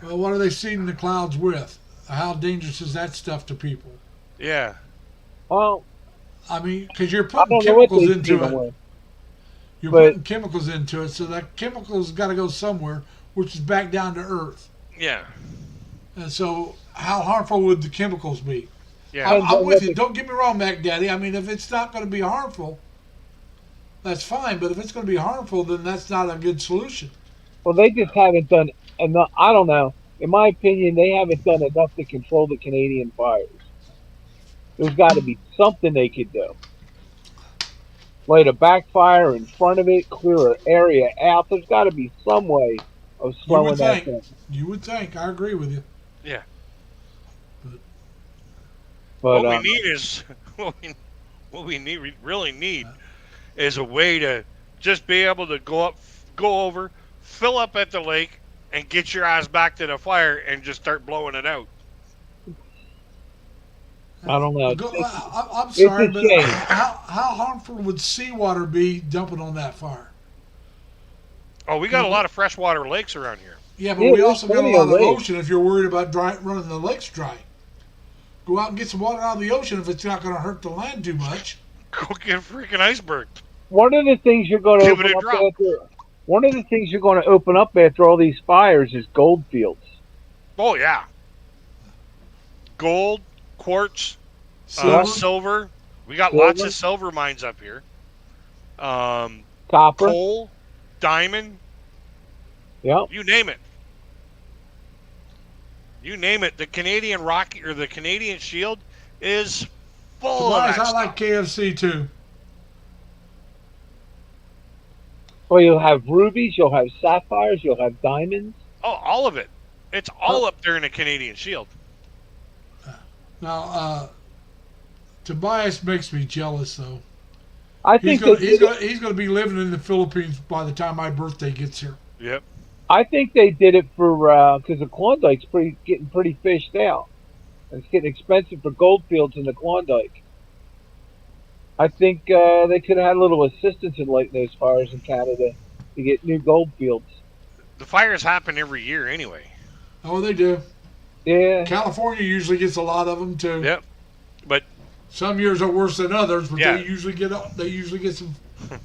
Well, what are they seeding the clouds with? How dangerous is that stuff to people? Yeah. Well, I mean, because you're I putting don't know what chemicals they into seed it. them with. You're but- putting chemicals into it, so that chemicals got to go somewhere, which is back down to earth. Yeah. And so, how harmful would the chemicals be? Yeah. I'm with you. Don't get me wrong, Mac Daddy. I mean, if it's not going to be harmful, that's fine. But if it's going to be harmful, then that's not a good solution. Well, they just haven't done enough. I don't know. In my opinion, they haven't done enough to control the Canadian fires. There's got to be something they could do. Light a backfire in front of it, clear an area out. There's got to be some way of slowing that down. You would think. I agree with you. Yeah. But What we need is we really need is a way to just be able to go over, fill up at the lake, and get your ass back to the fire and just start blowing it out. I don't know. I'm sorry, a but shame. how harmful would seawater be dumping on that fire? Oh, we got a lot of freshwater lakes around here. Yeah, but Yeah, we there's also got a plenty lot of of lakes. ocean if you're worried about running the lakes dry. Go out and get some water out of the ocean if it's not going to hurt the land too much. Go get a freaking iceberg. One of the things you're going to Give it open a up drop. one of the things you're going to open up after all these fires is gold fields. Oh yeah. Gold, quartz, Silver. silver. We got Silver. lots of silver mines up here. Copper. Coal, diamond, Yep. you name it. You name it. The Canadian Rocky or the Canadian Shield is full of Tobias, that I stuff. like KFC too. Well, you'll have rubies, you'll have sapphires, you'll have diamonds. Oh, all of it. It's all up there in the Canadian Shield. Now, Tobias makes me jealous though. I He's think going to be living in the Philippines by the time my birthday gets here. Yep. I think they did it for because the Klondike's getting pretty fished out. It's getting expensive for gold fields in the Klondike. I think they could have had a little assistance in lighting those fires in Canada to get new gold fields. The fires happen every year anyway. Oh, they do. Yeah. California usually gets a lot of them too. Yep. But Some years are worse than others, but Yeah. they usually get some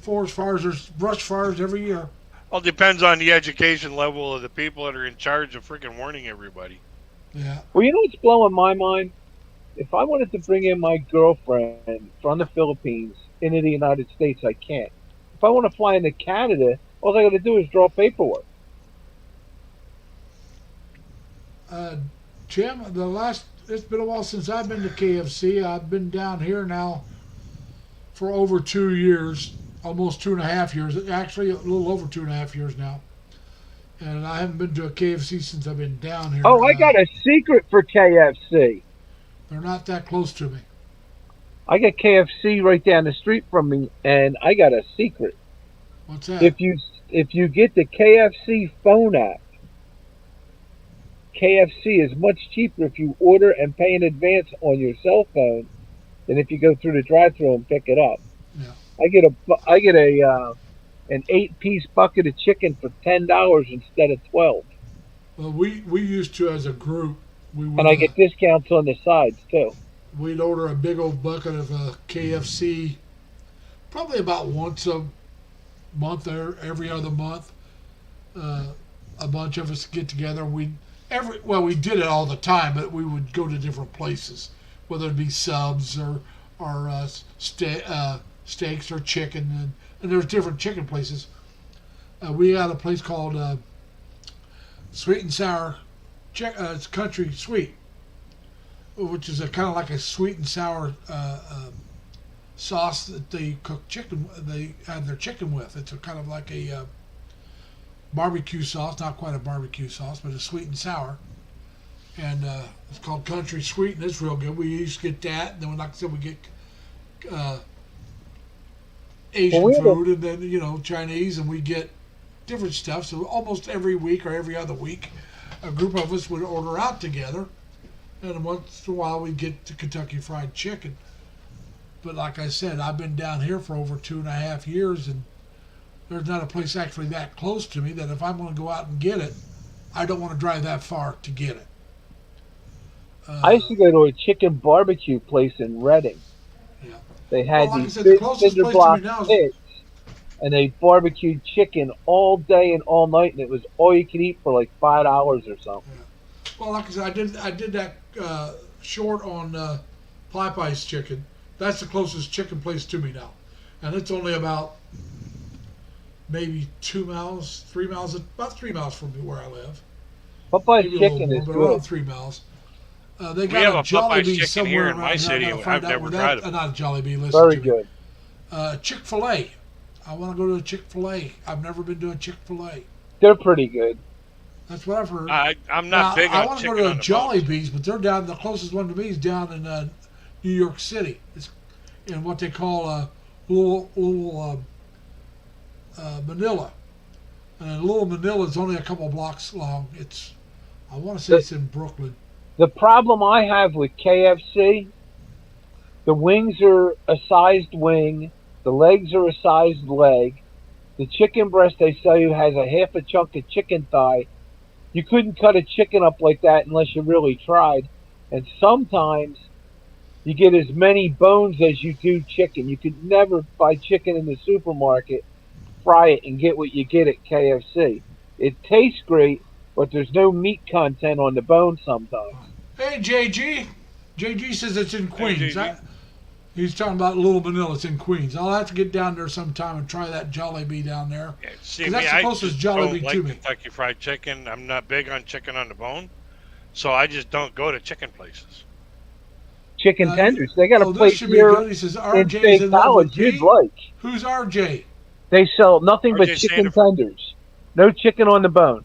forest fires or brush fires every year. all depends on the education level of the people that are in charge of freaking warning everybody. Yeah. Well, you know what's blowing my mind? If I wanted to bring in my girlfriend from the Philippines into the United States, I can't. If I want to fly into Canada, all I got to do is draw paperwork. Jim, it's been a while since I've been to KFC. I've been down here now for over 2 years, almost 2.5 years. Actually, a little over 2.5 years now. And I haven't been to a KFC since I've been down here. Oh, I got a secret for KFC. They're not that close to me. I got KFC right down the street from me, and I got a secret. What's that? If you get the KFC phone app, KFC is much cheaper if you order and pay in advance on your cell phone than if you go through the drive-thru and pick it up. Yeah. I get an 8-piece bucket of chicken for $10 instead of $12, Well, we used to as a group. We would, and I get discounts on the sides too. we'd order a big old bucket of KFC, probably about once a month or every other month. A bunch of us get together. We did it all the time, but we would go to different places, whether it be subs or steaks or chicken, and there's different chicken places. We had a place called Sweet and Sour. It's Country Sweet, which is a kind of like a sweet and sour sauce that they cook chicken. They have their chicken with. It's a kind of like a barbecue sauce, not quite a barbecue sauce, but it's sweet and sour. And it's called Country Sweet, and it's real good. We used to get that, and then, like I said, we get Asian food, and then Chinese, and we get different stuff. So almost every week or every other week, a group of us would order out together, and once in a while we get to Kentucky Fried Chicken. But like I said, I've been down here for over 2.5 years, and there's not a place actually that close to me that if I'm going to go out and get it, I don't want to drive that far to get it. I used to go to a chicken barbecue place in Reading. Yeah. They had Well, like I these said, the big closest cinder place to block me now is- pits, and they barbecued chicken all day and all night, and it was all you could eat for like $5 or something. Well, like I said, I did that short on Popeye's Chicken. That's the closest chicken place to me now, and it's only about maybe 2 miles, 3 miles, about 3 miles from where I live. Popeye's Maybe a little chicken more, is but around good. 3 miles. They We got have a a Popeye's Jollibee chicken somewhere here in around my here. city. I gotta I've find out never where tried that. it. Not a Jollibee. Listen Very to me. good. Chick-fil-A. I want to go to a Chick-fil-A. I've never been to a Chick-fil-A. They're pretty good. That's what I've heard. I'm not big I on want to chicken go to on the bones. Jollibee's, but they're down. The closest one to me is down in New York City. It's in what they call Little Manila, and Little Manila is only a couple blocks long. I want to say it's in Brooklyn. The problem I have with KFC, the wings are a sized wing, the legs are a sized leg, the chicken breast they sell you has a half a chunk of chicken thigh. You couldn't cut a chicken up like that unless you really tried. And sometimes you get as many bones as you do chicken. You could never buy chicken in the supermarket, fry it, and get what you get at KFC. It tastes great, but there's no meat content on the bone sometimes. Hey, JG. JG says it's in Queens. JG. He's talking about Little Manila. It's in Queens. I'll have to get down there sometime and try that Jollibee down there. Yeah, see, 'Cause me, that's the I closest just don't Jollibee like to me. Kentucky Fried Chicken. I'm not big on chicken on the bone, so I just don't go to chicken places. Chicken tenders. They got a this place should be here good. He says in RJ's State in love College with you'd Pete. like. Who's RJ? They sell nothing but RJ chicken Sandiford. tenders. No chicken on the bone.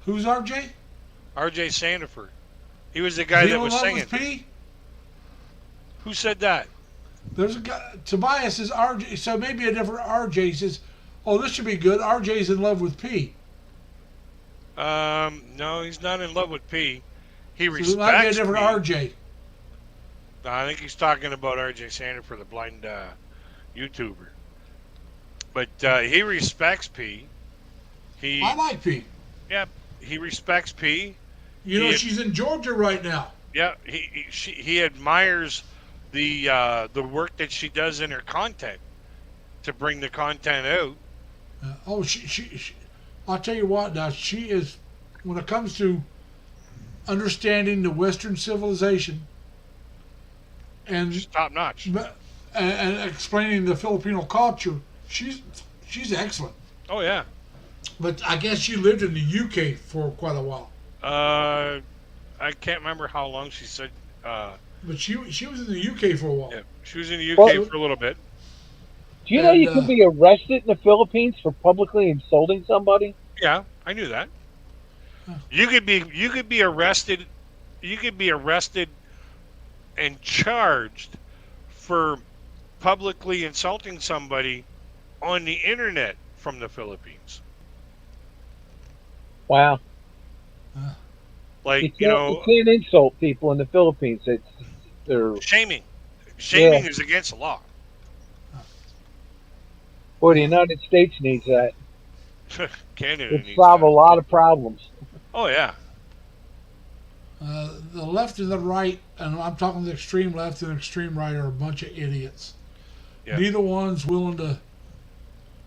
Who's RJ? R.J. Sandiford. He was the guy Is he that in was love singing. with P? Who said that? There's a guy. Tobias says RJ. So maybe a different RJ. He says, "Oh, this should be good. RJ's in love with P." No, he's not in love with P. He So it might be a respects different P. RJ. No, I think he's talking about R.J. Sandiford, the blind YouTuber. But he respects P. I like P. Yeah, he respects P. You know, He- she's in Georgia right now. Yeah, he admires the work that she does in her content to bring the content out. She I'll tell you what. Now she is, when it comes to understanding the Western civilization and She's top notch. and explaining the Filipino culture, she's excellent. Oh yeah. But I guess she lived in the UK for quite a while. I can't remember how long she said. But she was in the UK for a while. Yeah, she was in the UK Well- for a little bit. Do you know you And, can be arrested in the Philippines for publicly insulting somebody? Yeah, I knew that. You could be arrested. You could be arrested and charged for publicly insulting somebody on the internet from the Philippines. Wow. Like You you know, can't insult people in the Philippines. They're shaming. Shaming Yeah. is against the law. boy, the United States needs that. Canada It'd needs solve a that. lot of problems. Oh yeah. The left and the right, and I'm talking the extreme left and extreme right, are a bunch of idiots. Yeah. Neither one's willing to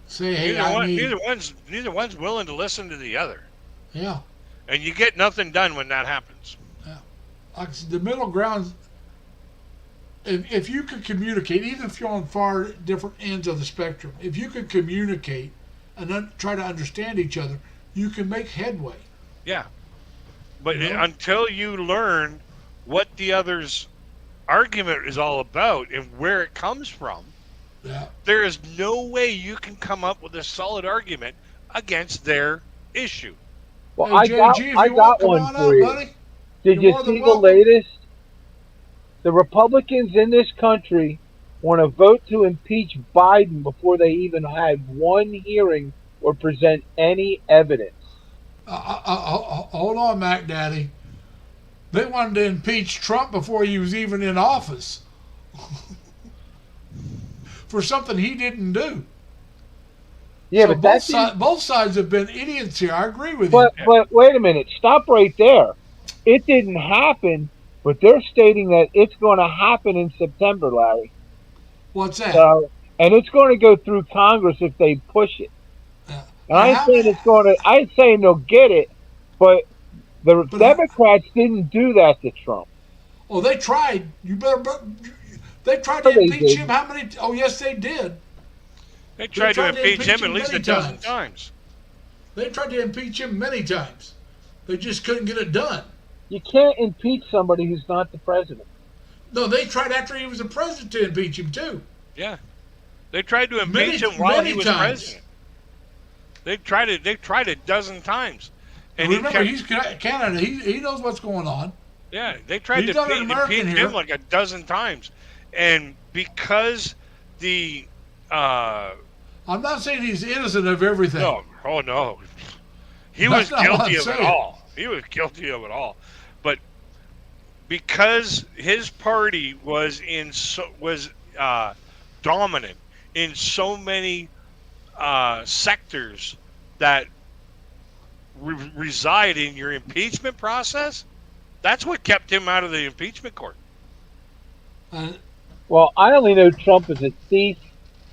say, "Hey, Neither one's willing to listen to the other, yeah." and you get nothing done when that happens. Like I said, the middle ground. If you could communicate, even if you're on far different ends of the spectrum, if you could communicate and try to understand each other, you can make headway. Yeah. But You know? until you learn what the other's argument is all about and where it comes from, Yeah. there is no way you can come up with a solid argument against their issue. Well, Hey, JG, if I you want, got come one on for up, you. buddy. Did You're you more than see the welcome. latest? The Republicans in this country want to vote to impeach Biden before they even have one hearing or present any evidence. Hold on, Mac Daddy. They wanted to impeach Trump before he was even in office for something he didn't do. Yeah, So but that's both sides have been idiots here. I agree with but you. but wait a minute. Stop right there. It didn't happen, but they're stating that it's going to happen in September, Larry. What's that? So, and it's going to go through Congress if they push it. Yeah. And I ain't How saying many- it's going to. I ain't saying they'll get it, but the But- Democrats didn't do that to Trump. Oh, they tried. You better. They tried No, to they impeach didn't. him. How many? Oh, yes, they did. They tried to tried to impeach impeach him at him least a many dozen times. times. They tried to impeach him many times. They just couldn't get it done. You can't impeach somebody who's not the president. No, they tried after he was a president to impeach him too. Yeah. They tried to Many- impeach him while many he was times. president. They tried a dozen times. And Remember, he kept, he's Canada. He knows what's going on. yeah, they tried he's to not an American impeach here. him like a dozen times. And because the I'm not saying he's innocent of everything. no, oh no. He That's was not what guilty I'm of it saying. all. He was guilty of it all. But because his party was dominant in so many sectors that reside in your impeachment process, that's what kept him out of the impeachment court. Well, I only know Trump as a thief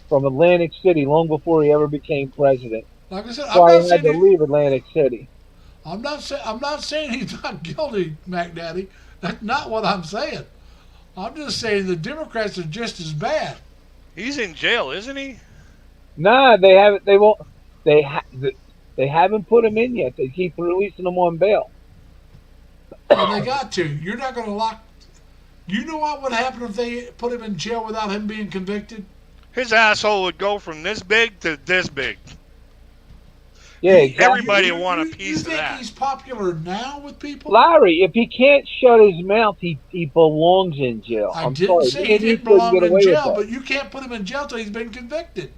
from Atlantic City long before he ever became president. Like I said, So I had to leave Atlantic City. I'm not saying he's not guilty, Mac Daddy. That's not what I'm saying. I'm just saying the Democrats are just as bad. He's in jail, isn't he? Nah, they haven't. They won't. They haven't put him in yet. They keep releasing him on bail. And they got to. You're not going to lock. You know what would happen if they put him in jail without him being convicted? His asshole would go from this big to this big. Yeah, exactly. Everybody will want a You piece of think that. he's popular now with people? Larry, if he can't shut his mouth, he belongs in jail. I I'm didn't sorry. say he Maybe didn't couldn't belong get in away with jail, that. but you can't put him in jail till he's been convicted.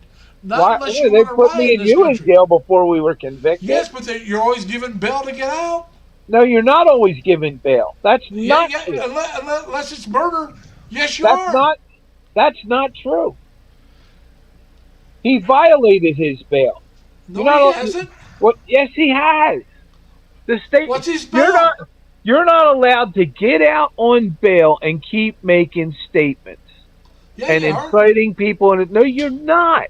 Not Why? unless Yeah, you they want to put riot me in and this you in country. jail before we were convicted. Yes, but you're always given bail to get out. No, you're not always given bail. That's not Yeah, true. unless it's murder. Yes, you That's are. That's not true. He violated his bail. No, You're not- he hasn't. Well, yes, he has. The state. What's his bail? You're not allowed to get out on bail and keep making statements Yeah, and you are. inciting people. And no, you're not.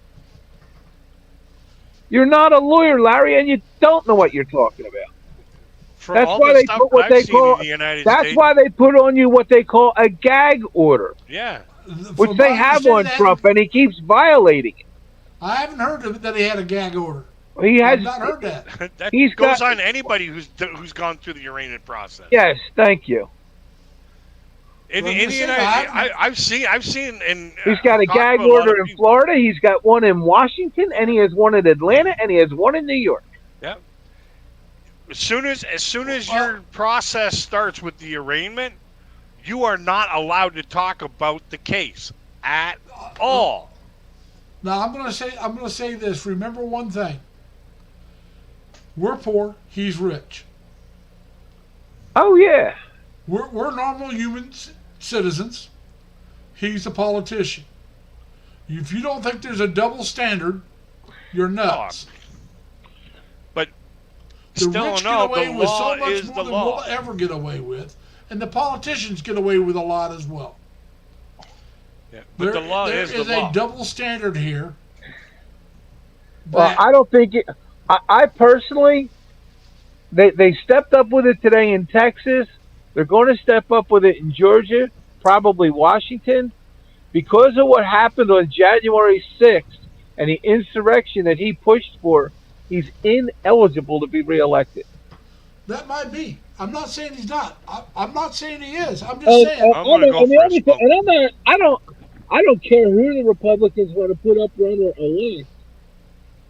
You're not a lawyer, Larry, and you don't know what you're talking about. For That's all why the they stuff put that what I've they seen call. in the United That's States. why they put on you what they call a gag order, Yeah. which From they my have on understanding, Trump, and he keeps violating it. I haven't heard of it that he had a gag order. He has. I've not heard that. That He's goes got- on anybody who's gone through the arraignment process. Yes, thank you. In Well, the listen, United, I've seen in. He's got a talked gag to a lot order of in people. Florida. He's got one in Washington, and he has one in Atlanta, and he has one in New York. Yep. As soon as your process starts with the arraignment, you are not allowed to talk about the case at all. Now I'm gonna say this. Remember one thing. We're poor. He's rich. Oh yeah. We're normal human citizens. He's a politician. If you don't think there's a double standard, you're nuts. But The still, rich no, get away the with law so much is more the than law. we'll ever get away with, and the politicians get away with a lot as well. Yeah, but the law there is the law. a double standard here. Well, that- I don't think it. I personally, they stepped up with it today in Texas. They're going to step up with it in Georgia, probably Washington, because of what happened on January 6th and the insurrection that he pushed for. He's ineligible to be reelected. that might be. I'm not saying he's not. I'm not saying he is. I'm just And, saying. I'm gonna go and the for a other thing- smoke. and I'm not. I don't care who the Republicans want to put up, run, or elect.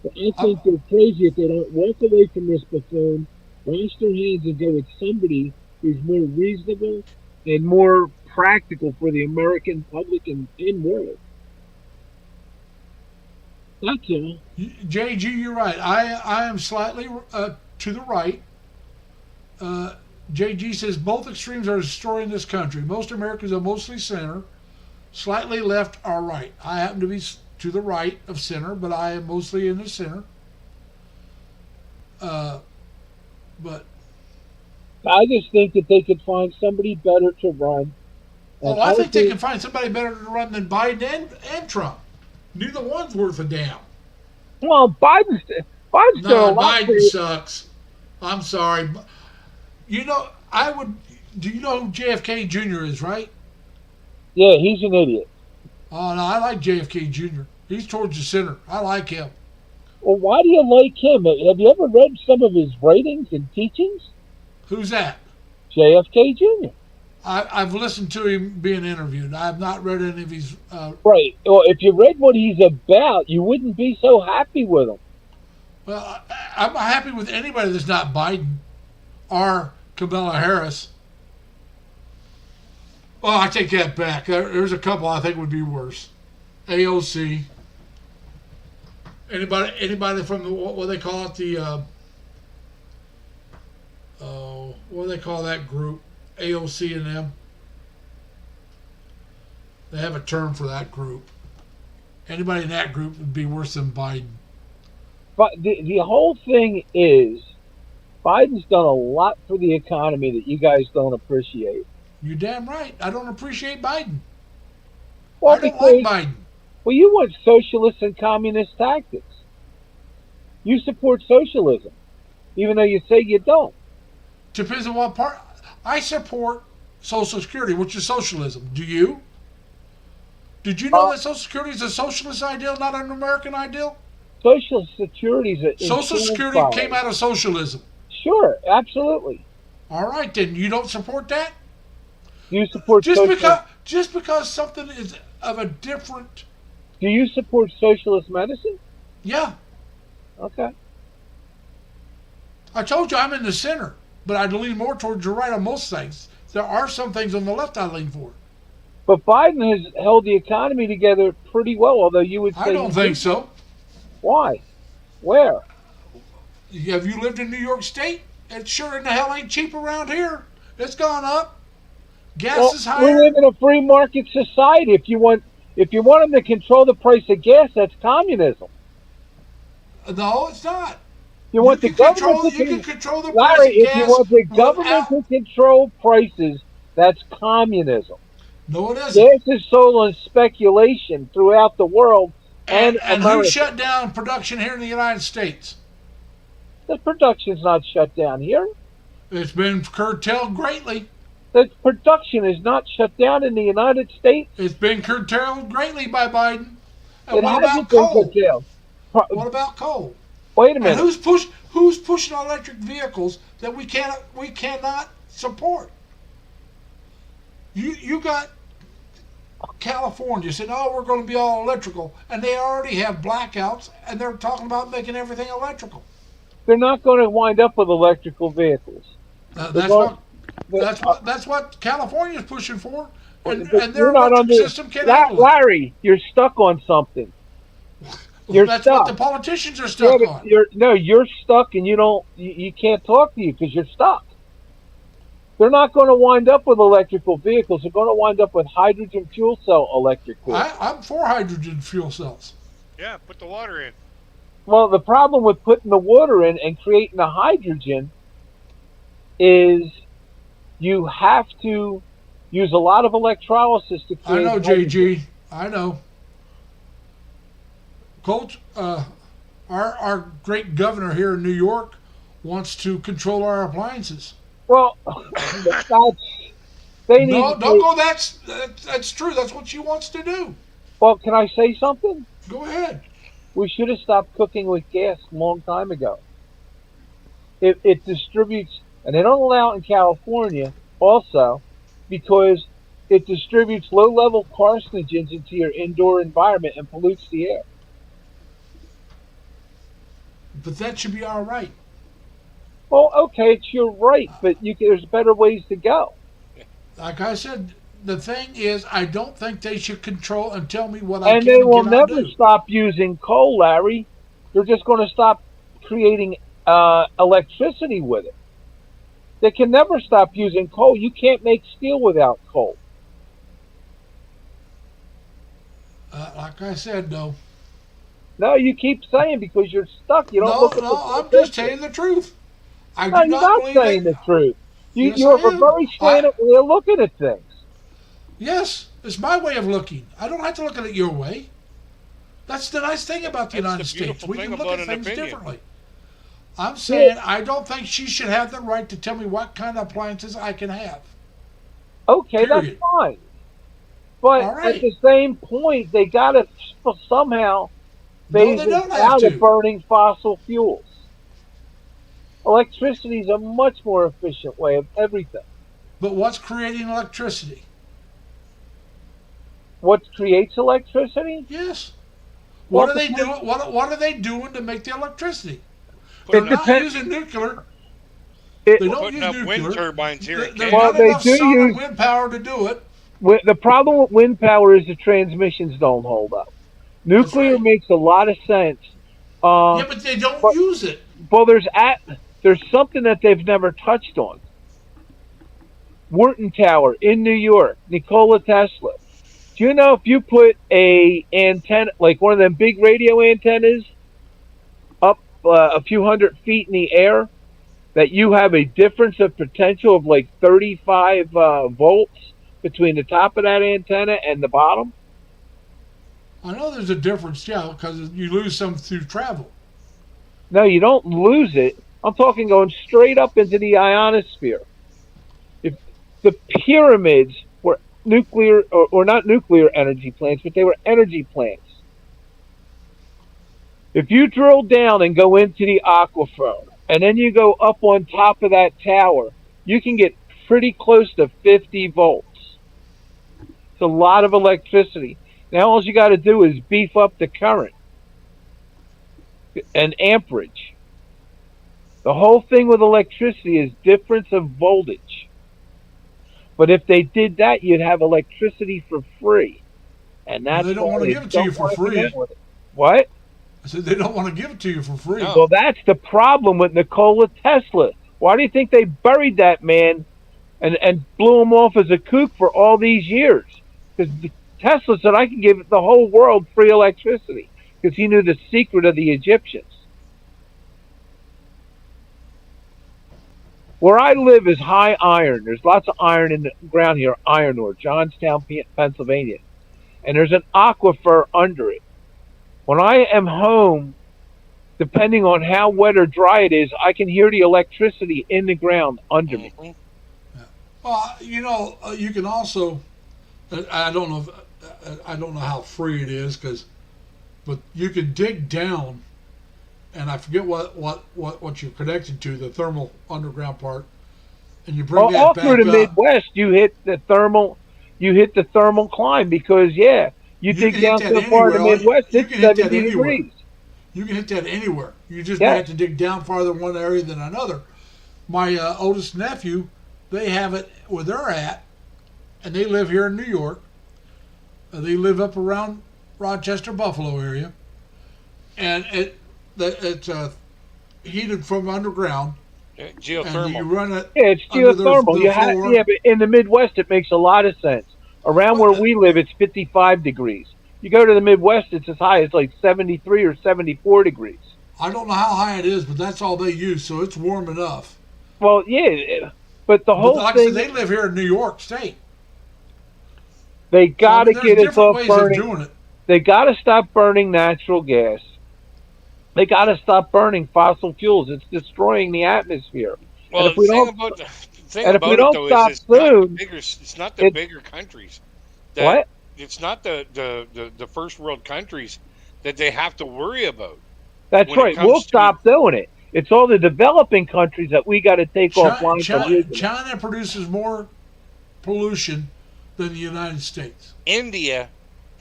But I think they're crazy if they don't walk away from this buffoon, wash their hands, and go with somebody who's more reasonable and more practical for the American public and world. That's all. JG, you're right. I am slightly to the right. JG says both extremes are destroying this country. Most Americans are mostly center, slightly left or right. I happen to be to the right of center, but I am mostly in the center. But I just think that they could find somebody better to run. And I think they can find somebody better to run than Biden and Trump. Neither one's worth a damn. Well, Biden's done a No, lot for Biden you. sucks. I'm sorry. You know, do you know who JFK Jr. is, right? Yeah, he's an idiot. Oh, no, I like JFK Jr. He's towards the center. I like him. Well, why do you like him? Have you ever read some of his writings and teachings? Who's that? JFK Jr. I've listened to him being interviewed. I have not read any of his. Right. Well, if you read what he's about, you wouldn't be so happy with him. Well, I'm happy with anybody that's not Biden or Kamala Harris. Well, I take that back. There's a couple I think would be worse. AOC. Anybody from the, what do they call it? The what do they call that group? AOC and them. They have a term for that group. Anybody in that group would be worse than Biden. But the whole thing is, Biden's done a lot for the economy that you guys don't appreciate. You're damn right. I don't appreciate Biden. Well, I don't like Biden. Well, you want socialist and communist tactics. You support socialism, even though you say you don't. Depends on what part. I support Social Security, which is socialism. Do you? Did you know that Social Security is a socialist ideal, not an American ideal? Social Security is Social Security came out of socialism. Sure, absolutely. All right, then you don't support that? You support just because something is of a different. Do you support socialist medicine? Yeah. Okay. I told you I'm in the center, but I lean more towards the right on most things. There are some things on the left I lean for. But Biden has held the economy together pretty well, although you would say I don't think so. Why? Where? Have you lived in New York State? It sure in the hell ain't cheap around here. It's gone up. Gas is higher. We live in a free market society. If you want them to control the price of gas, that's communism. No, it's not. You want the government you can control the Larry, price of if gas. you want the government to control prices, that's communism. No, it isn't. Gas is sold on speculation throughout the world and America. Who shut down production here in the United States? The production's not shut down here. It's been curtailed greatly. The production is not shut down in the United States. It's been curtailed greatly by Biden. And It what hasn't about been coal? curtailed. What about coal? Wait a minute. And who's pushing electric vehicles that we cannot support? You got California saying, "Oh, we're going to be all electrical," and they already have blackouts, and they're talking about making everything electrical. They're not going to wind up with electrical vehicles. That's what California's pushing for, and their You're not electric under- system can't handle it. Larry, you're stuck on something. That's stuck. what the politicians are stuck Yeah, on. You're stuck, and you can't talk to you because you're stuck. They're not going to wind up with electrical vehicles. They're going to wind up with hydrogen fuel cell electric vehicles. I'm for hydrogen fuel cells. Yeah, put the water in. Well, the problem with putting the water in and creating the hydrogen is you have to use a lot of electrolysis to create I know, hydrogen. JG. I know. Coach, our great governor here in New York wants to control our appliances. Well, they need. No, don't go. That's true. That's what she wants to do. Well, can I say something? Go ahead. We should have stopped cooking with gas a long time ago. It distributes, and they don't allow it in California also, because it distributes low-level carcinogens into your indoor environment and pollutes the air. But that should be all right. Well, okay, it's your right, but there's better ways to go. Like I said, the thing is, I don't think they should control and tell me what I And can they and will cannot never do. stop using coal, Larry. They're just going to stop creating electricity with it. They can never stop using coal. You can't make steel without coal. Like I said, though. No, you keep saying because you're stuck. You don't No, look at no, the I'm big just picture. telling the truth. I No, do you're not not believe saying that. the truth. Yes, You have I a am. very slanted way of looking at things. Yes, it's my way of looking. I don't have to look at it your way. That's the nice thing about the That's United the States. beautiful We thing can look about at an things opinion. differently. I'm saying I don't think she should have the right to tell me what kind of appliances I can have. Okay, that's Period. fine. But All at right. the same point, they got to somehow No, phase they us don't have out of to. burning fossil fuels. Electricity is a much more efficient way of everything. But what's creating electricity? What creates electricity? Yes. Well, What are they doing? What are they doing to make the electricity? They're Putting up, not using nuclear. It, They don't putting use up wind nuclear. turbines here in They've Well, got Canada. they enough do sun and use- wind power to do it. the problem with wind power is the transmissions don't hold up. Nuclear right. makes a lot of sense. Yeah, but they don't but- use it. Well, there's something that they've never touched on. Wharton Tower in New York, Nikola Tesla. Do you know if you put a antenna, like one of them big radio antennas, up a few hundred feet in the air, that you have a difference of potential of like 35 volts between the top of that antenna and the bottom? I know there's a difference, yeah, because you lose some through travel. No, you don't lose it. I'm talking going straight up into the ionosphere. If the pyramids were nuclear, or not nuclear energy plants, but they were energy plants. If you drill down and go into the aquifer, and then you go up on top of that tower, you can get pretty close to 50 volts. It's a lot of electricity. Now all you got to do is beef up the current and amperage. The whole thing with electricity is difference of voltage. But if they did that, you'd have electricity for free. And that's They don't why want to they give it to you don't for wanna free. connect with it. What? I said they don't want to give it to you for free. No. Well, that's the problem with Nikola Tesla. Why do you think they buried that man and blew him off as a kook for all these years? Because Tesla said, I can give the whole world free electricity, because he knew the secret of the Egyptians. Where I live is high iron. There's lots of iron in the ground here, iron ore, Johnstown, Pennsylvania. And there's an aquifer under it. When I am home, depending on how wet or dry it is, I can hear the electricity in the ground under me. Mhm. Well, you know, you can also. I don't know. I don't know how free it is, but you can dig down, and I forget what you're connected to, the thermal underground part, and you bring All that back through the up. Midwest, you hit the thermal climb, because you dig can down hit so that far in the anywhere. Midwest, You it's can hit that 70 anywhere. degrees. You can hit that anywhere. You just Yeah. have to dig down farther in one area than another. My oldest nephew, they have it where they're at, and they live here in New York. They live up around Rochester, Buffalo area, and it's heated from underground, Yeah, and you geothermal. run it. Yeah, it's Under the geothermal. You have, floor. yeah, but in the Midwest, it makes a lot of sense. Around where we live, it's 55 degrees. You go to the Midwest, it's as high as like 73 or 74 degrees. I don't know how high it is, but that's all they use, so it's warm enough. Well, yeah, but the But whole like I thing, said, they live here in New York State. they got to So, I mean, get there's us different off ways burning. of doing it. They got to stop burning natural gas. They got to stop burning fossil fuels. It's destroying the atmosphere. Well, if we the thing don't- about the thing and if we about it don't though stop is it's not the soon, bigger. It's not the it- bigger countries. That, What? It's not the first world countries that they have to worry about. That's when it right. comes We'll to- stop doing it. It's all the developing countries that we got to take offline from using it. China produces more pollution than the United States. India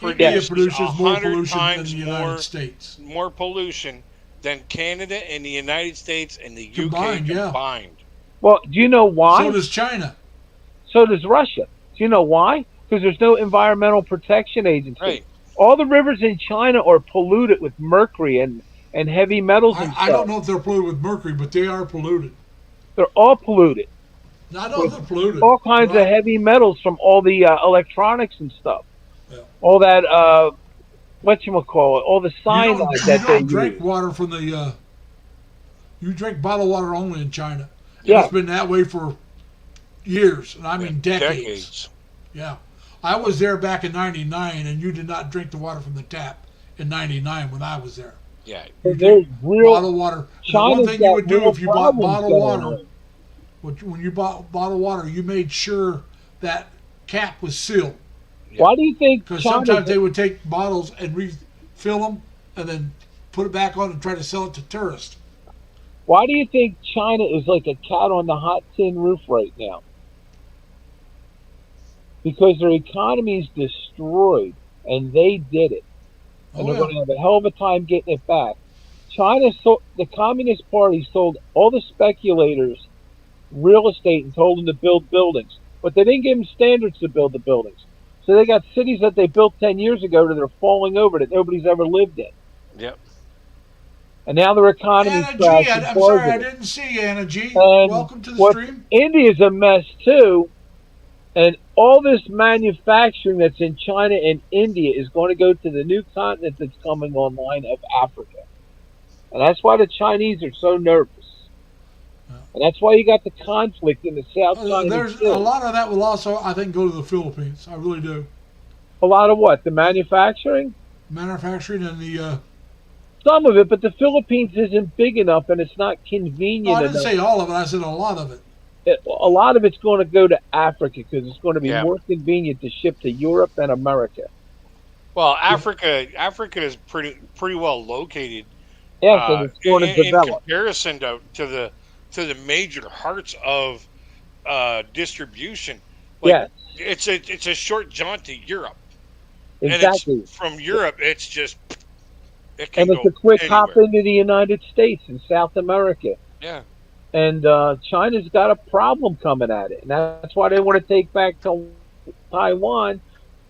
India produces more 100 pollution than times the United more States. more pollution than Canada and the United States and the Combined, UK yeah. combined. Well, do you know why? So does China. So does Russia. Do you know why? Because there's no environmental protection agency. Right. All the rivers in China are polluted with mercury and heavy metals and I stuff. don't know if they're polluted with mercury, but they are polluted. They're all polluted. I know they're polluted. all kinds of Right. heavy metals from all the electronics and stuff. Yeah. All that whatchamacallit, all the You cyanide don't, you that they don't drink use. water from the. You drink bottled water only in China. Yeah. It's been that way for years, and I mean decades. Yeah. I was there back in '99, and you did not drink the water from the tap in '99 when I was there. Yeah. There's real Bottled water. And the China's one thing you got would do real if you bought problems bottled going water, on. when you bought bottled water, you made sure that cap was sealed. Why do you think Because China? sometimes they would take bottles and refill them and then put it back on and try to sell it to tourists. Why do you think China is like a cat on the hot tin roof right now? Because their economy is destroyed, and they did it, and Oh, they're yeah. going to have a hell of a time getting it back. China sold, the Communist Party sold all the speculators real estate and told them to build buildings, but they didn't give them standards to build the buildings. So they got cities that they built 10 years ago that are falling over that nobody's ever lived in. Yep. And now their economy's Anna G, crashing. I'm because sorry I of it. didn't see you, Anna G. And Welcome to the what- stream. India's a mess too, and all this manufacturing that's in China and India is going to go to the new continent that's coming online of Africa, and that's why the Chinese are so nervous, and that's why you got the conflict in the South China There's Sea. a lot of that will also, I think, go to the Philippines. I really do. A lot of what? The manufacturing? Manufacturing and the. Some of it, but the Philippines isn't big enough, and it's not convenient I didn't enough. say all of it. I said a lot of it. A lot of it's going to go to Africa because it's going to be Yeah. more convenient to ship to Europe and America. Well, Africa is pretty well located. Yes, and it's going to in develop. comparison to the major hearts of distribution. Yes. It's a short jaunt to Europe. Exactly. And it's, from Europe, it's just it can And it's go a quick hop anywhere. into the United States and South America. Yeah. And China's got a problem coming at it. And that's why they want to take back Taiwan,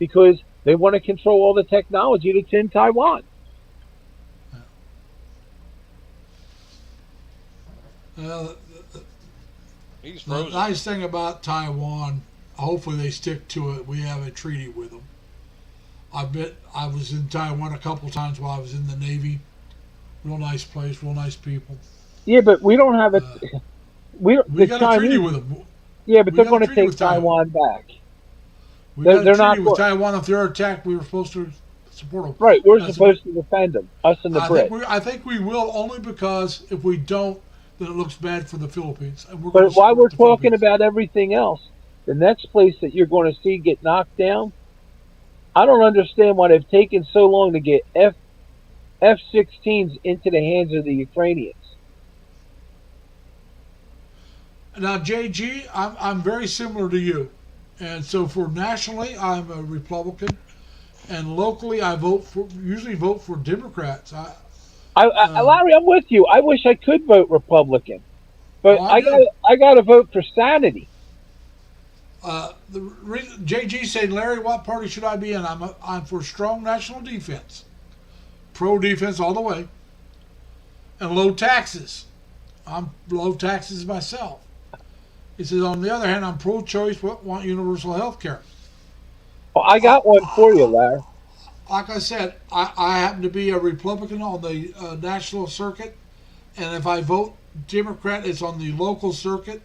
because they want to control all the technology that's in Taiwan. He's The frozen. nice thing about Taiwan, hopefully they stick to it. We have a treaty with them. I was in Taiwan a couple times while I was in the Navy. Real nice place, real nice people. Yeah, but we don't have it. We the got a Chinese, treaty with them. yeah, but we they're got a going to treaty take with Taiwan. Taiwan back. We They're- got a they're treaty not with go- Taiwan. If they're attacked, we were supposed to support them. Right, we're That's- supposed to defend them, us and the Brits. I think we will, only because if we don't, then it looks bad for the Philippines. And we're But gonna while support we're the talking Philippines. about everything else, the next place that you're going to see get knocked down, I don't understand why they've taken so long to get F-16s into the hands of the Ukrainians. Now, JG, I'm very similar to you, and so for nationally, I'm a Republican, and locally, I usually vote for Democrats. Larry, I'm with you. I wish I could vote Republican, but Well, I I got to vote for sanity. The reason JG saying, Larry, what party should I be in? I'm for strong national defense, pro defense all the way, and low taxes. I'm low taxes myself. He says, on the other hand, I'm pro-choice, want universal health care. Well, I got one for you, Larry. Like I said, I happen to be a Republican on the national circuit, and if I vote Democrat, it's on the local circuit.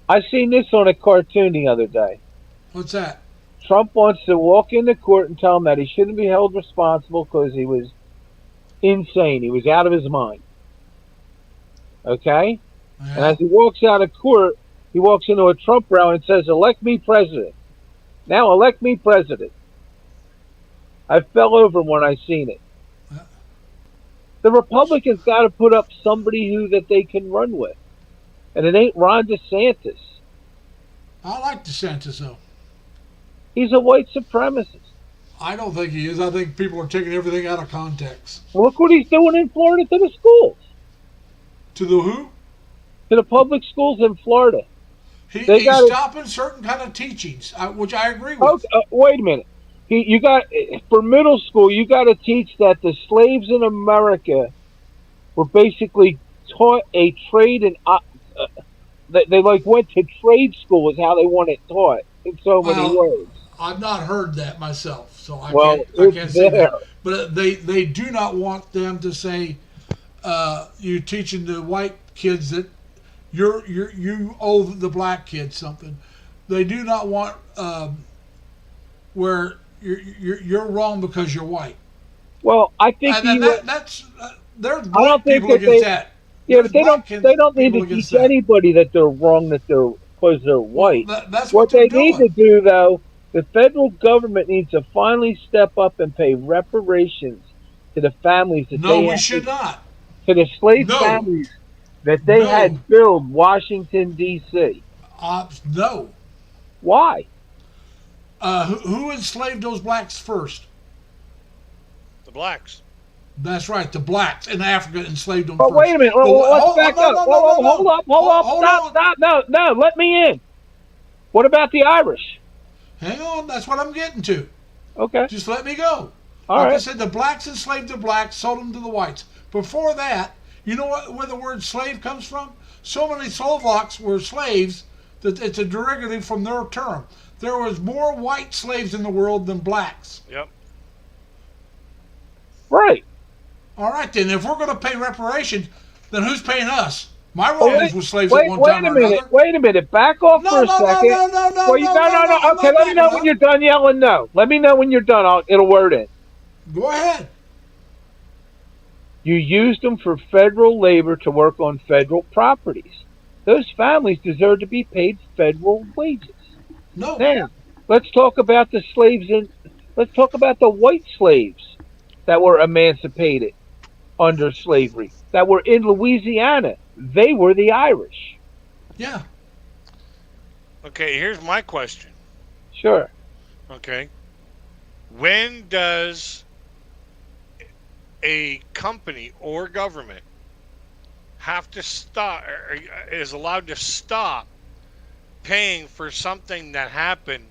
I seen this on a cartoon the other day. What's that? Trump wants to walk into court and tell him that he shouldn't be held responsible because he was insane. He was out of his mind. Okay? And as he walks out of court, he walks into a Trump rally and says, elect me president. Now elect me president. I fell over when I seen it. The Republicans got to put up somebody that they can run with. And it ain't Ron DeSantis. I like DeSantis, though. He's a white supremacist. I don't think he is. I think people are taking everything out of context. Look what he's doing in Florida to the schools. To the who? To the public schools in Florida. He's gotta- stopping certain kind of teachings, which I agree with. Okay, wait a minute. You got for middle school. You got to teach that the slaves in America were basically taught a trade in They like went to trade school is how they want it taught in so many Well, words. I've not heard that myself, so I Well, can't it's say there. that. But they do not want them to say you're teaching the white kids that you owe the black kids something. They do not want where you're wrong because you're white. Well, I think And then the, that's there's I black don't think people that against they. that. Yeah, There's but black they don't need to people against teach that. anybody that they're wrong that they're because they're white. That's What what they're they need doing. to do, though, the federal government needs to finally step up and pay reparations to the families that No, they we had, should not. to the slave No. families that they No. had filled Washington D.C. No. Why? Who enslaved those blacks first? The blacks. That's right, the blacks in Africa enslaved them But first. wait a minute. But Let's back up. Hold up. Hold on. Stop. No. Let me in. What about the Irish? Hang on, that's what I'm getting to. Okay. Just let me go. All like I right. said, the blacks enslaved the blacks, sold them to the whites. Before that, you know where the word slave comes from? So many Slovaks were slaves that it's a derivative from their term. There was more white slaves in the world than blacks. Yep. Right. All right, then, if we're going to pay reparations, then who's paying us? My Oh, relatives were slaves at one time or another. Wait a minute. Back off No, for a no, second. no. Well, no. I'm Okay, not let me know backing when up. you're done yelling no. Let me know when you're done. It'll word in. Go ahead. You used them for federal labor to work on federal properties. Those families deserve to be paid federal wages. No. Now, let's talk about the slaves let's talk about the white slaves that were emancipated under slavery, that were in Louisiana. They were the Irish. Yeah. Okay, here's my question. Sure. Okay. When does a company or government have to stop, or is allowed to stop paying for something that happened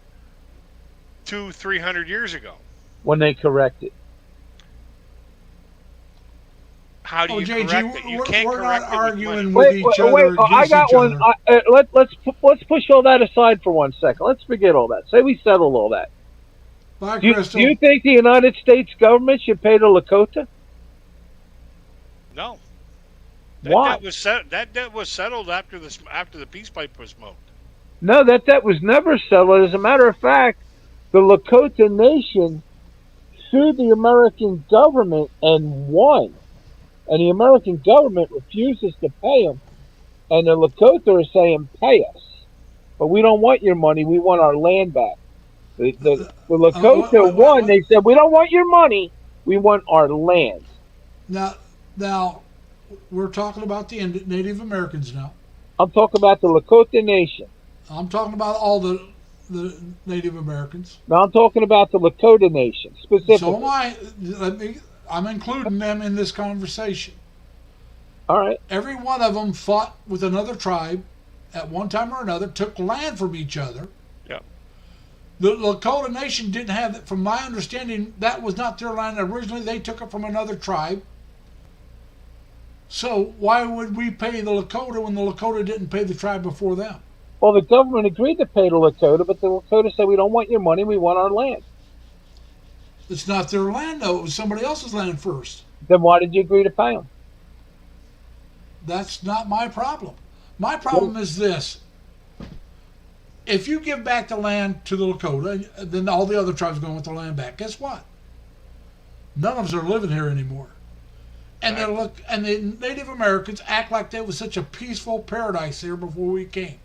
200-300 years ago? When they correct it. How do you JG, correct it? You can't we're correct not it with arguing money. with each other. I got against one. each other. Let's push all that aside for 1 second. Let's forget all that. Say we settle all that. Bye, Do Crystal. you think the United States government should pay the Lakota? No. Why? That debt was settled after the peace pipe was smoked. No, that debt was never settled. As a matter of fact, the Lakota Nation sued the American government and won. And the American government refuses to pay them. And the Lakota are saying, pay us. But we don't want your money. We want our land back. The Lakota won. They said, we don't want your money. We want our land. Now, we're talking about the Native Americans now. I'm talking about the Lakota Nation. I'm talking about all the Native Americans. Now I'm talking about the Lakota Nation specifically. So am I. I'm including them in this conversation. All right. Every one of them fought with another tribe at one time or another, took land from each other. Yeah. The Lakota Nation didn't have it. From my understanding, that was not their land originally. They took it from another tribe. So why would we pay the Lakota when the Lakota didn't pay the tribe before them? Well, the government agreed to pay the Lakota, but the Lakota said, we don't want your money, we want our land. It's not their land, though. It was somebody else's land first. Then why did you agree to pay them? That's not my problem. My problem is this. If you give back the land to the Lakota, then all the other tribes are going with the land back. Guess what? None of us are living here anymore. And the Native Americans act like that was such a peaceful paradise here before we came.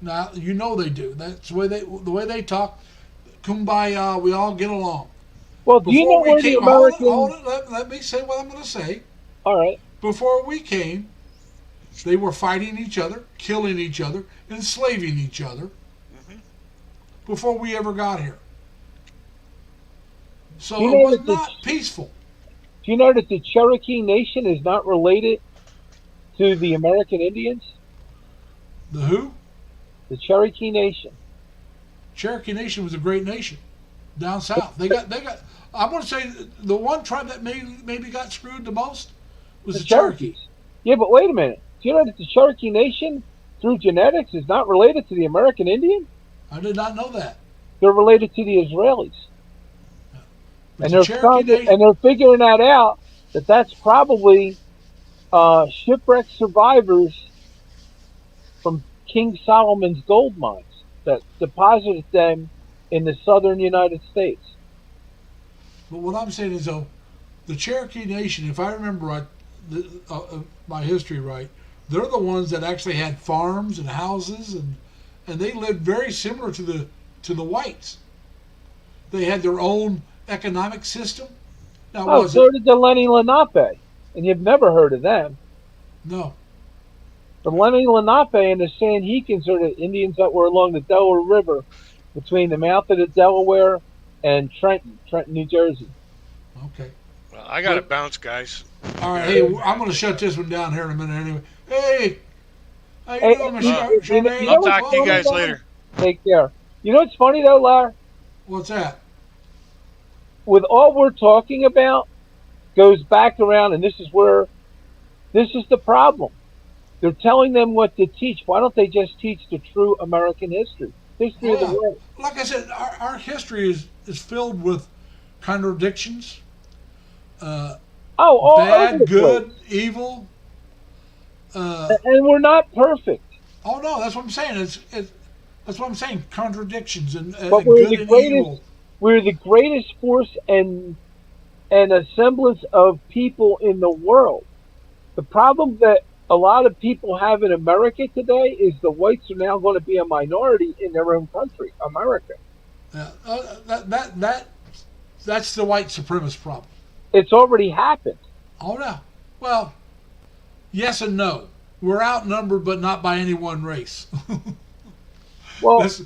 Now, you know they do. That's the way they talk. Kumbaya, we all get along. Well, do you know where the American... Hold it, let me say what I'm going to say. All right. Before we came, they were fighting each other, killing each other, enslaving each other before we ever got here. So You know it was that not peaceful. Do you know that the Cherokee Nation is not related to the American Indians? The who? The Cherokee Nation. Cherokee Nation was a great nation down south. They got. I want to say the one tribe that maybe got screwed the most was the Cherokees. Yeah, but wait a minute. Do you know that the Cherokee Nation through genetics is not related to the American Indian. I did not know that. They're related to the Israelis, But and the they're Cherokee Nation, and they're figuring that out. That's probably shipwreck survivors from King Solomon's gold mines that deposited them in the southern United States. but what I'm saying is though, the Cherokee Nation, if I remember right, my history right, they're the ones that actually had farms and houses, and they lived very similar to the whites. They had their own economic system. Now, Oh, was so it? did the Lenni Lenape, and you've never heard of them. No. The Lenni Lenape and the Sanhekins are the Indians that were along the Delaware River between the mouth of the Delaware and Trenton, New Jersey. Okay. Well, I got to bounce, guys. All right. Hey, I'm going to shut this one down here in a minute anyway. Hey, how you Hey, doing, you- Michelle? you know I'll what's talk to you funny, guys Tom? later. Take care. You know what's funny though, Larry? What's that? With all we're talking about goes back around, and this is the problem. They're telling them what to teach. Why don't they just teach the true American history of the Yeah. world? Like I said, our history is filled with contradictions. All over Bad, the good, evil. place. And we're not perfect. Oh no, that's what I'm saying. That's what I'm saying. Contradictions and But we're good the and greatest. evil. We're the greatest force and a semblance of people in the world. The problem that a lot of people have in America today is the whites are now going to be a minority in their own country, America. Yeah, that's the white supremacist problem. It's already happened. Oh no. Well, yes and no. We're outnumbered, but not by any one race. Well, that's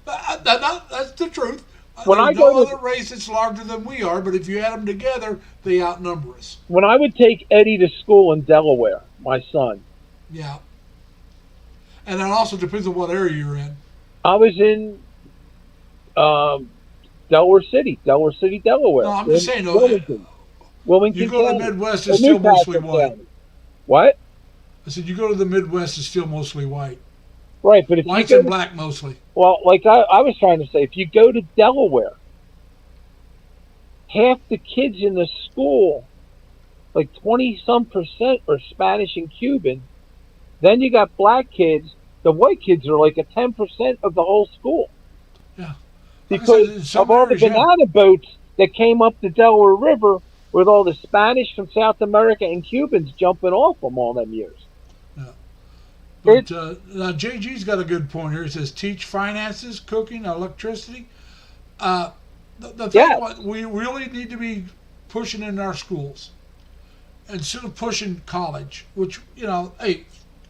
the truth. When There's I no go to- other race that's larger than we are, but if you add them together, they outnumber us. when I would take Eddie to school in Delaware, my son, Yeah. And it also depends on what area you're in. I was in Delaware City, Delaware. No, I'm just in saying, though, Wilmington You go to the County. Midwest, Or it's still Newcastle mostly white. County. What? I said, you go to the Midwest, it's still mostly white. Right, but if Whites you go and black mostly. Well, like I was trying to say, if you go to Delaware, half the kids in the school, like 20-some%, are Spanish and Cuban. Then you got black kids. The white kids are like a 10% of the whole school. Yeah. Like I said, in Because some of all the areas, yeah. banana boats that came up the Delaware River with all the Spanish from South America and Cubans jumping off them all them years. But now JG's got a good point here. He says teach finances, cooking, electricity. The thing Yeah. what we really need to be pushing in our schools instead of pushing college, which hey,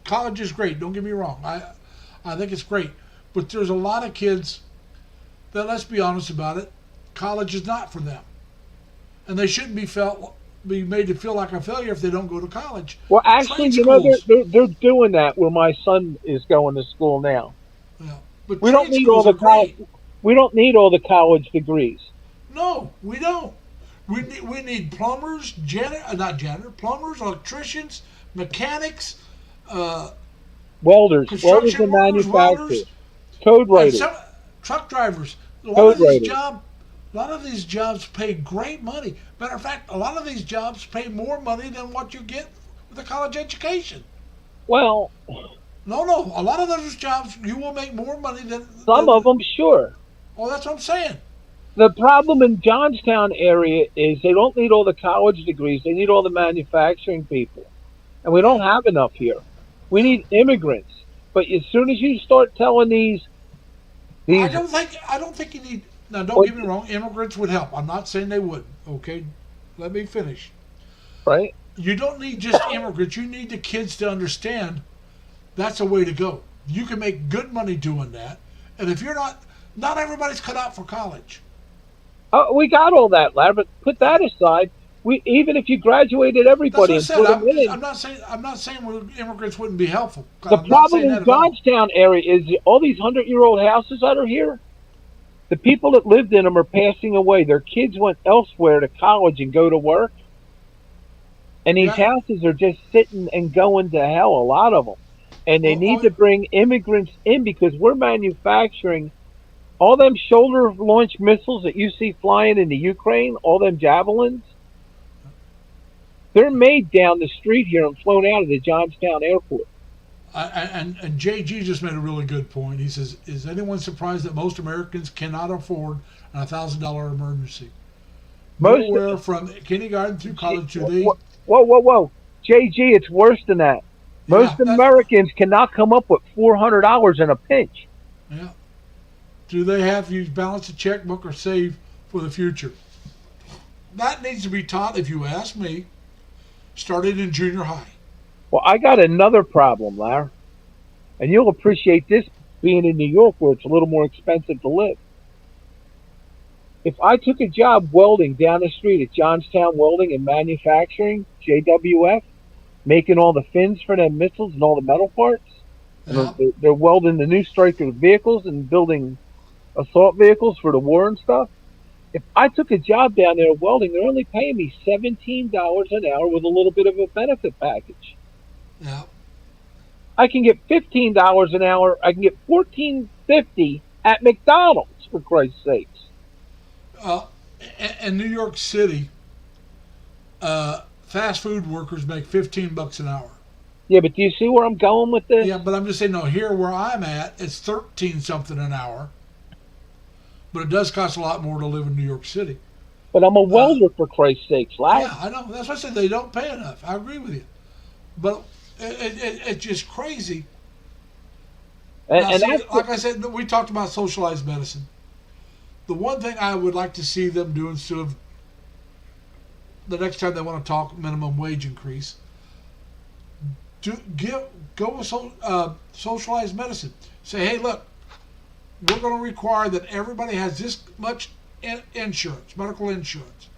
college is great. Don't get me wrong. I think it's great, but there's a lot of kids that, let's be honest about it, college is not for them, and they shouldn't be made to feel like a failure if they don't go to college. Well, actually, Trade you know, schools. they're doing that where my son is going to school now. Yeah. But We don't trade need all schools the are great. we don't need all the college degrees. No, we don't. We need plumbers, plumbers, electricians, mechanics, Welders construction and workers, manufacturers, welders, code and writers. some truck drivers. A Code writers. lot of these jobs pay great money. Matter of fact, a lot of these jobs pay more money than what you get with a college education. Well, No, a lot of those jobs you will make more money than some of them, sure. Oh, that's what I'm saying. The problem in Johnstown area is they don't need all the college degrees. They need all the manufacturing people, and we don't have enough here. We need immigrants. But as soon as you start telling these I don't think you need. Now, don't get me wrong. Immigrants would help. I'm not saying they wouldn't. Okay, let me finish. right, You don't need just immigrants. You need the kids to understand that's a way to go. You can make good money doing that. And if you're not everybody's cut out for college. we got all that, lad. But put that aside. Even if you graduated That's everybody what I and said. put them in, I'm not saying immigrants wouldn't be helpful. the I'm not problem saying in that at all. Johnstown area is all these 100-year-old houses that are here. The people that lived in them are passing away. Their kids went elsewhere to college and go to work. And these Yeah. houses are just sitting and going to hell, a lot of them. and they Oh, need oh, to bring immigrants in because we're manufacturing all them shoulder launched missiles that you see flying into Ukraine, all them javelins. They're made down the street here and flown out of the Johnstown airport. and JG just made a really good point. He says, "Is anyone surprised that most Americans cannot afford a $1,000 emergency? Most Nowhere from kindergarten through college do they." whoa, JG, it's worse than that. Most Americans cannot come up with $400 in a pinch. Yeah. Do they have to balance a checkbook or save for the future? That needs to be taught, if you ask me, started in junior high. Well, I got another problem, Larry, and you'll appreciate this being in New York where it's a little more expensive to live. If I took a job welding down the street at Johnstown Welding and Manufacturing, JWF, making all the fins for them missiles and all the metal parts, Yeah. and they're welding the new Stryker vehicles and building assault vehicles for the war and stuff. If I took a job down there welding, they're only paying me $17 an hour with a little bit of a benefit package. Yeah. I can get $15 an hour. I can get $14.50 at McDonald's, for Christ's sakes. In New York City, fast food workers make $15 an hour. Yeah, but do you see where I'm going with this? Yeah, but I'm just saying, no, here where I'm at, it's 13 something an hour. But it does cost a lot more to live in New York City. But I'm a welder, for Christ's sakes, lad. Yeah, I know. That's why I said they don't pay enough. I agree with you. But it's just crazy. Now, And see, that's like I said, we talked about socialized medicine. The one thing I would like to see them do instead of the next time they want to talk minimum wage increase, go with socialized medicine. Say, hey, look, we're going to require that everybody has this much insurance, medical insurance.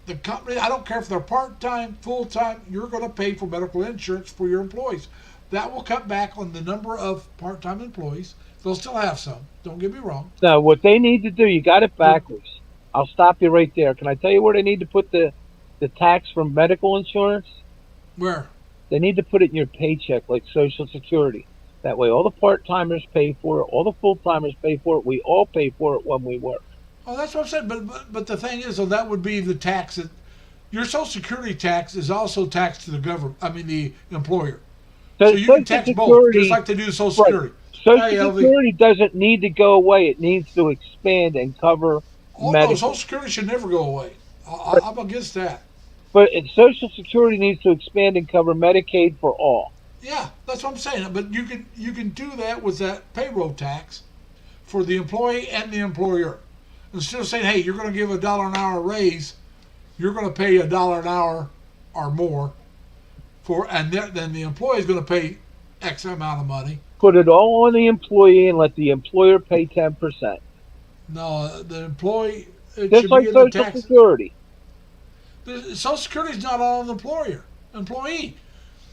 The company, I don't care if they're part-time, full-time, you're going to pay for medical insurance for your employees. That will cut back on the number of part-time employees. They'll still have some. Don't get me wrong. No, what they need to do, you got it backwards. I'll stop you right there. Can I tell you where they need to put the tax from medical insurance? Where? They need to put it in your paycheck like Social Security. That way all the part-timers pay for it, all the full-timers pay for it, we all pay for it when we work. Oh, that's what I'm saying. But the thing is, though, that would be the tax that your Social Security tax is also taxed to the government. I mean, the employer. So you can tax both, just like they do Social Security. Social Security doesn't need to go away. It needs to expand and cover medical. No, Social Security should never go away. I'm against that. But Social Security needs to expand and cover Medicaid for all. Yeah, that's what I'm saying. But you can do that with that payroll tax for the employee and the employer. Instead of saying, hey, you're going to give $1 an hour raise, you're going to pay $1 an hour or more and then the employee is going to pay X amount of money. Put it all on the employee and let the employer pay 10%. No, the employee. Just like Social Security. Social Security is not all the employee.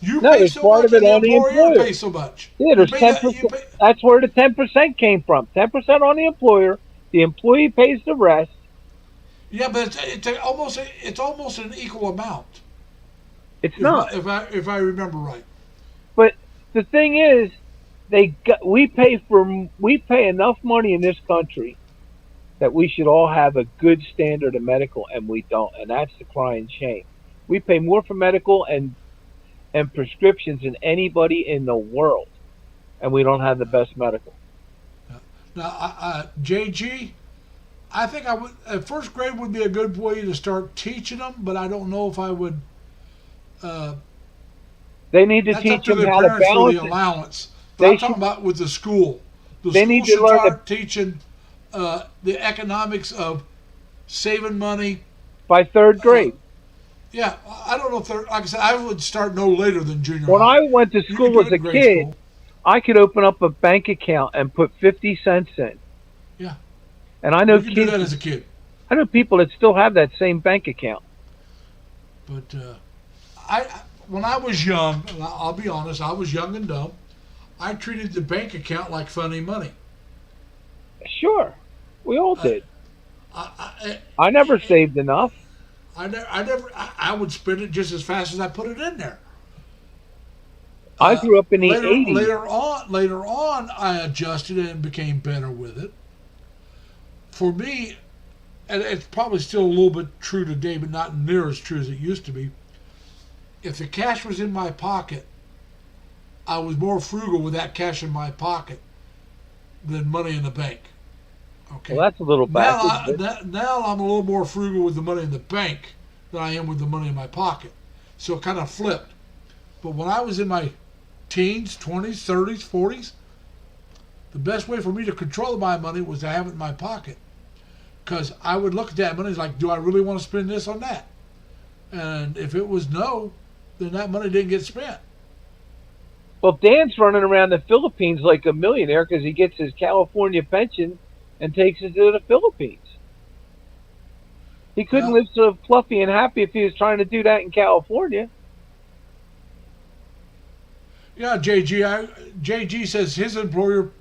You no, pay there's so part much, of it and on the employer. Pays so much. Yeah, there's 10%. That's where the 10% came from. 10% on the employer. The employee pays the rest. Yeah, but it's almost an equal amount. It's not. If I remember right. But the thing is, we pay enough money in this country that we should all have a good standard of medical, and we don't, and that's the crying shame. We pay more for medical and prescriptions than anybody in the world, and we don't have the best medical. Now, JG, I think I would. First grade would be a good way to start teaching them, but I don't know if I would. They need to teach them how to balance for the allowance. But I'm talking about with the school. The school should start teaching the economics of saving money by third grade. Yeah, I don't know if they're, like I said, I would start no later than junior high. When I went to You school could as do a it in grade kid, school. I could open up a bank account and put 50 cents in. Yeah. And I know You can do that as a kid. I know people that still have that same bank account. But when I was young, and I'll be honest, I was young and dumb. I treated the bank account like funny money. Sure, we all did. I never saved enough. I would spend it just as fast as I put it in there. I grew up in the later, 80s. Later on, I adjusted and became better with it. For me, and it's probably still a little bit true today, but not near as true as it used to be. If the cash was in my pocket, I was more frugal with that cash in my pocket than money in the bank. Okay. Well, that's a little backwards. Now I'm a little more frugal with the money in the bank than I am with the money in my pocket. So it kind of flipped. But when I was in my teens, 20s, 30s, 40s, the best way for me to control my money was to have it in my pocket. Because I would look at that money like, do I really want to spend this on that? And if it was no, then that money didn't get spent. Well, Dan's running around the Philippines like a millionaire because he gets his California pension and takes it to the Philippines. He couldn't live so fluffy and happy if he was trying to do that in California. Yeah, JG says his employer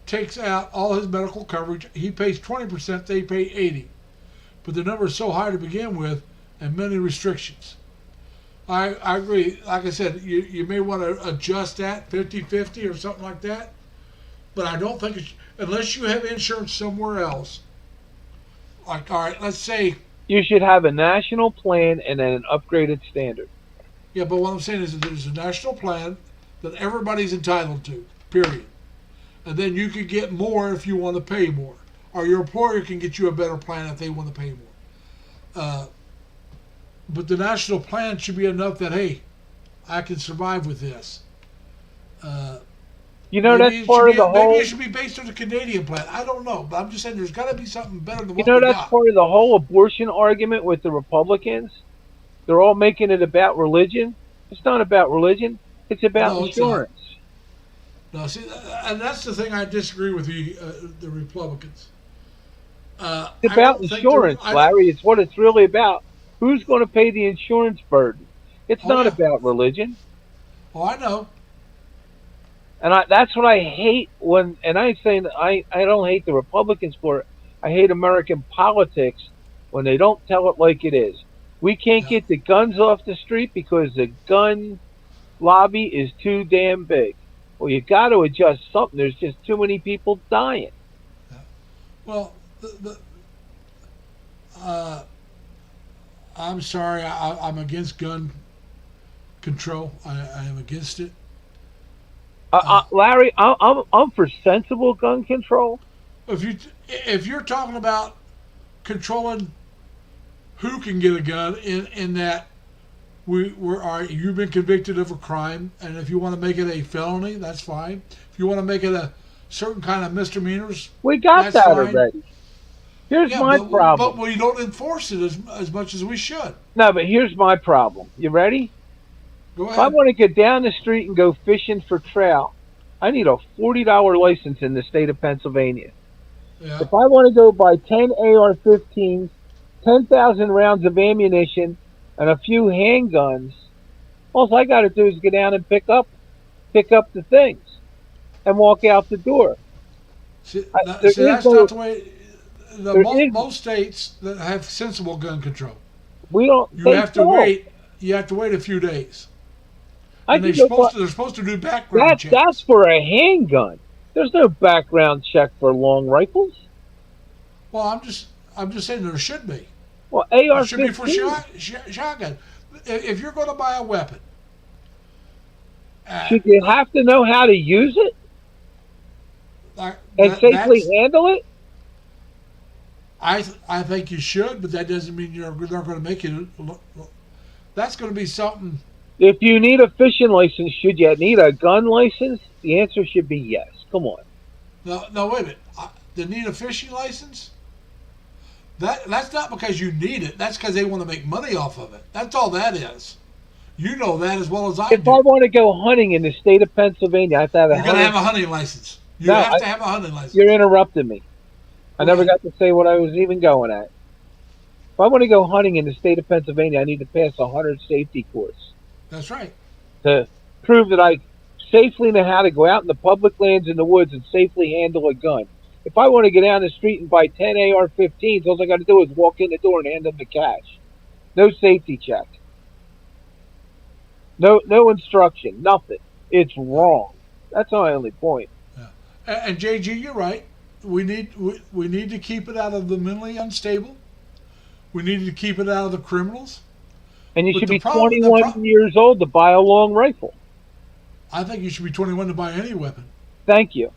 takes out all his medical coverage. He pays 20%, they pay 80%. But the number is so high to begin with and many restrictions. I agree. Like I said, you may want to adjust that 50-50 or something like that. But I don't think unless you have insurance somewhere else. Like, all right, let's say. You should have a national plan and then an upgraded standard. Yeah, but what I'm saying is that there's a national plan that everybody's entitled to, period. And then you can get more if you want to pay more. Or your employer can get you a better plan if they want to pay more. But the national plan should be enough that, hey, I can survive with this. That's part of the whole... Maybe it should be based on the Canadian plan. I don't know. But I'm just saying there's got to be something better than what we that's got. part of the whole abortion argument with the Republicans. They're all making it about religion. It's not about religion. It's about insurance. No, see, and that's the thing I disagree with the Republicans. It's about insurance, Larry. It's what it's really about. Who's going to pay the insurance burden? It's not about religion. Oh, I know. And that's what I hate when, and I'm saying that I don't hate the Republicans for it. I hate American politics when they don't tell it like it is. We can't get the guns off the street because the gun lobby is too damn big. Well, you got to adjust something. There's just too many people dying. Yeah. Well, I'm sorry. I'm against gun control. I am against it. Larry, I'm for sensible gun control. If you're talking about controlling who can get a gun in that you've been convicted of a crime, and if you want to make it a felony, that's fine. If you want to make it a certain kind of misdemeanors, we got that fine. Already. Here's my problem. But we don't enforce it as much as we should. No, but here's my problem. You ready? Go ahead. If I want to get down the street and go fishing for trout, I need a $40 license in the state of Pennsylvania. Yeah. If I want to go buy 10 AR-15s, 10,000 rounds of ammunition, and a few handguns, all I got to do is go down and pick up the things and walk out the door. That's not the way. Most states that have sensible gun control, You have to wait a few days. And they're supposed to do background checks. That's for a handgun. There's no background check for long rifles. Well, I'm just saying there should be. Well, AR-15 it should be for shotgun. If you're going to buy a weapon, should you have to know how to use it and safely handle it? I think you should, but that doesn't mean you're not going to make it. That's going to be something. If you need a fishing license, should you need a gun license? The answer should be yes. Come on. No, wait a minute. They need a fishing license? That's not because you need it. That's because they want to make money off of it. That's all that is. You know that as well as I do. If I want to go hunting in the state of Pennsylvania, I have to have You're going to have a hunting license. You have to have a hunting license. You're interrupting me. I never got to say what I was even going at. If I want to go hunting in the state of Pennsylvania, I need to pass a hunter safety course. That's right. To prove that I safely know how to go out in the public lands in the woods and safely handle a gun. If I want to get down the street and buy 10 AR-15s, all I got to do is walk in the door and hand them the cash. No safety check. No instruction. Nothing. it's wrong. That's my only point. And JG, you're right. We need to keep it out of the mentally unstable. We need to keep it out of the criminals. And you But should the be problem- the 21 pro- years old to buy a long rifle. I think you should be 21 to buy any weapon. Thank you.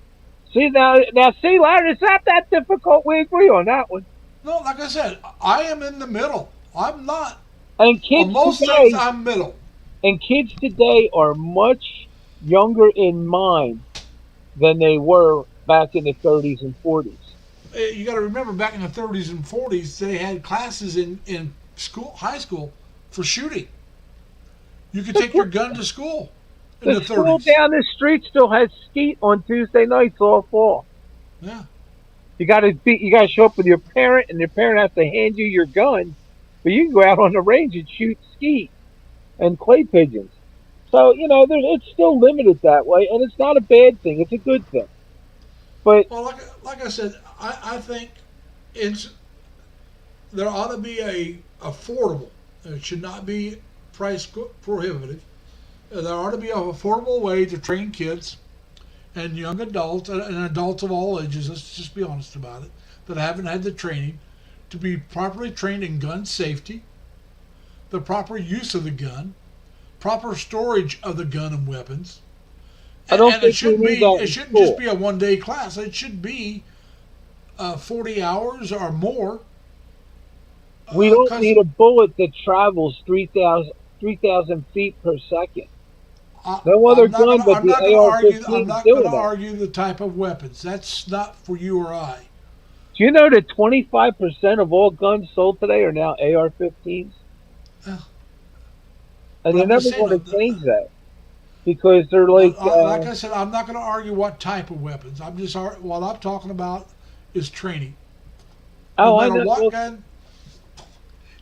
See now, see, Larry, it's not that difficult. We agree on that one. No, like I said, I am in the middle. I'm not. And kids On most today, things, I'm middle. and kids today are much younger in mind than they were back in the 30s and 40s. You got to remember, back in the 30s and 40s, they had classes in school, high school, for shooting. You could take your gun to school in The the school 30s. down the street still has skeet on Tuesday nights all fall. Yeah. You gotta show up with your parent, and your parent has to hand you your gun, but you can go out on the range and shoot skeet and clay pigeons. So it's still limited that way, and it's not a bad thing. It's a good thing. But Well, like I said, I think there ought to be a affordable. It should not be price prohibitive. There ought to be an affordable way to train kids and young adults and adults of all ages. Let's just be honest about it. That haven't had the training to be properly trained in gun safety, the proper use of the gun, proper storage of the gun and weapons. I don't And think it shouldn't we need be. that in It shouldn't just school. be a one-day class. It should be 40 hours or more. we don't 'Cause need a bullet that travels 3,000 feet per second. No other gun but the AR-15 I'm not doing going to that. argue the type of weapons. That's not for you or I. Do you know that 25% of all guns sold today are now AR-15s? Yeah. And But they're I'm never just saying going to that- change that because they're like. Like I said, I'm not going to argue what type of weapons. I'm just what I'm talking about is training. Oh, No I matter know. what Well, gun.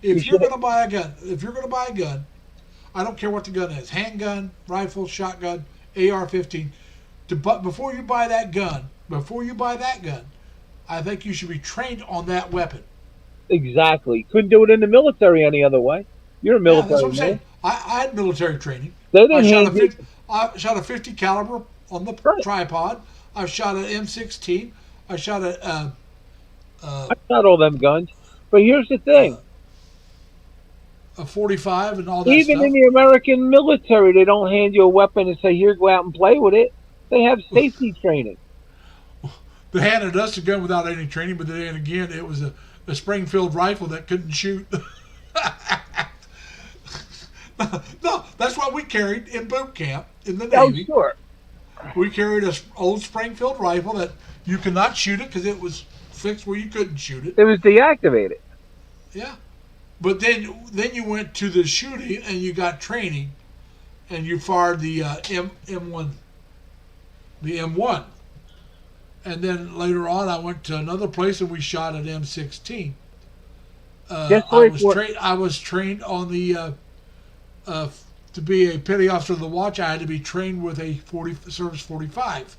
You If you're should- going to buy a gun, I don't care what the gun is, handgun, rifle, shotgun, AR-15. But before you buy that gun, I think you should be trained on that weapon. Exactly. Couldn't do it in the military any other way. You're a Yeah, military that's what I'm man. saying. I had military training. They I didn't shot, hand you. I shot a 50 caliber on the Right. tripod. I shot an M16. I shot a I shot all them guns. But here's the thing. a 45 and all that Even stuff. in the American military, they don't hand you a weapon and say, here, go out and play with it. They have safety training. They handed us a gun without any training, but then again, it was a Springfield rifle that couldn't shoot. No, that's what we carried in boot camp in the Oh, Navy. sure. We carried a old Springfield rifle that you could not shoot it because it was fixed where you couldn't shoot it. It was deactivated. Yeah, but then you went to the shooting and you got training, and you fired the M1, and then later on I went to another place and we shot an M16. Just I like was what- trained. I was trained on the to be a petty officer of the watch. I had to be trained with a service 45.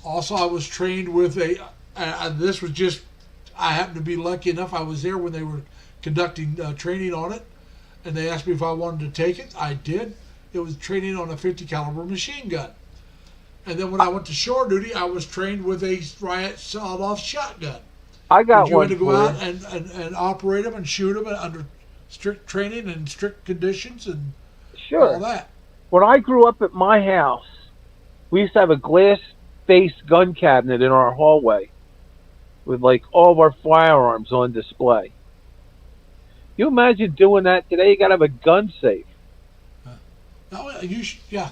Also, I was trained with this was just. I happened to be lucky enough. I was there when they were conducting training on it, and they asked me if I wanted to take it. I did. It was training on a 50 caliber machine gun. And then when I went to shore duty, I was trained with a riot sawed-off shotgun. I got You one had to go for out you. and operate them and shoot them under strict training and strict conditions and all Sure. that. When I grew up at my house, we used to have a glass-faced gun cabinet in our hallway with like all of our firearms on display. You imagine doing that today? You got to have a gun safe. Oh, yeah.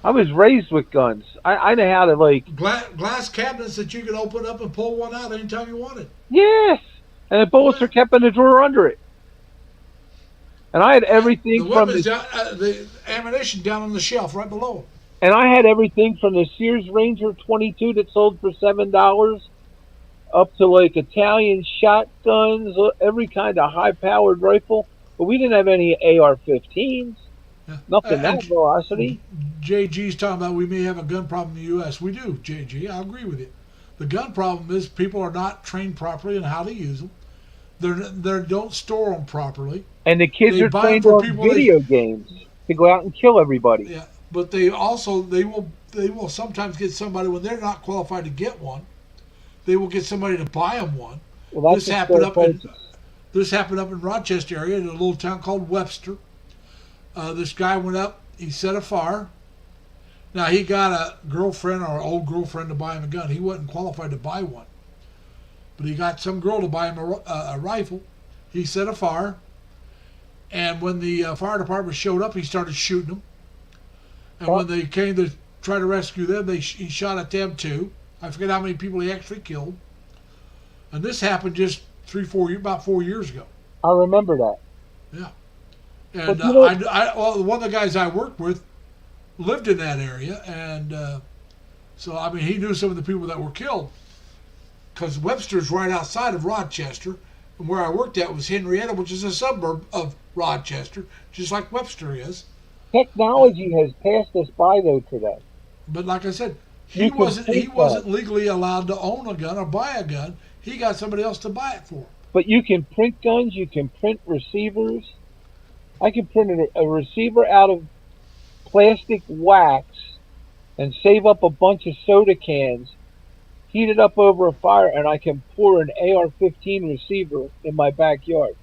I was raised with guns. I know how to like. Glass cabinets that you could open up and pull one out anytime you wanted. Yes, and the bullets are kept in the drawer under it. And I had everything The from weapons the, down, the ammunition down on the shelf right below. and I had everything from the Sears Ranger 22 that sold for $7 up to like Italian shotguns, every kind of high-powered rifle. But we didn't have any AR-15s. Yeah. Nothing that velocity. JG's talking about we may have a gun problem in the U.S. We do, JG. I agree with you. The gun problem is people are not trained properly in how to use them. They don't store them properly. And the kids They are buy trained for on people video games to go out and kill everybody. Yeah, but they will sometimes get somebody when they're not qualified to get one. They will get somebody to buy them one. Well, This that's happened up in purchase. this happened up in Rochester area in a little town called Webster. This guy went up. He set a fire. Now he got a girlfriend or an old girlfriend to buy him a gun. He wasn't qualified to buy one, but he got some girl to buy him a rifle. He set a fire, and when the fire department showed up, he started shooting them. And when they came to try to rescue them, he shot at them too. I forget how many people he actually killed. And this happened just about 4 years ago. I remember that. Yeah. And But you know- well, one of the guys I worked with lived in that area, and so I mean he knew some of the people that were killed. Because Webster's right outside of Rochester, and where I worked at was Henrietta, which is a suburb of Rochester, just like Webster is. Technology has passed us by though today. But like I said, You he can wasn't think legally allowed to own a gun or buy a gun. He got somebody else to buy it for him. But you can print guns, you can print receivers. I can print a receiver out of plastic wax and save up a bunch of soda cans, heat it up over a fire, and I can pour an AR-15 receiver in my backyard.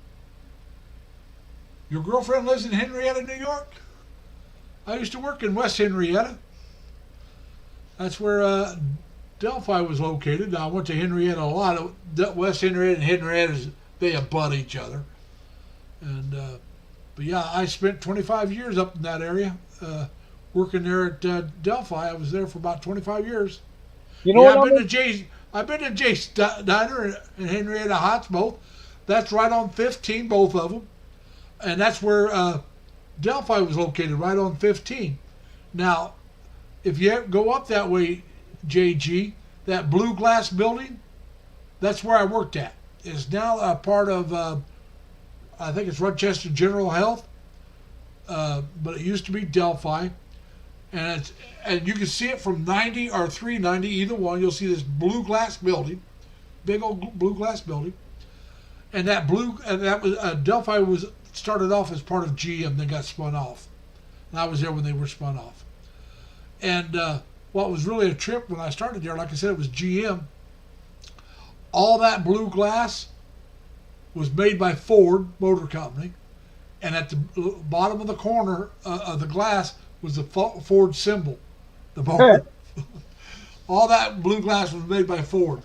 Your girlfriend lives in Henrietta, New York? I used to work in West Henrietta. That's where Delphi was located. I went to Henrietta a lot. West Henrietta and Henrietta, they abut each other. And but yeah, I spent 25 years up in that area, working there at Delphi. I was there for about 25 years. You know what? I've been to Jay's Diner and Henrietta Heights both. That's right on 15, both of them. And that's where Delphi was located, right on 15. Now, if you go up that way, JG, that blue glass building, that's where I worked at. It's now a part of, I think it's Rochester General Health, but it used to be Delphi. And you can see it from 90 or 390, either one. You'll see this blue glass building, big old blue glass building. And that was Delphi started off as part of GM, then got spun off. And I was there when they were spun off. And what was really a trip when I started there, like I said, it was GM. All that blue glass was made by Ford Motor Company, and at the bottom of the corner of the glass was the Ford symbol. The motor. All that blue glass was made by Ford.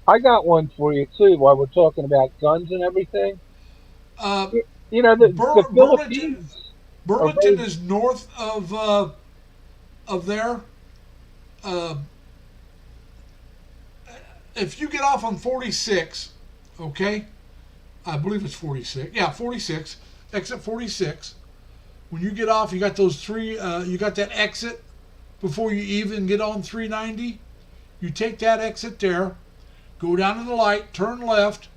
I got one for you too. While we're talking about guns and everything, you know the Philippines. Burlington is north of there. If you get off on 46, okay, I believe it's 46. Yeah, 46. Exit 46. When you get off, you got those three. You got that exit before you even get on 390. You take that exit there, go down to the light, turn left.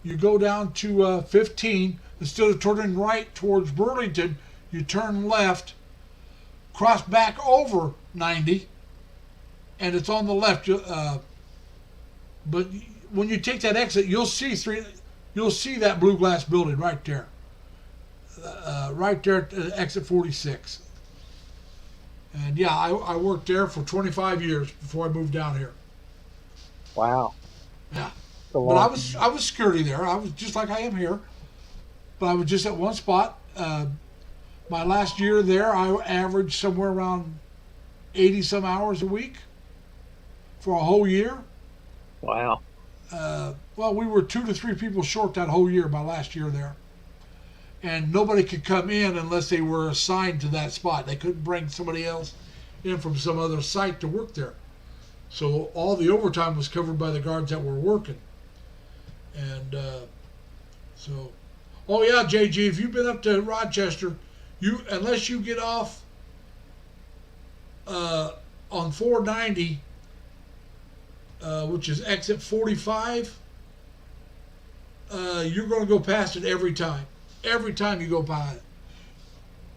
You go down to 15. Instead of turning right towards Burlington, you turn left, cross back over 90, and it's on the left. But when you take that exit, you'll see that blue glass building right there. Right there at exit 46. And yeah, I worked there for 25 years before I moved down here. Wow. Yeah. But I was security there. I was just like I am here. But I was just at one spot. My last year there, I averaged somewhere around 80 some hours a week for a whole year. Wow. Well, we were 2 to 3 people short that whole year, my last year there. And nobody could come in unless they were assigned to that spot. They couldn't bring somebody else in from some other site to work there. So all the overtime was covered by the guards that were working. And oh yeah, JG, if you've been up to Rochester, unless you get off on 490, which is exit 45, you're going to go past it every time. Every time you go by it.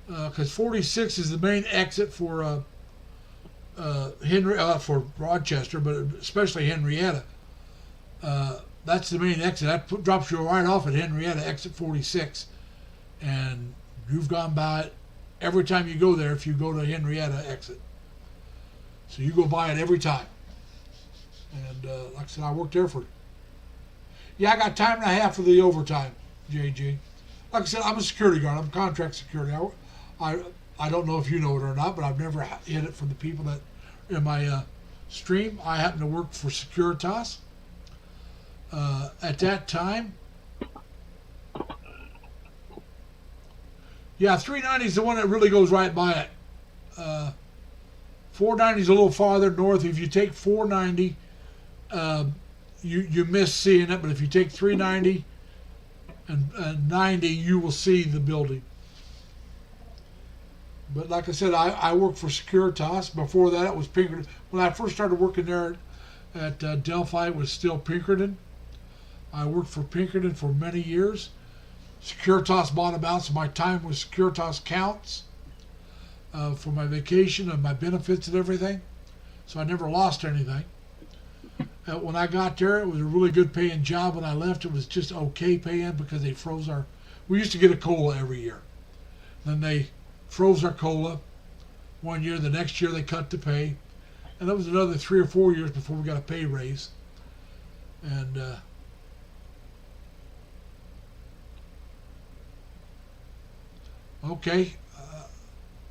Because 46 is the main exit for for Rochester, but especially Henrietta. That's the main exit. That drops you right off at Henrietta, exit 46. And You've gone by it every time you go there if you go to Henrietta exit. So you go by it every time. And like I said, I worked there for. Yeah, I got time and a half for the overtime, JG. Like I said, I'm a security guard. I'm contract security. I don't know if you know it or not, but I've never hit it from the people that in my stream. I happen to work for Securitas. At that time, yeah, 390 is the one that really goes right by it. 490 is a little farther north. If you take 490, you miss seeing it, but if you take 390 and 90, you will see the building. But like I said, I worked for Securitas. Before that, it was Pinkerton. When I first started working there at Delphi, it was still Pinkerton. I worked for Pinkerton for many years. Securitas bought them out, so my time with Securitas counts for my vacation and my benefits and everything. So I never lost anything. When I got there, it was a really good paying job. When I left, it was just okay paying because they froze our. We used to get a COLA every year. Then they froze our COLA 1 year. The next year they cut the pay, and that was another 3 or 4 years before we got a pay raise. And okay,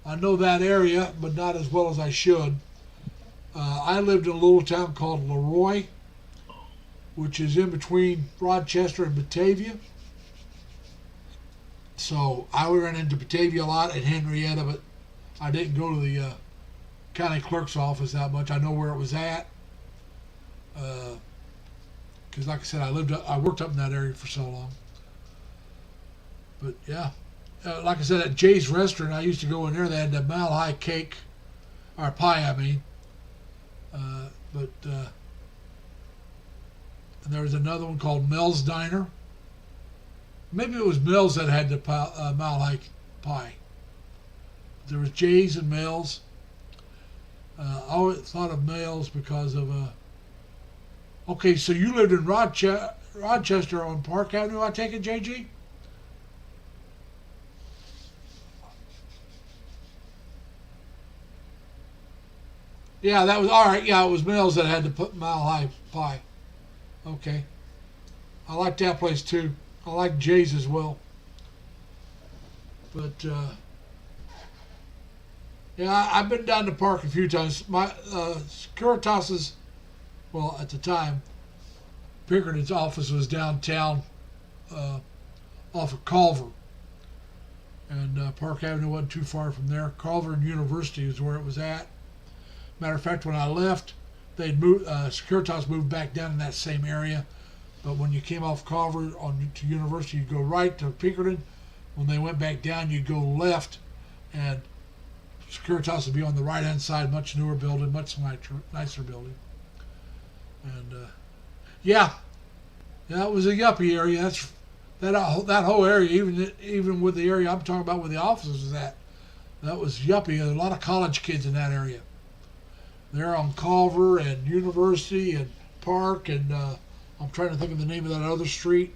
I know that area, but not as well as I should. I lived in a little town called Leroy, which is in between Rochester and Batavia. So I ran into Batavia a lot at Henrietta, but I didn't go to the county clerk's office that much. I know where it was at, because like I said, I worked up in that area for so long. But yeah, like I said, at Jay's Restaurant, I used to go in there. They had the mile high cake, or pie, I mean. And there was another one called Mel's Diner. Maybe it was Mel's that had the mile high pie. There was Jay's and Mel's. I always thought of Mel's because of okay, so you lived in Rochester on Park Avenue, I take it, JG? Yeah, that was all right. Yeah, it was Mel's that had to put mile high pie. Okay, I like that place too. I like Jay's as well. But yeah, I've been down to Park a few times. My Securitas's, well, at the time, Pinkerton's office was downtown, off of Culver, and Park Avenue wasn't too far from there. Culver and University is where it was at. Matter of fact, when I left, they'd moved. Securitas moved back down in that same area. But when you came off Culver to University, you'd go right to Pinkerton. When they went back down, you'd go left, and Securitas would be on the right-hand side. Much newer building, much nicer building. And yeah, it was a yuppie area. That whole area, even with the area I'm talking about, where the offices was at, that was yuppie. There were a lot of college kids in that area. They're on Culver and University and Park, and I'm trying to think of the name of that other street.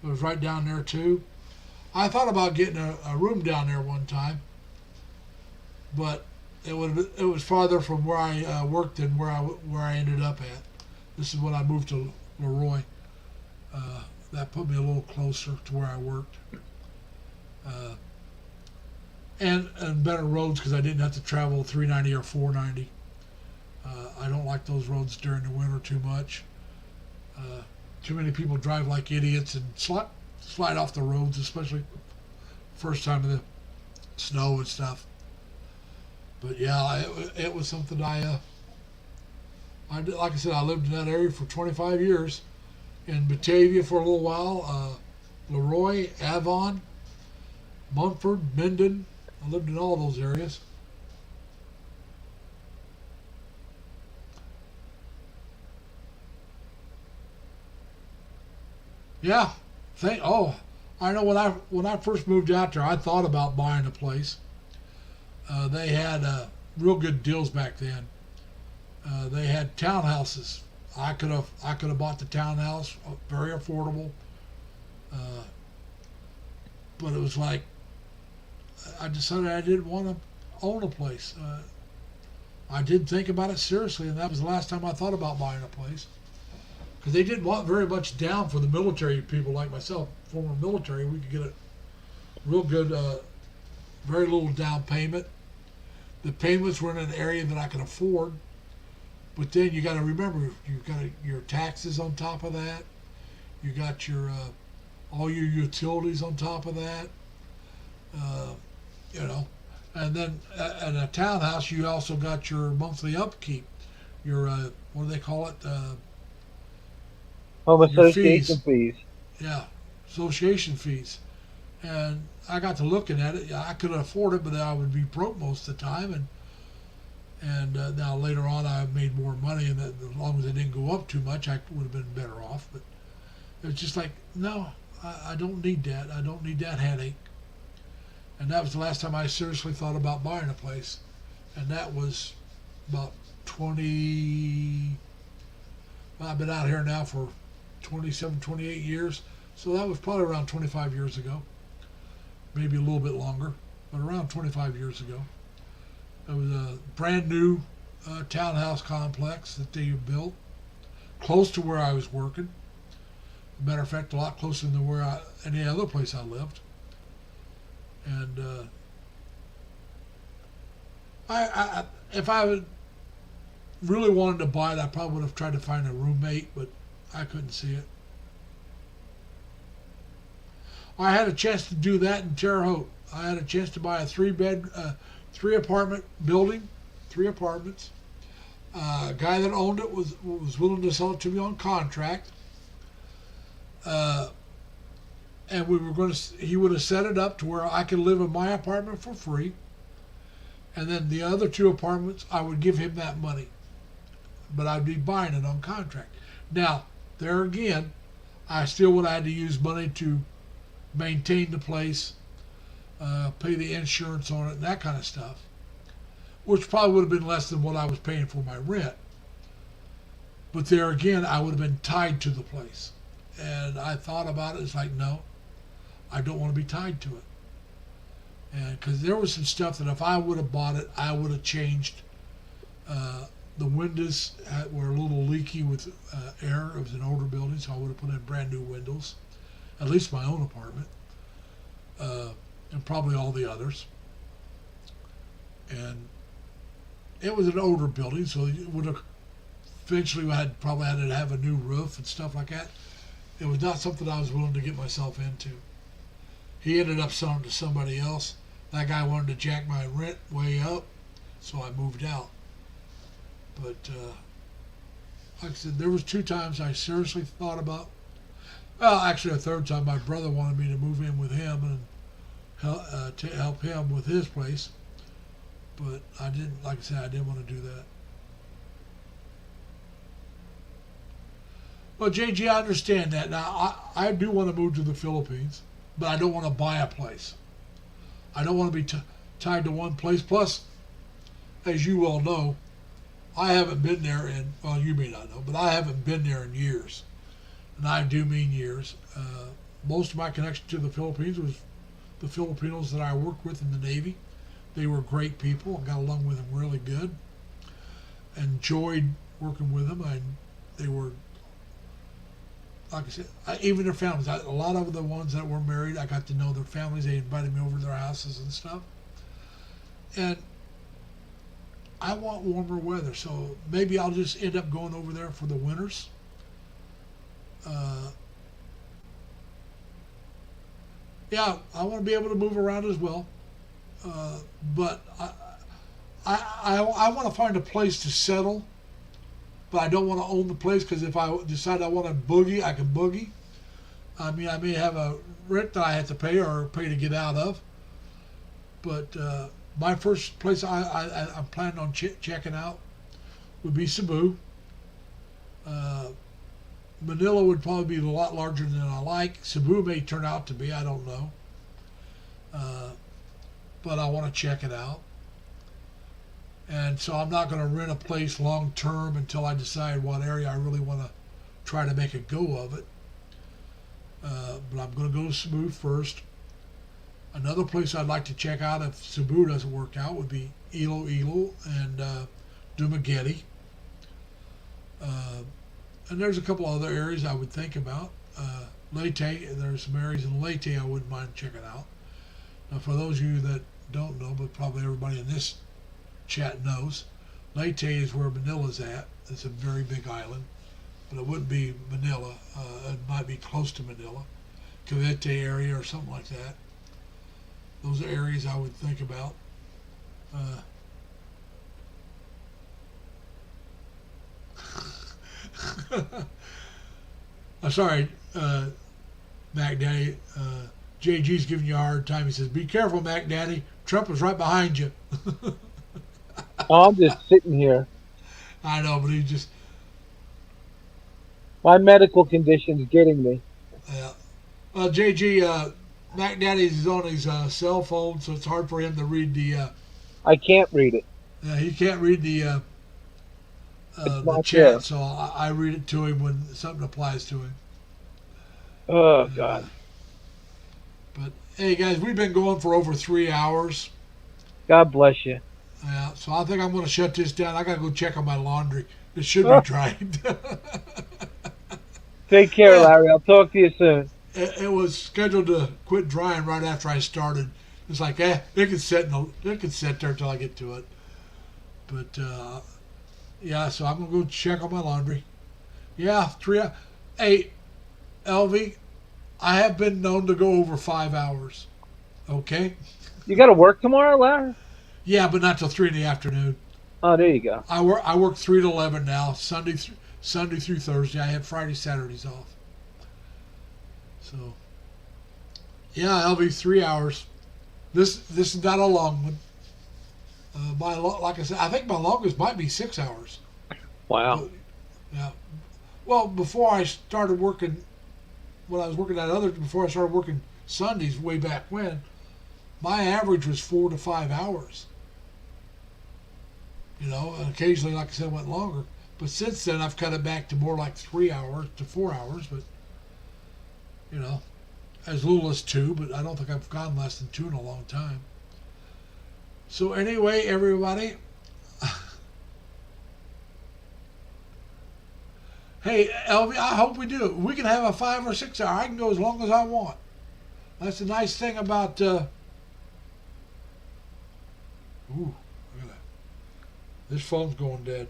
It was right down there too. I thought about getting a room down there one time, but it was farther from where I worked than where I ended up at. This is when I moved to Leroy. That put me a little closer to where I worked, and better roads because I didn't have to travel 390 or 490. I don't like those roads during the winter too much. Too many people drive like idiots and slide off the roads, especially first time of the snow and stuff. But yeah, it was something I did. Like I said, I lived in that area for 25 years. In Batavia for a little while, Leroy, Avon, Munford, Minden. I lived in all those areas. Yeah. I know when I first moved out there, I thought about buying a place. They had real good deals back then. They had townhouses. I could have bought the townhouse, very affordable. But it was like I decided I didn't want to own a place. I did think about it seriously, and that was the last time I thought about buying a place. Because they didn't want very much down for the military people like myself, former military. We could get a real good, very little down payment. The payments were in an area that I could afford. But then you got to remember, you've got your taxes on top of that. You got your all your utilities on top of that. You know, and then at a townhouse, you also got your monthly upkeep. Your what do they call it? Home Your association fees. Yeah, association fees. And I got to looking at it. I could afford it, but I would be broke most of the time. And now later on, I made more money, and that, as long as it didn't go up too much, I would have been better off. But it's just like, no, I don't need that. I don't need that headache. And that was the last time I seriously thought about buying a place. And that was about 20, well, I've been out here now for 27, 28 years. So that was probably around 25 years ago. Maybe a little bit longer, but around 25 years ago. It was a brand new townhouse complex that they built, close to where I was working. Matter of fact, a lot closer than where any other place I lived. And if I would really wanted to buy it, I probably would have tried to find a roommate, but I couldn't see it. I had a chance to do that in Terre Haute. I had a chance to buy a three apartment building, 3 apartments. A guy that owned it was willing to sell it to me on contract. And he would have set it up to where I could live in my apartment for free. And then the other 2 apartments, I would give him that money. But I'd be buying it on contract. Now, there again, I still would have had to use money to maintain the place, pay the insurance on it, and that kind of stuff. Which probably would have been less than what I was paying for my rent. But there again, I would have been tied to the place. And I thought about it, it's like, no, I don't want to be tied to it. And because there was some stuff that if I would have bought it, I would have changed. The windows were a little leaky with air. It was an older building, so I would have put in brand new windows. At least my own apartment. And probably all the others. And it was an older building, so it would have eventually probably had to have a new roof and stuff like that. It was not something I was willing to get myself into. He ended up selling to somebody else. That guy wanted to jack my rent way up, so I moved out. But like I said, there was 2 times I seriously thought about. Well, actually, a 3rd time, my brother wanted me to move in with him and to help him with his place. But I didn't. Like I said, I didn't want to do that. Well, JG, I understand that. Now, I do want to move to the Philippines, but I don't want to buy a place. I don't want to be tied to one place. Plus, as you well know, I haven't been there in, well, you may not know, but I haven't been there in years. And I do mean years. Most of my connection to the Philippines was the Filipinos that I worked with in the Navy. They were great people. I got along with them really good. Enjoyed working with them. They were, like I said, even their families. A lot of the ones that were married, I got to know their families. They invited me over to their houses and stuff. And I want warmer weather, so maybe I'll just end up going over there for the winters. Yeah, I want to be able to move around as well. But I want to find a place to settle, but I don't want to own the place, because if I decide I want to boogie, I can boogie. I mean, I may have a rent that I have to pay or pay to get out of. But my first place I'm planning on checking out would be Cebu. Manila would probably be a lot larger than I like. Cebu may turn out to be, I don't know. But I want to check it out. And so I'm not going to rent a place long term until I decide what area I really want to try to make a go of it. But I'm going to go to Cebu first. Another place I'd like to check out if Cebu doesn't work out would be Iloilo and Dumaguete. And there's a couple other areas I would think about. Leyte, there's some areas in Leyte I wouldn't mind checking out. Now, for those of you that don't know, but probably everybody in this chat knows, Leyte is where Manila's at. It's a very big island, but it wouldn't be Manila. It might be close to Manila, Cavite area or something like that. Those are areas I would think about. I'm sorry, Mac Daddy. JG's giving you a hard time. He says, "Be careful, Mac Daddy. Trump is right behind you." Oh, I'm just sitting here. I know, but he just. My medical condition's getting me. Well, JG, Mac Daddy's on his cell phone, so it's hard for him to read the. I can't read it. He can't read the not chat, there. so I read it to him when something applies to him. Oh, God. But hey, guys, we've been going for over 3 hours. God bless you. Yeah, so I think I'm going to shut this down. I got to go check on my laundry. It should be dried. Take care, Larry. I'll talk to you soon. It was scheduled to quit drying right after I started. It's like, it can sit there until I get to it. But yeah, so I'm gonna go check on my laundry. Yeah, 3 hours. Hey, LV, I have been known to go over 5 hours. Okay. You got to work tomorrow, Larry? Yeah, but not till 3 in the afternoon. Oh, there you go. I work 3 to 11 now, Sunday through Thursday. I have Friday, Saturdays off. So, yeah, LV, 3 hours. This is not a long one. Like I said, I think my longest might be 6 hours. Wow. Yeah. Well, before I started working, when I was working before I started working Sundays way back when, my average was 4 to 5 hours. You know, and occasionally, like I said, went longer. But since then, I've cut it back to more like 3 hours to 4 hours. But, you know, as little as 2, but I don't think I've gone less than 2 in a long time. So anyway, everybody, hey, LV, I hope we do. We can have a 5 or 6 hour. I can go as long as I want. That's the nice thing about. Ooh, look at that. This phone's going dead.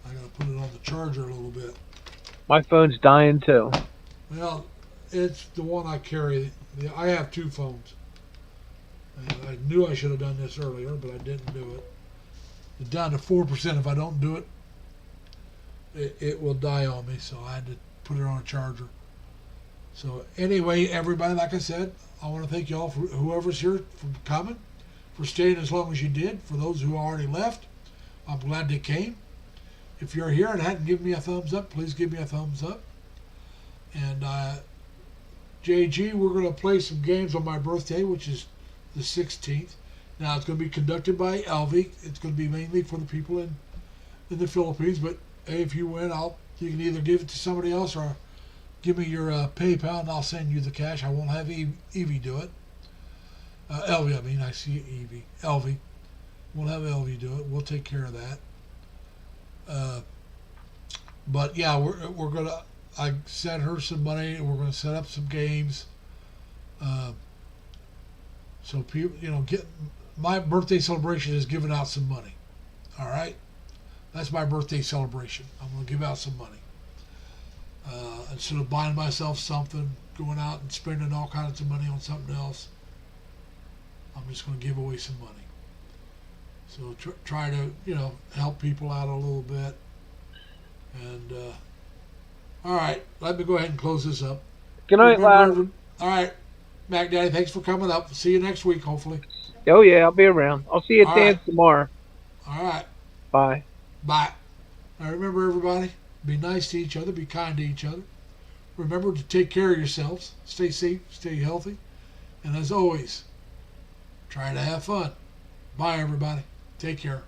I gotta put it on the charger a little bit. My phone's dying, too. Well, it's the one I carry. I have 2 phones. I knew I should have done this earlier, but I didn't do it. It's down to 4%. If I don't do it, it will die on me. So I had to put it on a charger. So anyway, everybody, like I said, I want to thank you all for whoever's here for coming, for staying as long as you did. For those who already left, I'm glad they came. If you're here and hadn't given me a thumbs up, please give me a thumbs up. And JG, we're going to play some games on my birthday, which is the 16th. Now it's going to be conducted by LV. It's going to be mainly for the people in the Philippines. But hey, if you win, you can either give it to somebody else or give me your PayPal and I'll send you the cash. I won't have Evie do it. LV, I mean, I see Evie. LV. We'll have LV do it. We'll take care of that. But yeah, we're gonna. I sent her some money and we're gonna set up some games. So people, get my birthday celebration is giving out some money. All right, that's my birthday celebration. I'm gonna give out some money instead of buying myself something, going out and spending all kinds of money on something else. I'm just gonna give away some money. So try to help people out a little bit. And all right, let me go ahead and close this up. Good night, Larry. All right. Mac Daddy, thanks for coming up. See you next week, hopefully. Oh, yeah, I'll be around. I'll see you at All dance right. tomorrow. All right. Bye. Bye. Now remember, everybody, be nice to each other, be kind to each other. Remember to take care of yourselves. Stay safe, stay healthy. And as always, try to have fun. Bye, everybody. Take care.